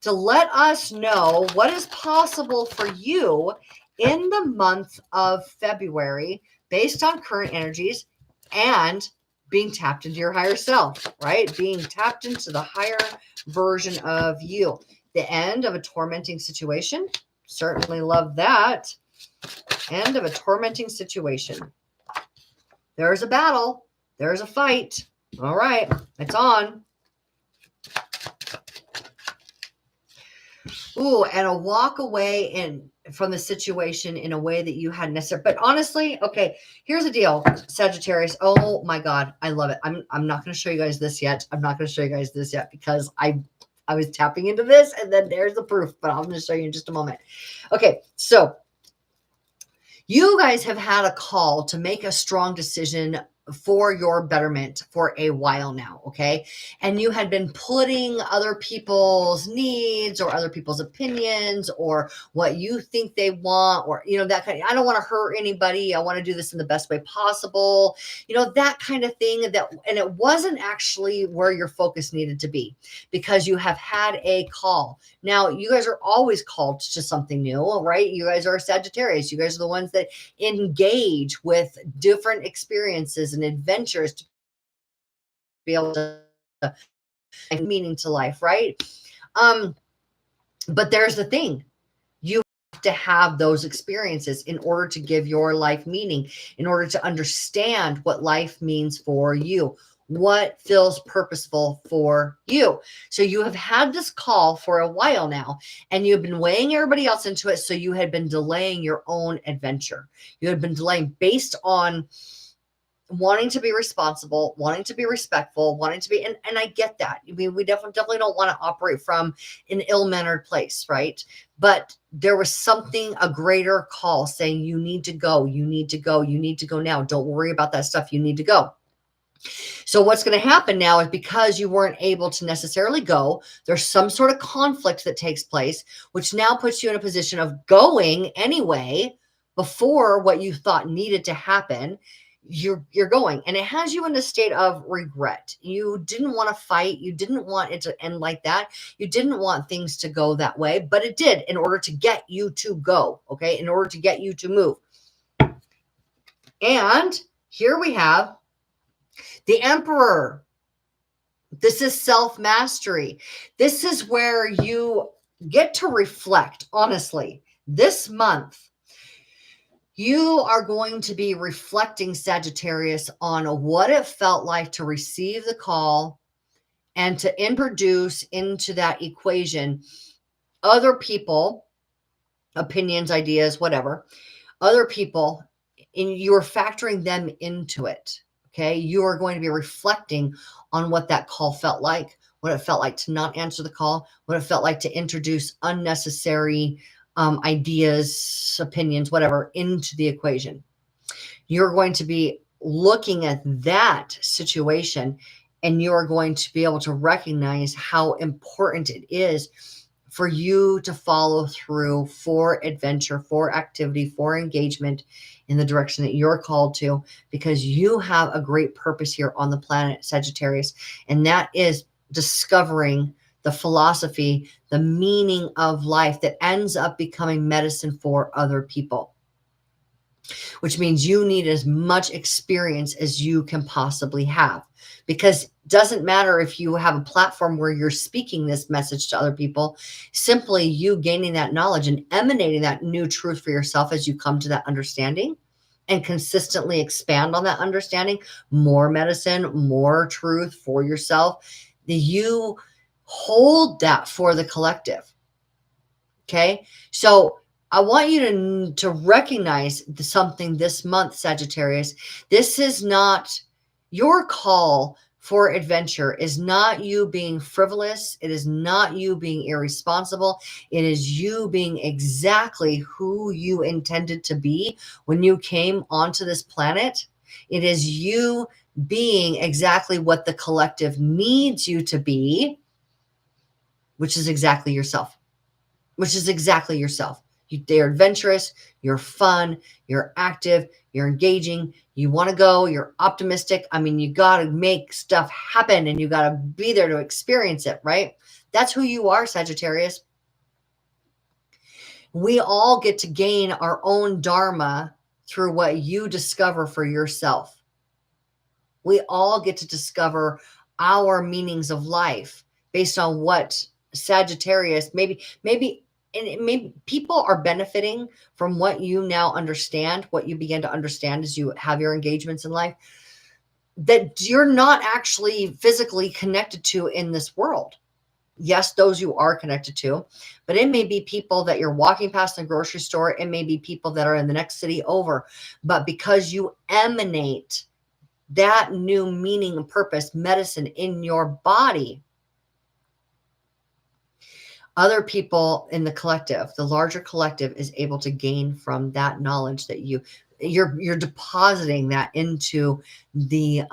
to let us know what is possible for you in the month of February based on current energies and being tapped into your higher self, right? Being tapped into the higher version of you. The end of a tormenting situation. Certainly love that. End of a tormenting situation. There's a battle. There's a fight. All right, it's on. Ooh, and a walk away from the situation in a way that you hadn't necessarily. But honestly, okay, here's the deal, Sagittarius. Oh my God, I love it. I'm not going to show you guys this yet. I'm not going to show you guys this yet because I was tapping into this, and then there's the proof. But I'm going to show you in just a moment. Okay, so you guys have had a call to make a strong decision for your betterment for a while now, okay? And you had been putting other people's needs or other people's opinions or what you think they want, or, that kind of, I don't want to hurt anybody. I want to do this in the best way possible. That kind of thing. And it wasn't actually where your focus needed to be, because you have had a call. Now, you guys are always called to something new, right? You guys are Sagittarius. You guys are the ones that engage with different experiences and adventures to be able to make meaning to life, right? But there's the thing. You have to have those experiences in order to give your life meaning, in order to understand what life means for you, what feels purposeful for you. So you have had this call for a while now, and you've been weighing everybody else into it. So you had been delaying your own adventure. You had been delaying based on wanting to be responsible, wanting to be respectful, wanting to be, and I get that. I mean, we definitely don't want to operate from an ill-mannered place, right? But there was something, a greater call saying, you need to go, you need to go, you need to go now. Don't worry about that stuff. You need to go. So what's going to happen now is, because you weren't able to necessarily go, there's some sort of conflict that takes place, which now puts you in a position of going anyway before what you thought needed to happen. You're going, and it has you in a state of regret. You didn't want to fight. You didn't want it to end like that. You didn't want things to go that way, but it did, in order to get you to go, okay? In order to get you to move. And here we have the Emperor. This is self-mastery. This is where you get to reflect, honestly. This month, you are going to be reflecting, Sagittarius, on what it felt like to receive the call and to introduce into that equation other people, opinions, ideas, whatever, other people, and you're factoring them into it. Okay, you are going to be reflecting on what that call felt like, what it felt like to not answer the call, what it felt like to introduce unnecessary ideas, opinions, whatever, into the equation. You're going to be looking at that situation, and you're going to be able to recognize how important it is for you to follow through for adventure, for activity, for engagement in the direction that you're called to, because you have a great purpose here on the planet, Sagittarius, and that is discovering the philosophy, the meaning of life that ends up becoming medicine for other people, which means you need as much experience as you can possibly have, because it doesn't matter if you have a platform where you're speaking this message to other people. Simply you gaining that knowledge and emanating that new truth for yourself as you come to that understanding and consistently expand on that understanding, more medicine, more truth for yourself, you hold that for the collective. Okay. So I want you to recognize something this month, Sagittarius. This is not your call for adventure, is not you being frivolous. It is not you being irresponsible. It is you being exactly who you intended to be when you came onto this planet. It is you being exactly what the collective needs you to be, which is exactly yourself, which is exactly yourself. They're adventurous, you're fun, you're active, you're engaging, you want to go, you're optimistic. I mean, you got to make stuff happen and you got to be there to experience it, right? That's who you are, Sagittarius. We all get to gain our own dharma through what you discover for yourself. We all get to discover our meanings of life based on what Sagittarius, maybe people are benefiting from what you now understand, what you begin to understand as you have your engagements in life, that you're not actually physically connected to in this world. Yes, those you are connected to, but it may be people that you're walking past in the grocery store. It may be people that are in the next city over. But because you emanate that new meaning and purpose, medicine in your body, other people in the collective, the larger collective, is able to gain from that knowledge that you're depositing that into the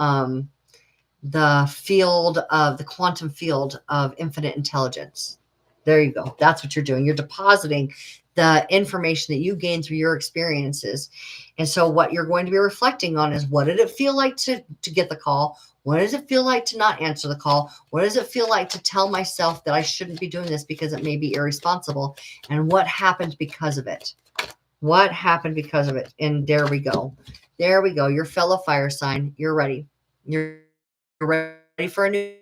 field of the quantum field of infinite intelligence. There you go. That's what you're doing. You're depositing the information that you gain through your experiences. And so what you're going to be reflecting on is, what did it feel like to get the call? What does it feel like to not answer the call? What does it feel like to tell myself that I shouldn't be doing this because it may be irresponsible? And what happened because of it? What happened because of it? And there we go. There we go. Your fellow fire sign, you're ready. You're ready for a new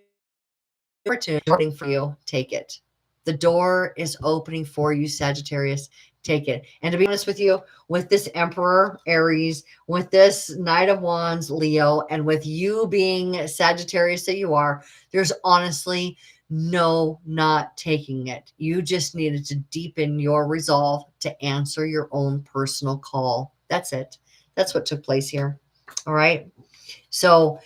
opportunity for you. Take it. The door is opening for you, Sagittarius. Take it. And to be honest with you, with this Emperor, Aries, with this Knight of Wands, Leo, and with you being Sagittarius that you are, there's honestly no not taking it. You just needed to deepen your resolve to answer your own personal call. That's it. That's what took place here. All right. So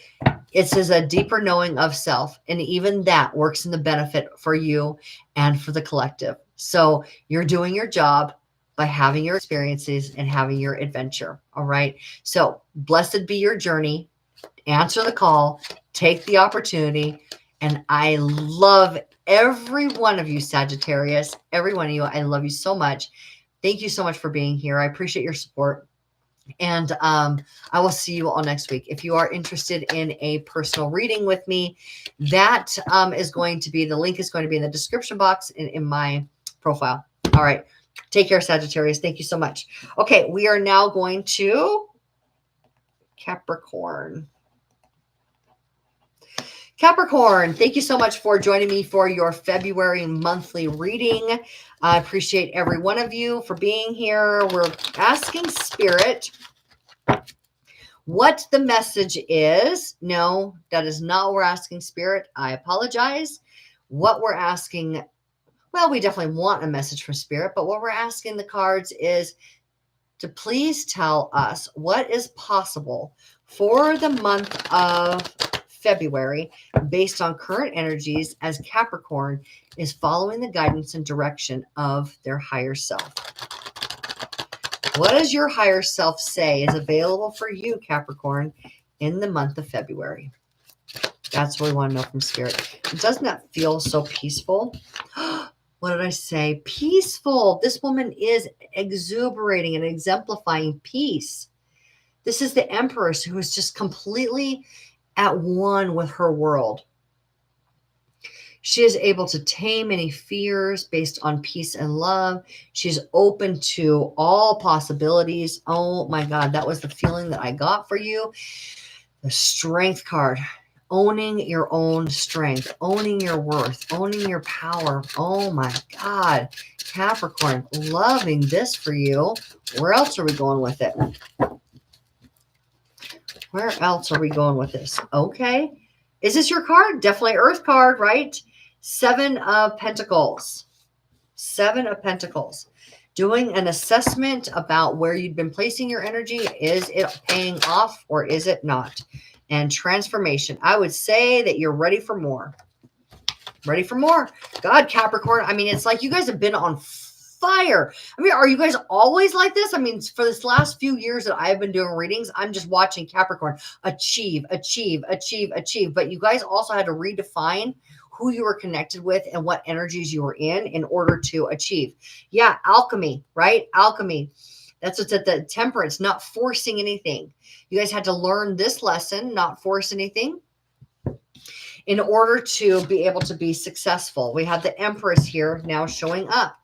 it says a deeper knowing of self, and even that works in the benefit for you and for the collective. So you're doing your job by having your experiences and having your adventure. All right. So blessed be your journey. Answer the call, take the opportunity. And I love every one of you, Sagittarius, every one of you. I love you so much. Thank you so much for being here. I appreciate your support. And I will see you all next week. If you are interested in a personal reading with me, that is going to be, the link is going to be in the description box in my profile. All right. Take care, Sagittarius. Thank you so much. Okay. We are now going to Capricorn. Capricorn, thank you so much for joining me for your February monthly reading. I appreciate every one of you for being here. We're asking Spirit what the message is. No, that is not what we're asking Spirit. I apologize. What we're asking, well, we definitely want a message from Spirit, but what we're asking the cards is to please tell us what is possible for the month of February based on current energies as Capricorn is following the guidance and direction of their higher self. What does your higher self say is available for you, Capricorn, in the month of February? That's what we want to know from Spirit. Doesn't that feel so peaceful? What did I say? Peaceful. This woman is exuberating and exemplifying peace. This is the Empress who is just completely at one with her world. She is able to tame any fears based on peace and love. She's open to all possibilities. Oh my God, that was the feeling that I got for you. The Strength card. Owning your own strength, owning your worth, owning your power. Oh my God. Capricorn, loving this for you. Where else are we going with it? Where else are we going with this? Okay. Is this your card? Definitely Earth card, right? 7 of Pentacles. 7 of Pentacles. Doing an assessment about where you've been placing your energy. Is it paying off or is it not? And transformation. I would say that you're ready for more. Ready for more. God, Capricorn. I mean, it's like you guys have been on fire. I mean, are you guys always like this? I mean, for this last few years that I've been doing readings, I'm just watching Capricorn achieve. But you guys also had to redefine who you were connected with and what energies you were in order to achieve. Yeah, alchemy, right? Alchemy. That's what's at the temperance, not forcing anything. You guys had to learn this lesson, not force anything, in order to be able to be successful. We have the Empress here now showing up.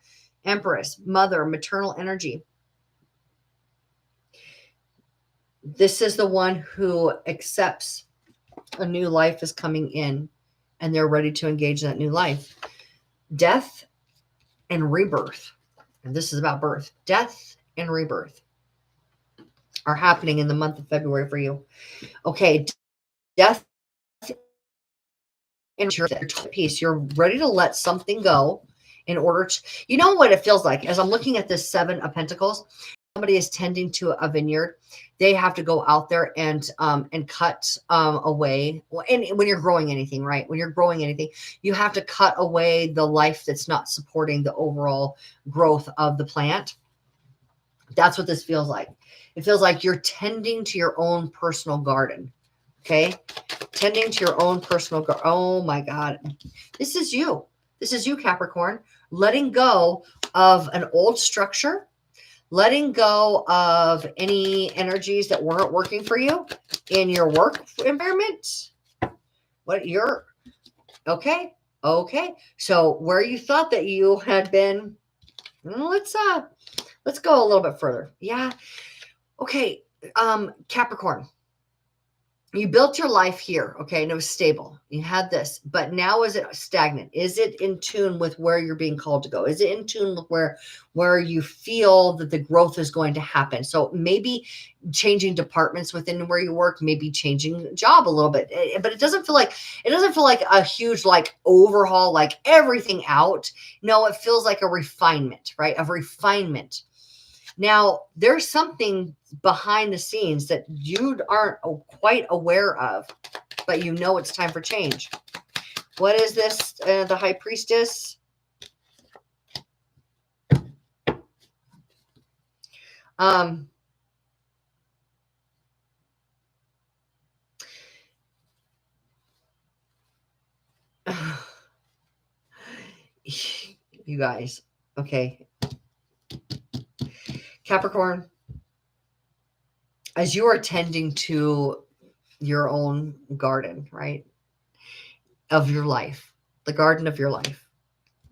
Empress, mother, maternal energy. This is the one who accepts a new life is coming in and they're ready to engage in that new life. Death and rebirth. And this is about birth. Death and rebirth are happening in the month of February for you. Okay. Death and your piece. You're ready to let something go in order to, you know what it feels like as I'm looking at this 7 of Pentacles. Somebody is tending to a vineyard. They have to go out there and cut away. And when you're growing anything, right? When you're growing anything, you have to cut away the life that's not supporting the overall growth of the plant. That's what this feels like. It feels like you're tending to your own personal garden. Okay. Tending to your own personal garden. Oh my God. This is you. This is you, Capricorn. Letting go of an old structure. Letting go of any energies that weren't working for you in your work environment. What you're okay. Okay. So where you thought that you had been, let's go a little bit further. Yeah. Okay. Capricorn. You built your life here, okay, and it was stable. You had this, but now is it stagnant? Is it in tune with where you're being called to go? Is it in tune with where you feel that the growth is going to happen? So maybe changing departments within where you work, maybe changing job a little bit, but it doesn't feel like a huge like overhaul, like everything out. No, it feels like a refinement, right? A refinement. Now, there's something behind the scenes that you aren't quite aware of, but you know it's time for change. What is this? The High Priestess? You guys, okay. Capricorn, as you are tending to your own garden, right, of your life, the garden of your life,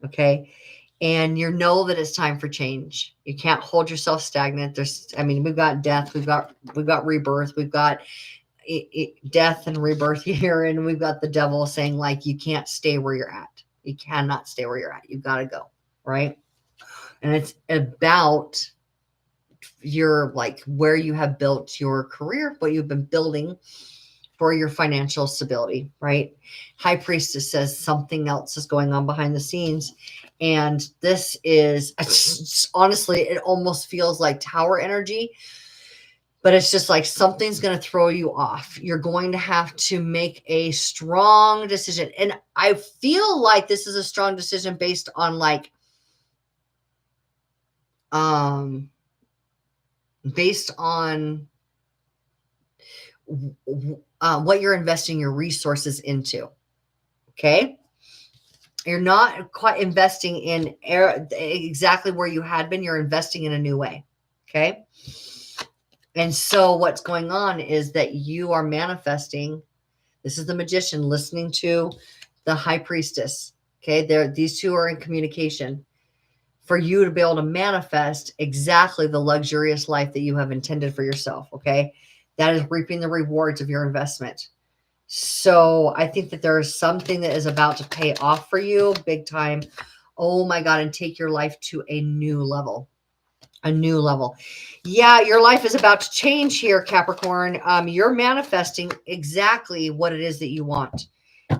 okay, and you know that it's time for change. You can't hold yourself stagnant. We've got death, we've got rebirth, we've got death and rebirth here, and we've got the devil saying like you can't stay where you're at. You cannot stay where you're at. You've got to go, right? And it's about your like where you have built your career, what you've been building for your financial stability, right? High Priestess says something else is going on behind the scenes. And this is honestly, it almost feels like tower energy, but it's just like something's going to throw you off. You're going to have to make a strong decision. And I feel like this is a strong decision based on like, based on what you're investing your resources into. Okay. You're not quite investing in exactly where you had been. You're investing in a new way. Okay. And so what's going on is that you are manifesting. This is the Magician listening to the High Priestess. Okay. These two are in communication for you to be able to manifest exactly the luxurious life that you have intended for yourself. Okay. That is reaping the rewards of your investment. So I think that there is something that is about to pay off for you big time. Oh my God. And take your life to a new level. A new level. Yeah, your life is about to change here, Capricorn. You're manifesting exactly what it is that you want.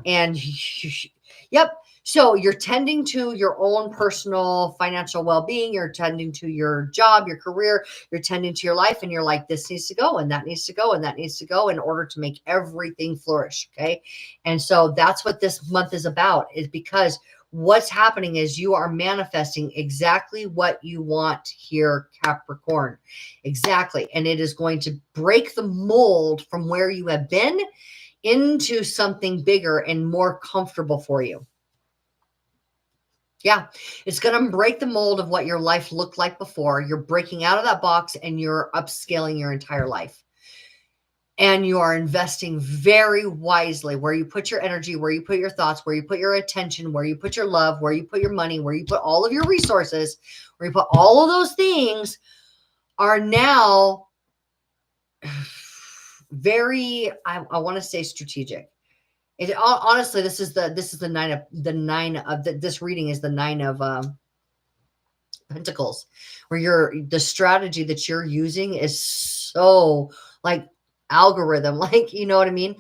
And yep. So you're tending to your own personal financial well-being. You're tending to your job, your career. You're tending to your life. And you're like, this needs to go and that needs to go and that needs to go in order to make everything flourish. Okay. And so that's what this month is about, is because what's happening is you are manifesting exactly what you want here, Capricorn. Exactly. And it is going to break the mold from where you have been. into something bigger and more comfortable for you. Yeah, it's going to break the mold of what your life looked like before. You're breaking out of that box and you're upscaling your entire life. And you are investing very wisely where you put your energy, where you put your thoughts, where you put your attention, where you put your love, where you put your money, where you put all of your resources, where you put all of those things are now very, I want to say strategic. It honestly, this is the this reading is the 9 of Pentacles, where the strategy that you're using is so like algorithm, like, you know what I mean?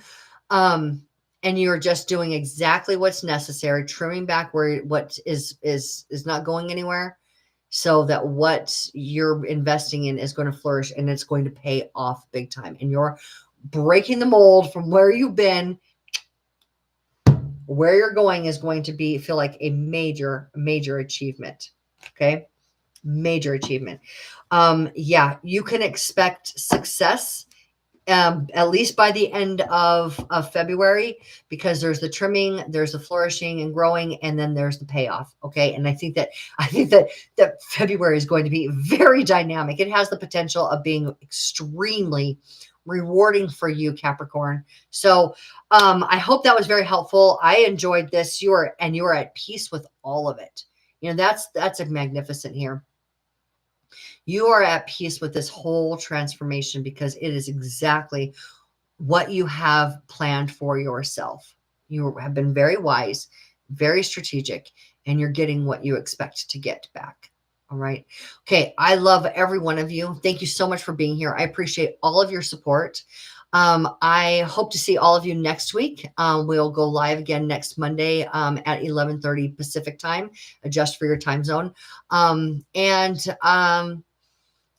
And you're just doing exactly what's necessary, trimming back where what is not going anywhere, so that what you're investing in is going to flourish and it's going to pay off big time. And you're breaking the mold from where you've been. Where you're going is going to feel like a major achievement. Okay. Major achievement. Yeah, you can expect success, at least by the end of February, because there's the trimming, there's the flourishing and growing, and then there's the payoff. Okay. And I think that February is going to be very dynamic. It has the potential of being extremely rewarding for you, Capricorn. So I hope that was very helpful. I enjoyed this. You are at peace with all of it. You know, that's a magnificent here. You are at peace with this whole transformation because it is exactly what you have planned for yourself. You have been very wise, very strategic, and you're getting what you expect to get back. All right. Okay. I love every one of you. Thank you so much for being here. I appreciate all of your support. I hope to see all of you next week. We'll go live again next Monday at 11:30 Pacific time. Adjust for your time zone.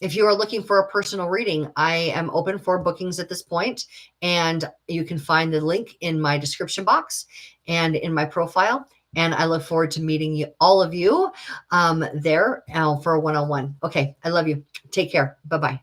If you are looking for a personal reading, I am open for bookings at this point, and you can find the link in my description box and in my profile. And I look forward to meeting all of you there for a one-on-one. Okay. I love you. Take care. Bye-bye.